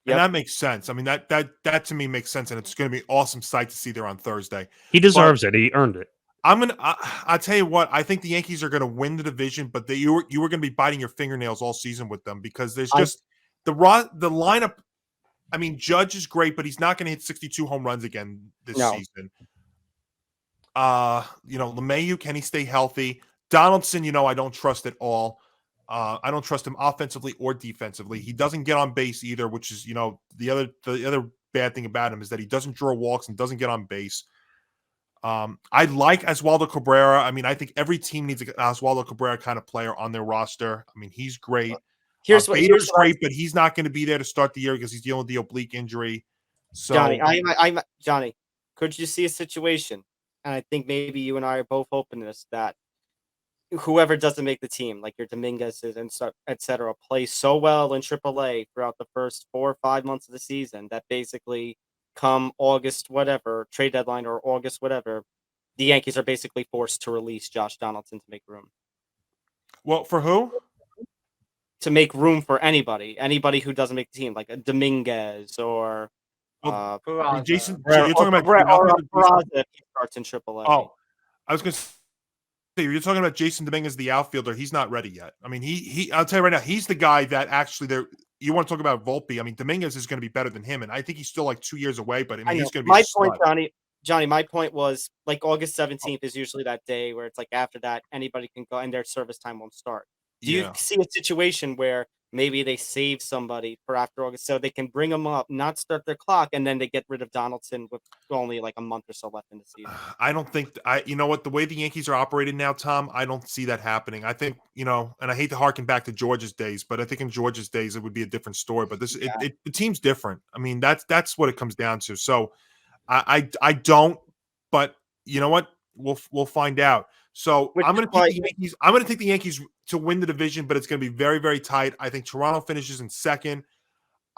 And that makes sense. I mean, that to me makes sense, and it's going to be an awesome sight to see there on Thursday. He deserves it. He earned it. I'll tell you what. I think the Yankees are going to win the division, but you were going to be biting your fingernails all season with them because there's just the lineup. I mean, Judge is great, but he's not going to hit 62 home runs again this season. LeMahieu, can he stay healthy? Donaldson, I don't trust at all. I don't trust him offensively or defensively. He doesn't get on base either, which is, the other bad thing about him is that he doesn't draw walks and doesn't get on base. I like Oswaldo Cabrera. I mean, I think every team needs an Oswaldo Cabrera kind of player on their roster. I mean, he's great. Bader's great, but he's not going to be there to start the year because he's dealing with the oblique injury. So, Johnny, could you see a situation? And I think maybe you and I are both hoping this, that whoever doesn't make the team, like your Dominguez's and et cetera, play so well in AAA throughout the first 4 or 5 months of the season that basically come August, whatever, trade deadline or August, whatever, the Yankees are basically forced to release Josh Donaldson to make room. Well, for who? To make room for anybody who doesn't make the team, like a Dominguez or Jason. You're talking about Peraza if he starts in AAA. Oh, I was going to say, you're talking about Jason Dominguez, the outfielder. He's not ready yet. I mean, I'll tell you right now, he's the guy that actually you want to talk about Volpe. I mean, Dominguez is going to be better than him, and I think he's still like 2 years away. But I mean, he's going to be my point, Johnny. My point was like August 17th is usually that day where it's like after that anybody can go and their service time won't start. Do you see a situation where maybe they save somebody for after August so they can bring them up, not start their clock, and then they get rid of Donaldson with only like a month or so left in the season? I don't think you know what, the way the Yankees are operating now, Tom, I don't see that happening. I think, and I hate to harken back to George's days, but I think in George's days it would be a different story. But the team's different. I mean, that's what it comes down to. So I don't, but you know what? We'll find out. So I'm going to take the Yankees. I'm going to take the Yankees to win the division, but it's going to be very, very tight. I think Toronto finishes in second.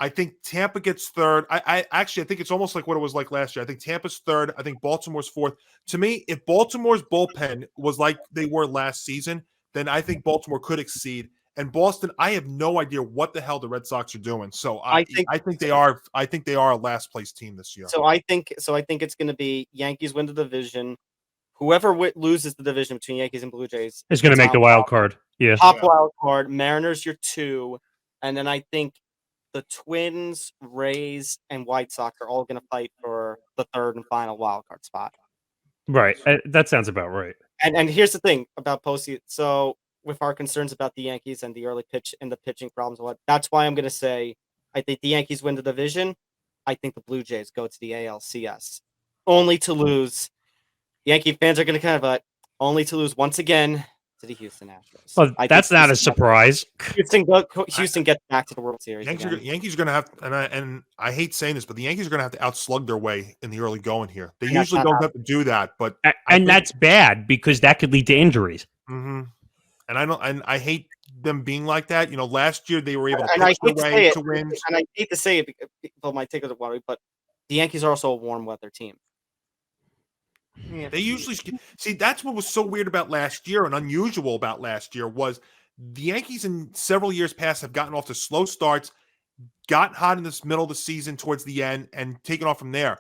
I think Tampa gets third. I think it's almost like what it was like last year. I think Tampa's third. I think Baltimore's fourth. To me, if Baltimore's bullpen was like they were last season, then I think Baltimore could exceed. And Boston, I have no idea what the hell the Red Sox are doing. So I think they are. I think they are a last place team this year. So I think it's going to be Yankees win the division. Whoever loses the division between Yankees and Blue Jays is going to make the wild card. Yeah, top wild card. Mariners, your 2, and then I think the Twins, Rays, and White Sox are all going to fight for the 3rd and final wild card spot. Right, that sounds about right. And here's the thing about postseason. So with our concerns about the Yankees and the early pitch and the pitching problems, that's why I'm going to say I think the Yankees win the division. I think the Blue Jays go to the ALCS, only to lose. Yankee fans are going to kind of only to lose once again to the Houston Astros. Well, that's not a surprise. Houston gets back to the World Series. Yankees are going to have, and I hate saying this, but the Yankees are going to have to outslug their way in the early going here. They usually don't have to do that, but that's bad because that could lead to injuries. Mm-hmm. And I hate them being like that. Last year they were able to pitch their way to win. And I hate to say it, people might take it as a worry, but the Yankees are also a warm weather team. Yeah. They usually see that's what was so weird about last year and unusual about last year was the Yankees in several years past have gotten off to slow starts, got hot in the middle of the season towards the end, and taken off from there.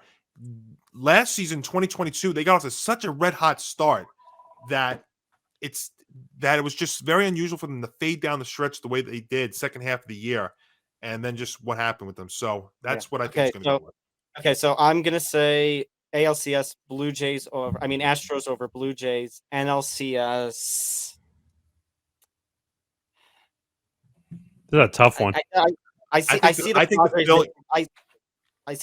Last season, 2022, they got off to such a red hot start that it was just very unusual for them to fade down the stretch the way that they did second half of the year, and then just what happened with them. So that's what I think is going to go. Okay, so I'm going to say ALCS Astros over Blue Jays. NLCS. This is a tough one. I see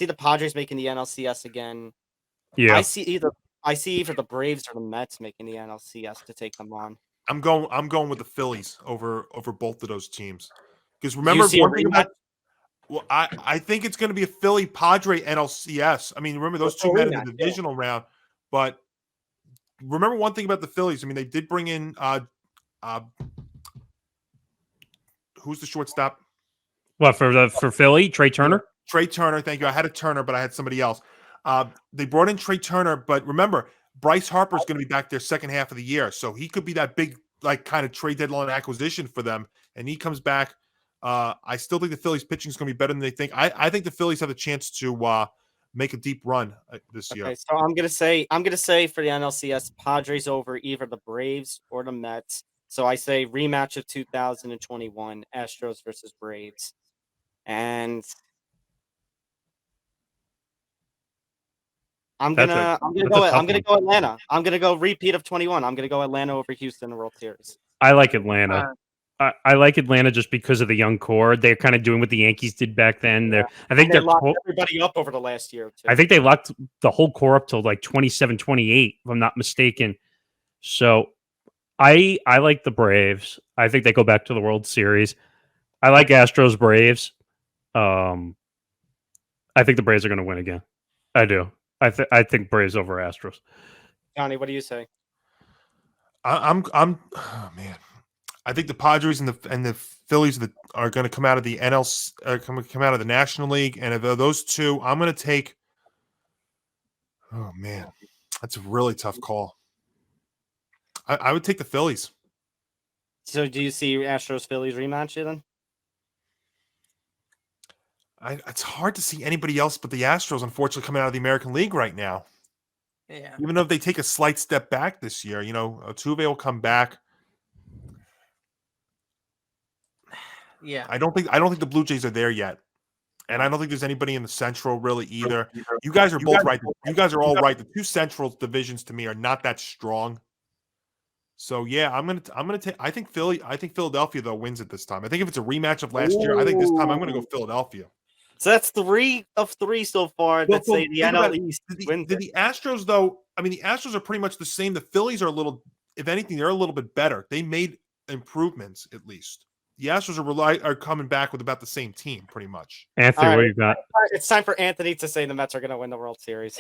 the Padres making the NLCS again. Yeah. I see either the Braves or the Mets making the NLCS to take them on. I'm going with the Phillies over both of those teams. Because remember one thing about I think it's going to be a Philly Padre NLCS. I mean, remember those two met in the divisional round, but remember one thing about the Phillies. I mean, they did bring in who's the shortstop? What for Philly? Trey Turner. Trey Turner. Thank you. I had a Turner, but I had somebody else. They brought in Trey Turner, but remember Bryce Harper's going to be back there second half of the year, so he could be that big, like, kind of trade deadline acquisition for them. And he comes back. I still think the Phillies pitching is going to be better than they think. I think the Phillies have a chance to make a deep run this year. Okay, so I'm gonna say for the NLCS, Padres over either the Braves or the Mets. So I say rematch of 2021, Astros versus Braves, and I'm gonna go Atlanta. I'm gonna go repeat of 21. I'm gonna go Atlanta over Houston in the World Series. I like Atlanta. I like Atlanta just because of the young core. They're kind of doing what the Yankees did back then. Yeah. I think they locked everybody up over the last year. Too. I think they locked the whole core up till like 27, 28, if I'm not mistaken. So I like the Braves. I think they go back to the World Series. I like Astros Braves. I think the Braves are going to win again. I do. I think Braves over Astros. Johnny, what do you say? I'm oh man. I think the Padres and the Phillies are going to come out of the NL, come out of the National League, and of those two, I'm going to take. Oh man, that's a really tough call. I would take the Phillies. So, do you see Astros Phillies rematch then? It's hard to see anybody else but the Astros, unfortunately, coming out of the American League right now. Yeah. Even though if they take a slight step back this year, Altuve will come back. Yeah. I don't think the Blue Jays are there yet. And I don't think there's anybody in the Central really either. You guys are both right. You guys are all right. The two Central divisions to me are not that strong. So yeah, I'm gonna take. I think Philadelphia though wins it this time. I think if it's a rematch of last year, I think this time I'm gonna go Philadelphia. So that's 3 of 3 so far. Let's say the NL East wins. The Astros though, I mean the Astros are pretty much the same. The Phillies are a little, if anything, they're a little bit better. They made improvements at least. The Astros are coming back with about the same team, pretty much. Anthony, what do you got? It's time for Anthony to say the Mets are going to win the World Series.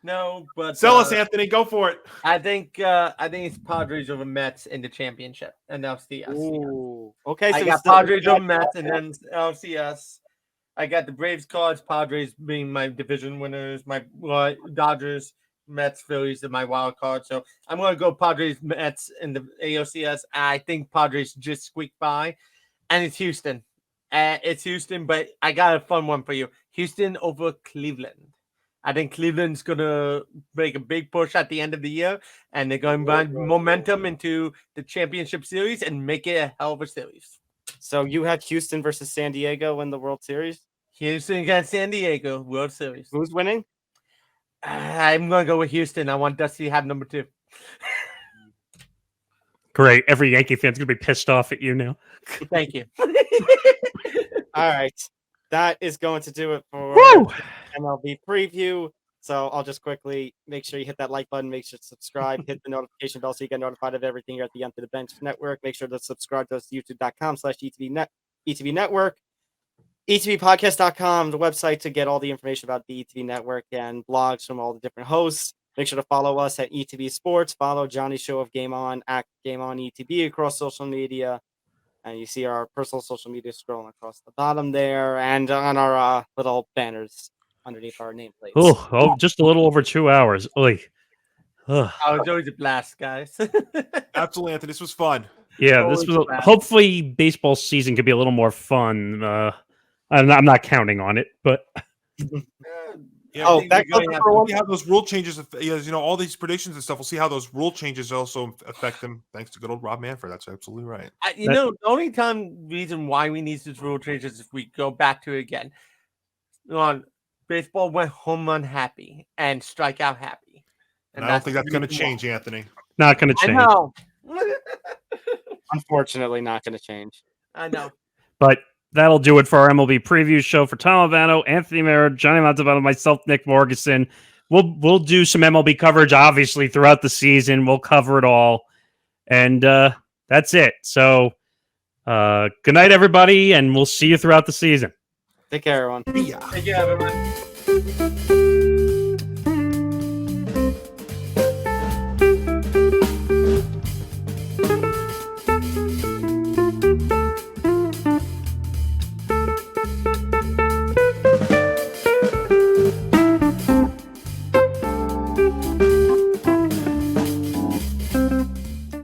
No, but sell us, Anthony. Go for it. I think it's Padres over Mets in the championship, and LCS. Ooh, okay. So I got Padres over Mets, and then LCS. I got the Braves cards. Padres being my division winners. My Dodgers, Mets, Phillies are my wild card. So I'm going to go Padres, Mets in the ALCS. I think Padres just squeaked by, and it's Houston. It's Houston, but I got a fun one for you. Houston over Cleveland. I think Cleveland's going to make a big push at the end of the year, and they're going to bring momentum into the championship series and make it a hell of a series. So you had Houston versus San Diego in the World Series? Houston against San Diego, World Series. Who's winning? I'm going to go with Houston. I want Dusty to have number 2. Great. Every Yankee fan's going to be pissed off at you now. Thank you. All right. That is going to do it for MLB preview. So I'll just quickly make sure you hit that like button, make sure to subscribe, hit the notification bell so you get notified of everything here at the End to the Bench Network. Make sure to subscribe to us youtube.com/ETV Network. ETVpodcast.com, the website to get all the information about the ETV Network and blogs from all the different hosts. Make sure to follow us at ETV Sports. Follow Johnny's show of Game On, at Game On ETV across social media. And you see our personal social media scrolling across the bottom there and on our little banners underneath our nameplates. Oh, just a little over 2 hours. Oy. Oh, it's always a blast, guys. Absolutely, Anthony. This was fun. Yeah, this was hopefully baseball season could be a little more fun. I'm not counting on it, but Yeah, we'll see how those rule changes, all these predictions and stuff. We'll see how those rule changes also affect them. Thanks to good old Rob Manfred. That's absolutely right. The only reason why we need these rule changes is if we go back to it again. Baseball went home run happy and strikeout happy. And I don't think that's going to change, Anthony. Not going to change. I know. Unfortunately, not going to change. I know. But that'll do it for our MLB preview show. For Tom Albano, Anthony Marra, Johnny Montalbano, myself, Nick Morgasen. We'll do some MLB coverage, obviously, throughout the season. We'll cover it all. And that's it. So good night, everybody, and we'll see you throughout the season. Take care, everyone. Yeah. Take care, everyone.